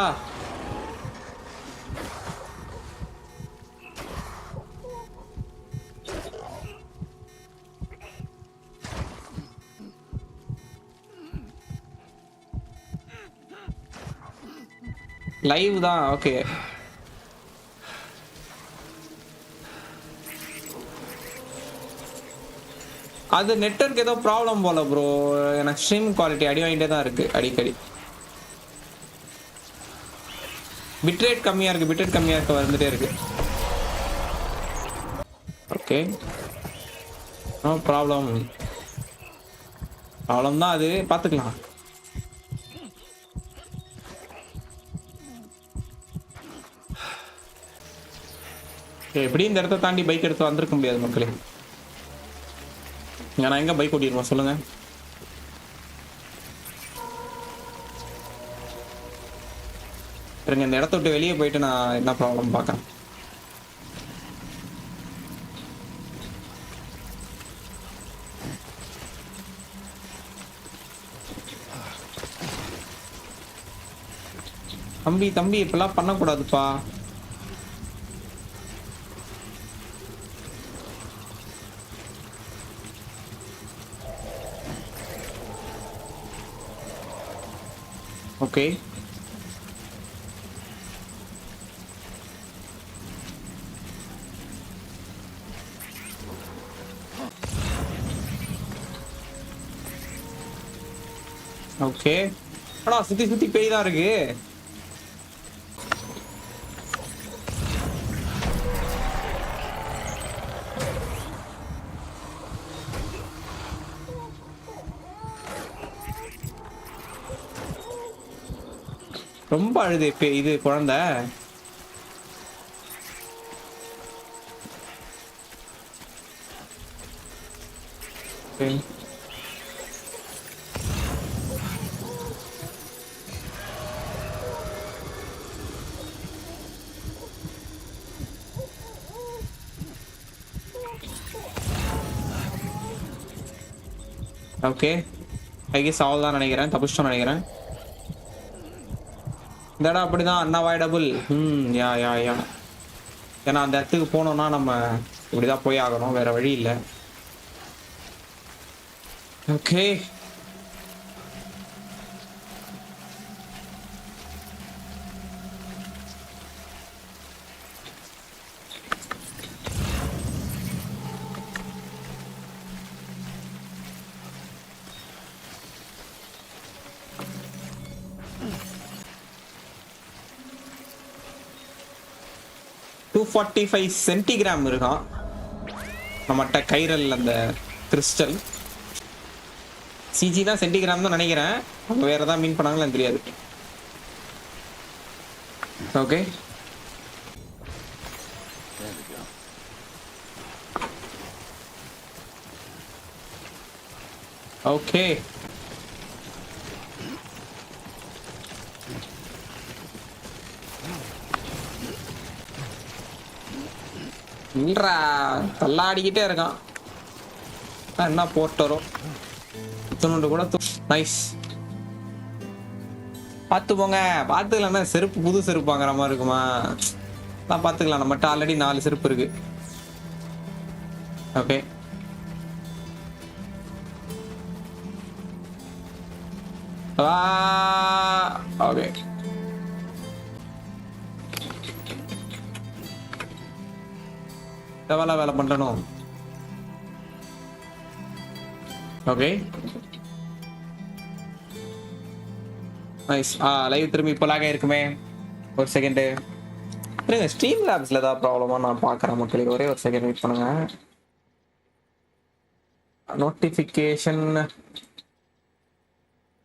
லைவ் தான். ஓகே. அது நெட்வொர்க் ஏதோ ப்ராப்ளம் போல ப்ரோ. எனக்கு ஸ்ட்ரீம் குவாலிட்டி அடி வாங்கிட்டே தான் இருக்கு அடிக்கடி. பிட்ரேட் கம்மியா இருக்கு, பிட்ரேட் கம்மியா இருக்க வந்துட்டே இருக்கு. Okay, no problem. ப்ராப்ளம் தான் அது, பார்த்துக்கலாம். எப்படி இந்த இடத்த தாண்டி பைக் எடுத்து வந்திருக்க முடியாது மக்களே. நான் எங்க பைக் ஓட்டிடுவோம் சொல்லுங்க. இந்த இடத்த விட்டு வெளியே போயிட்டு நான் என்ன ப்ராப்ளம் பார்க்கறேன். தம்பி தம்பி இப்பெல்லாம் பண்ணக்கூடாதுப்பா. Okay, okay. அடா சுத்தி சுத்தி பேய் தான் இருக்கு. ரொம்ப அழுது இப்ப இது குழந்தை. ஓகே, ஐ கெஸ் அவ்வளோதான் நினைக்கிறேன். தப்பிச்சிட்டோம் நினைக்கிறேன். இந்த இடம் அப்படிதான் அன்அவாய்டபுள். யா யா யா. ஏன்னா அந்த இடத்துக்கு போனோம்னா நம்ம இப்படிதான் போய் ஆகணும், வேற வழி இல்லை. ஓகே, 245 சென்டிகிராம் இருக்கான் நம்மகிட்ட கைரல் அந்த கிறிஸ்டல். சிஜி தான் சென்டிகிராம் தான் நினைக்கிறேன், வேற ஏதாவது மீன் பண்ணாங்கன்னு தெரியாது. ஓகே ஓகே இல்லடா தள்ளாடிக்கிட்டே இருக்கான். என்ன போட்டு வரும் துணுண்டு கூட. நைஸ், பார்த்து போங்க. பார்த்துக்கலாம்னா செருப்பு புது செருப்பு வாங்குற மாதிரி இருக்குமா? நான் பார்த்துக்கலாம், நம்மகிட்ட ஆல்ரெடி 4 செருப்பு இருக்கு. ஓகே ஓகே வேலை பண்ணணும். Okay nice. லைவ் திரும்பி இப்போ லாக் ஆயிருக்குமே. ஒரு செகண்ட் இருங்க, ஸ்ட்ரீம் லேப்ஸ்ல ஏதாவது ப்ராப்ளமா நான் பார்க்குறேன் மக்களே. ஒரே ஒரு செகண்ட் வெயிட் பண்ணுங்க. Notification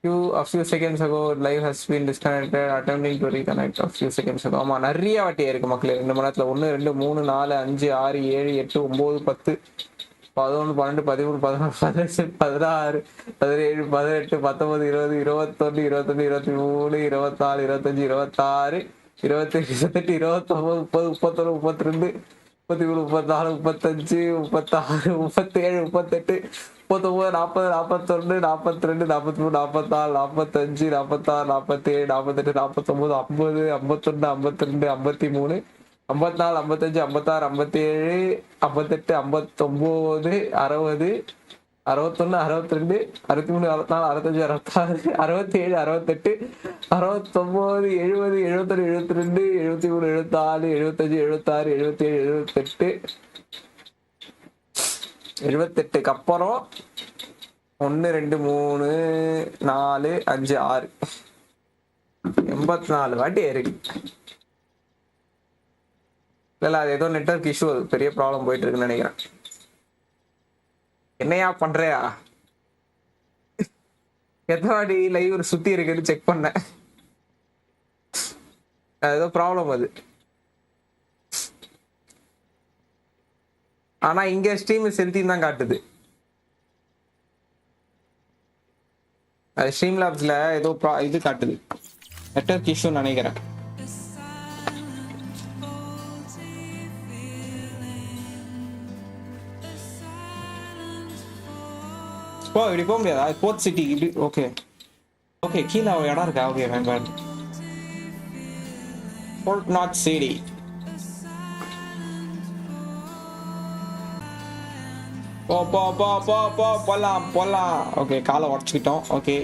a few seconds ago live has been disconnected, attempting to reconnect a few seconds ago. ஆமா நிறைய வாட்டி இருக்கு மக்களே. 2 மணி நேரத்துல 1 2 3 4 5 6 7 8 9 10 11 12 13 14 15 16 17 18 19 20 21 22 23 24 25 26 27 28 29 30 31 32 34 34 35 36 37 38 39 40 41 42 43 44 45 46 47 48 49 50 51 52 53 54 55 56 57 58 59 60 61 62 63 64 65 66 67 68 69 70 71 72 73 74 75 76 77 78 அப்புறம் 1 2 3 4 5 6 84 வாட்டி இருக்கு. இல்ல அது ஏதோ நெட்வொர்க் இஷ்யூ, பெரிய ப்ராப்ளம் போயிட்டு இருக்குன்னு நினைக்கிறேன். என்னையா பண்றியா? எத்தனை வாட்டி லைவ் சுத்தி இருக்குன்னு செக் பண்ணேன், ஏதோ ப்ராப்ளம் அது. ஆனா இங்க ஸ்ட்ரீம் செலுத்தின்னு தான் காட்டுது. அது ஸ்ட்ரீம் லேப்ஸ்ல ஏதோ இது காட்டுது, நெட்வொர்க் இஷ்யூ நினைக்கிறேன். ஓ இப்படி போக முடியாதா? போர்ட் சிட்டி இப்படி. ஓகே ஓகே, கீழே ஒரு இடம் இருக்கா? ஓகே வேண்டாம். Port not city. போலாம். ஓகே காலை உடச்சுக்கிட்டோம். ஓகே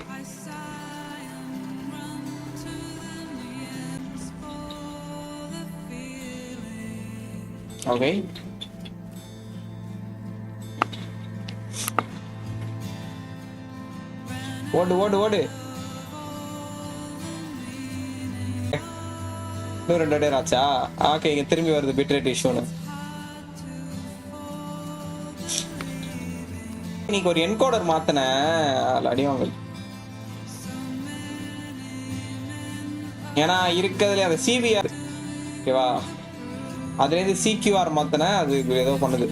ஓகே ஓடு ஓடு ஓடு. இன்னும் 2 டேர் ஆச்சா? ஓகே இங்க திரும்பி வருது பிட்ரேட் இஷ்யூன்னு. இன்னைக்கு ஒரு என்கோடர் மாத்தினேன் அடிவாங்க. ஏன்னா இருக்கிறதுல அந்த சிவிஆர் ஓகேவா, அதுல இருந்து சிக்யூஆர் மாத்தினேன், அது ஏதோ பண்ணுது.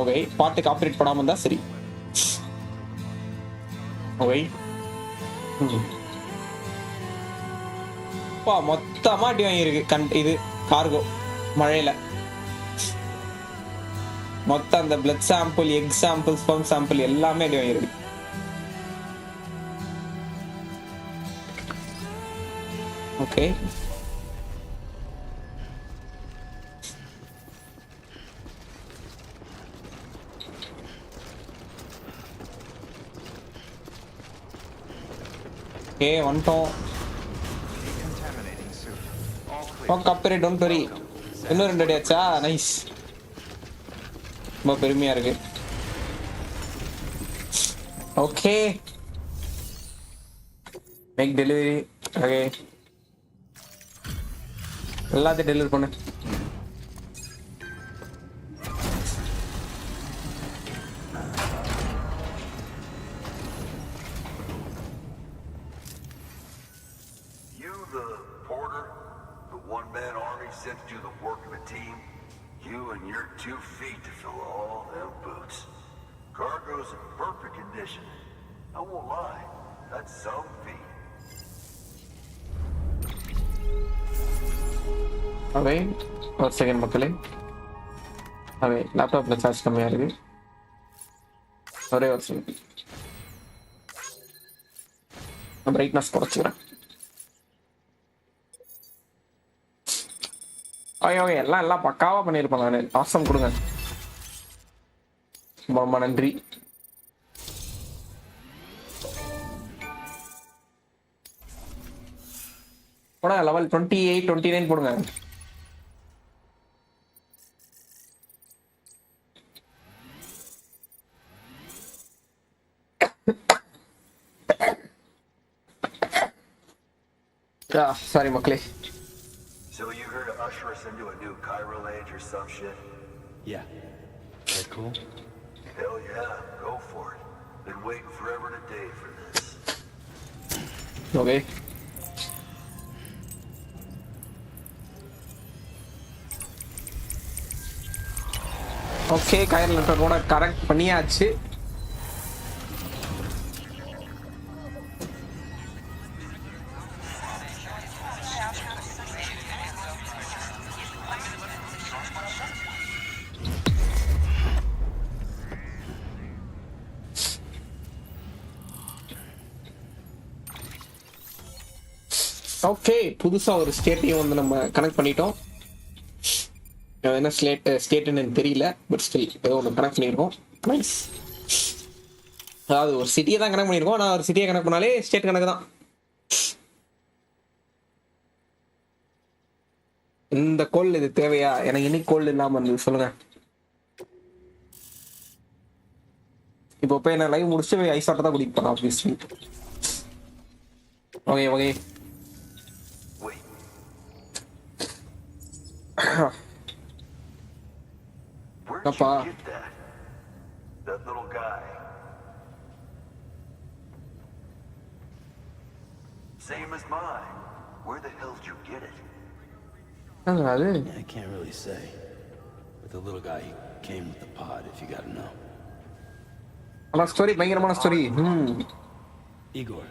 ஓகே பாட்டுக்கு ஆப்ரேட் பண்ணாம இருந்தா சரி. ஓகே மொத்தமா அடி வாங்கியிருக்கு இது கார்கோ மழையில. மொத்தம் அந்த blood sample, egg sample, sperm sample எல்லாமே அடி வாங்கியிருக்கு. ஓகே ஓகே வந்துட்டோம். கப்பரே டோன்ட் வரி. இன்னும் 2 அடி ஆச்சா? நைஸ், ரொம்ப பெருமையா இருக்கு. Okay make delivery. ஓகே எல்லாத்தையும் டெலிவரி பண்ணு. You the porter? The one-man army sent you the work of a team? You and your 2 feet to fill all them boots. Cargo's in perfect condition. I won't lie, that's some feat. அவை ஒரு செகண்ட் மக்களே. அவை லேப்டாப்பில் சார்ஜ் கம்மியாக இருக்கு. ஒரே ஒரு செகண்ட். பிரைட்னஸ் குறைச்சிக்கிறேன். ஓகே எல்லாம் பக்காவாக பண்ணியிருப்பேன் நான். அவசரம் கொடுங்க. ரொம்ப நன்றி. போடா லெவல் 28 29 போடுங்க. சாரி மக்களே. So you here to usher us into a new chiral age or some shit? Yeah. That cool? Hell yeah, go for it. Been waiting forever and a day for this. Okay okay chiral லெட்டரோட கரெக்ட் பண்ணியாச்சு. ஓகே புதுசா ஒரு ஸ்டேட்டையும் வந்து நம்ம கனெக்ட் பண்ணிட்டோம். என்ன ஸ்டேட்னு எனக்கு தெரியல, பட் ஸ்டில் ஏதோ ஒன்று கனெக்ட் பண்ணியிருக்கோம். நைஸ். அதாவது ஒரு சிட்டியை தான் கனெக்ட் பண்ணியிருக்கோம். ஆனால் ஒரு சிட்டியை கனெக்ட் பண்ணாலே ஸ்டேட் கணக்கு தான். இந்த கோல் இது தேவையா? எனக்கு இன்னைக்கு கோல் இல்லாமல் இருந்தது சொல்லுங்க. இப்போ போய் என்ன லைவ் முடிச்சுட்டு ஐஸ் வாட்டர் தான் குடிப்பேன் obviously. Okay okay Where'd you Papa. get that? That little guy. Same as mine. Where the hell did you get it? I can't really say. But the little guy, he came with the pod, if you gotta know. Story பயங்கரமான story. Igor,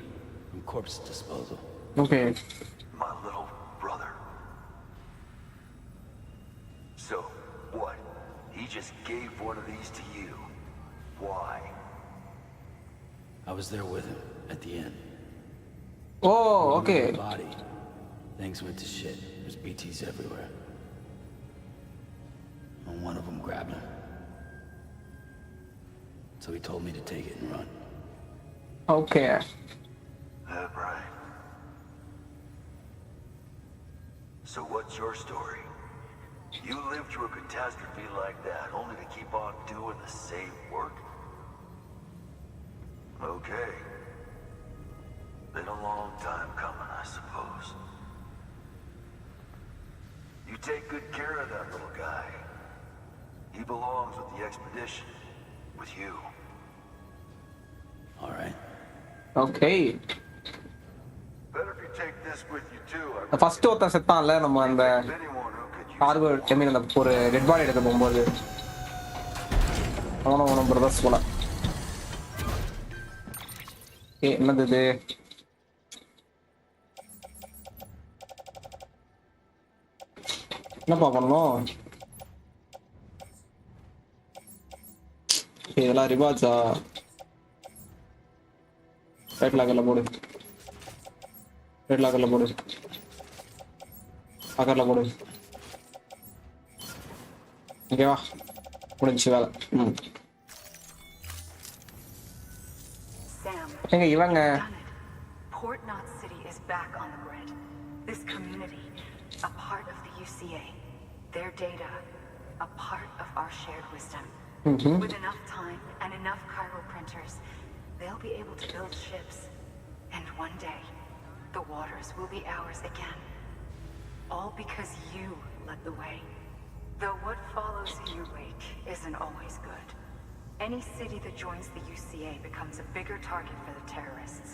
from Corpse Disposal. ஓகே My little brother. So, what? He just gave one of these to you. Why? I was there with him at the end. ஓ okay Body. Things went to shit. There's BTs everywhere. And one of them grabbed him. So he told me to take it and run. Okay That right. So what's your story? You lived through a catastrophe like that, only to keep on doing the same work? Okay. Been a long time coming, I suppose. You take good care of that little guy. He belongs with the expedition. With you. All right. Okay Better if you take this with you too. First ஒருத்தன் செத்தான்ல நம்ம அந்த Anyone who could use cargo மீன் அந்த ஒரு ரெட் பாடி எடுக்க போகும்போது அவனும் பிரதர்ஸ் போல. என்னது இது? என்னப்பா பண்ணணும்? இதெல்லாம் ரிவார்ட்ஸா? ரெட் லாக்கர்ல போடு, ரெட் லாக்கர்ல போடு, லாக்கர்ல போடு. ஓகேவா? முடிஞ்சு வேலை. எங்க இவங்க Port-3 City is back on the grid. This community, a part of the UCA, their data, a part of our shared wisdom. With enough time and enough chiral printers, they'll be able to build ships. And one day, the waters will be ours again. all because you led the way. Though what follows in your wake isn't always good. Any city that joins the UCA becomes a bigger target for the terrorists.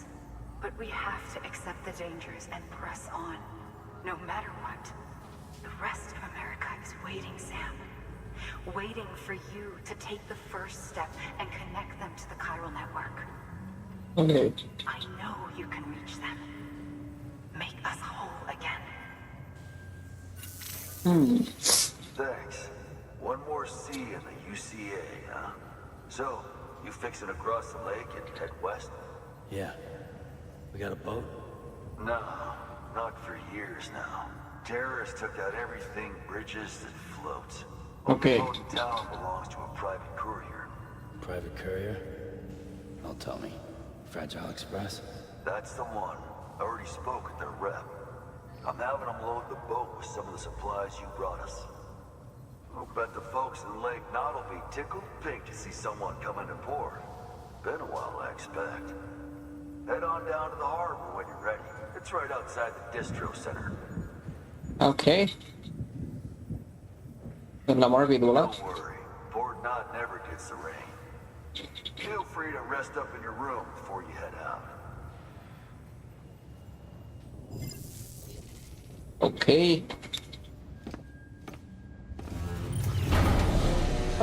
But we have to accept the dangers and press on, no matter what. The rest of America is waiting, Sam. Waiting for you to take the first step and connect them to the chiral network. Okay. I know you can reach them. Make us whole again. Thanks. One more C in the UCA, huh? So, you fixing to cross the lake and head west? Yeah. We got a boat? No, not for years now. Terrorists took out everything bridges that floats. Okay. Only boat in town belongs to a private courier. Private courier? Don't tell me. Fragile Express? That's the one. I already spoke with their rep. I'm having them load the boat with some of the supplies you brought us. I'll bet the folks in Lake Knot will be tickled pink to see someone come into port. Been a while, I expect. Head on down to the harbor when you're ready. It's right outside the distro center. Okay. Don't worry, Port Knot never gets the rain. Feel free to rest up in your room before you head out. Okay.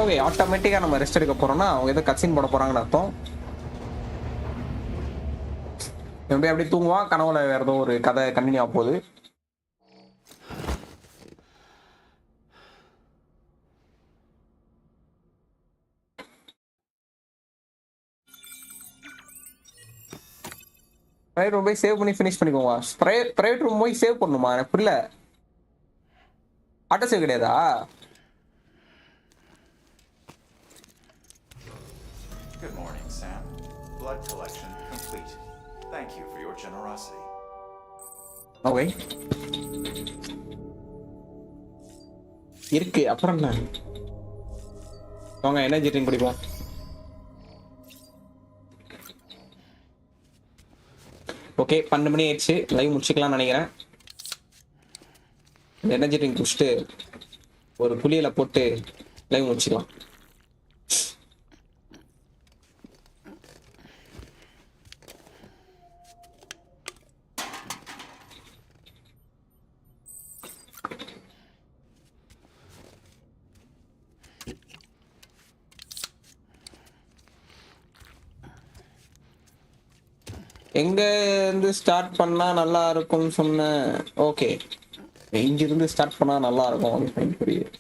Okay ஆட்டோமேட்டிக்காக நம்ம ரெஸ்ட் எடுக்க போகிறோம்னா அவங்க ஏதோ கட்சின் போட போகிறாங்கன்னு அர்த்தம். அப்படியே தூங்குவான், கனவுல வேறு ஏதோ ஒரு கதை கண்டினியூ ஆக போகுது. ப்ரைவேட் ரூம் போய் சேவ் பண்ணி ஃபினிஷ் பண்ணிக்கோங்க. ப்ரைவேட் ரூம் போய் சேவ் பண்ணணுமா? எனக்கு புரியல. ஆட்டோ சேவ் கிடையாதா? Good morning, Sam. Blood collection complete. Thank you for your generosity. Okay. இருக்கு அப்புறம் என்ன? வாங்க எனர்ஜி ட்ரிங்க் குடிப்போம். ஓகே 12 மணி ஆயிடுச்சு, லைவ் முடிச்சுக்கலாம்னு நினைக்கிறேன். எனர்ஜி ட்ரிங்க் குடிச்சிட்டு ஒரு புளியில போட்டு லைவ் முடிச்சுக்கலாம். எங்க இருந்து ஸ்டார்ட் பண்ணா நல்லா இருக்கும்னு சொன்னேன். ஓகே, இங்க இருந்து ஸ்டார்ட் பண்ணா நல்லா இருக்கும். புரியுது.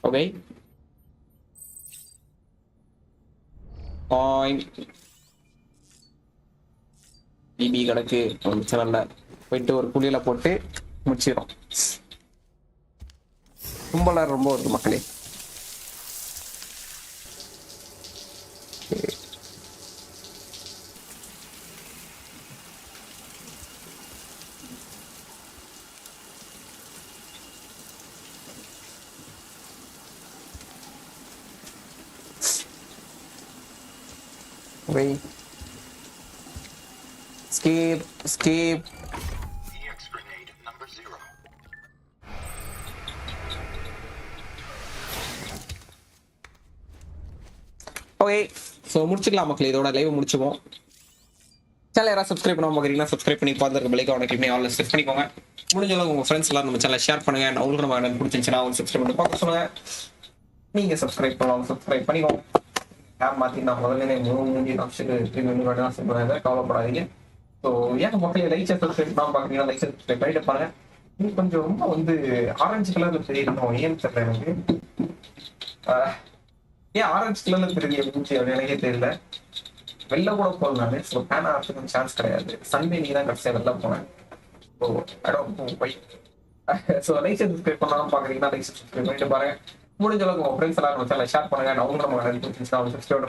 ஓகே பிபி கிடக்கு சேனல்ல போயிட்டு ஒரு புளியில போட்டு முடிச்சிடும். கும்பலார் ரொம்ப வருது மக்களே. Wait. Skip. EX grenade number 0. Okay, so முடிச்சுக்கலாம் மக்களே. இதோட லைவ் முடிச்சுப்போம். சேனல் யாராவது சப்ஸ்கிரைப் பண்ணாமல் பார்க்குறீங்கன்னா சப்ஸ்கிரைப் பண்ணி பார்த்துருக்க பிள்ளைக்கு அவனுக்கு ஆல் செட் பண்ணிக்கோங்க. முடிஞ்ச அளவுக்கு உங்கள் ஃப்ரெண்ட்ஸ் எல்லாரும் நம்ம சேனலை ஷேர் பண்ணுங்க. அவங்களுக்கு நம்ம எனக்கு பிடிச்சிருந்துச்சுன்னா அவங்க சப்ஸ்கிரைப் பண்ணி பார்க்க சொல்லுங்க. நீங்கள் சப்ஸ்கிரைப் பண்ணலாம், சப்ஸ்கிரைப் பண்ணிக்கோங்க. கேப் மாற்றி நான் முதல்ல 3 நிமிஷத்துக்கு சொல்லுவேன், கவலைப்படாதீங்க. ஸோ ஏன் மக்களே லைக் சப்ஸ்கிரைப் பண்ணாமல் பார்க்குறீங்கன்னா லைக் சப்ஸ்கிரைப் பண்ணிட்டு பாருங்க. இன்னும் கொஞ்சம் ரொம்ப ஆரஞ்சு கலரில் தெரியணும், ஏன்னு தெரியல எனக்கு. ஏன் ஆரஞ்சு கலர்ல தெரியல மூஞ்சி அப்படி எனக்கே தெரியல. வெளில கூட போகல நானு. ஸோ பேன் ஆகிறதுக்கு சான்ஸ் கிடையாது. சண்டே நீ தான் கடைசியாக வெளில போனேன். So I don't know why. So like subscribe பண்ணாமல் பார்க்குறீங்கன்னா லைக் சப்ஸ்கிரைப் பண்ணிட்டு பாருங்க. முடிஞ்ச அளவுக்கு உங்க ஃப்ரெண்ட்ஸ் எல்லாரும் வச்சால ஷேர் பண்ணுங்க. நான் உங்களுக்கு நம்ம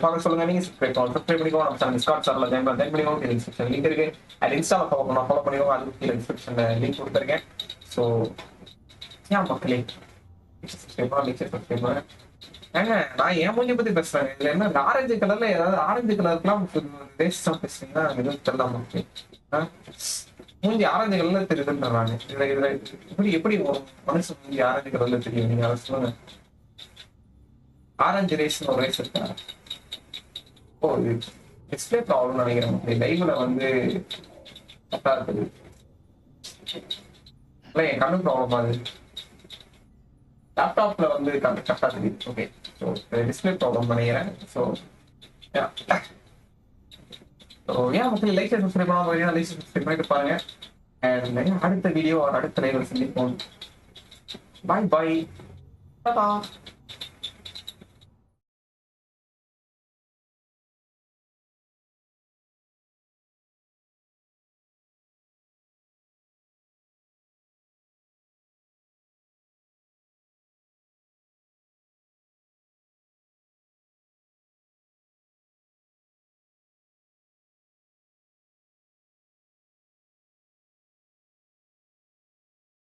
பார்க்க சொல்லுங்க. நீங்க சப்ஸ்கிரைப் பண்ணிக்கோ. நம்ம சேனல் டிஸ்கார்ட் சர்வர்ல ஜாயின் பண்ணிக்கோ. டிஸ்கிரிப்ஷன் லிங்க் இருக்கு. அது இன்ஸ்டால ஃபாலோ பண்ணிக்கோ. அது கீழே டிஸ்கிரிப்ஷன்ல லிங்க் கொடுத்துருக்கேன். ஸோ ஏன் மக்களே ஏங்க நான் ஏன் மூஞ்சி பத்தி பேசுறேன். இதுல என்ன ஆரஞ்சு கலர்ல ஏதாவது ஆரஞ்சு கலருக்குலாம் பேசுறீங்கன்னா எதுவும் தெரியல மக்களே. மூஞ்சி ஆரஞ்சு கலர்ல தெரியுதுன்றாங்க. இதுல எப்படி ஒரு மனுஷன் மூஞ்சி ஆரஞ்சு கலர்ல தெரியும்? நீங்க அதை சொல்லுங்க. ஆரஞ்சு ரேஸ் ஒரு ரேஸ் இருக்கா? ஓ இது டிஸ்பிளே ப்ராப்ளம் நினைக்கிறேன். லைவ்ல வந்து கரெக்டா இருக்குது. இல்லை என் கண்ணு ப்ராப்ளம் ஆகுது. லேப்டாப்ல வந்து கரெக்டா தெரியுது. ஓகே ஸோ டிஸ்பிளே ப்ராப்ளம் நினைக்கிறேன். ஸோ மக்கள் லைக் சப்ஸ்கிரைப் பண்ணாம லைக் சப்ஸ்கிரைப் பண்ணிட்டு பாருங்க. அடுத்த வீடியோ அடுத்த லைவ்ல சந்திப்போம். பாய் பாய்.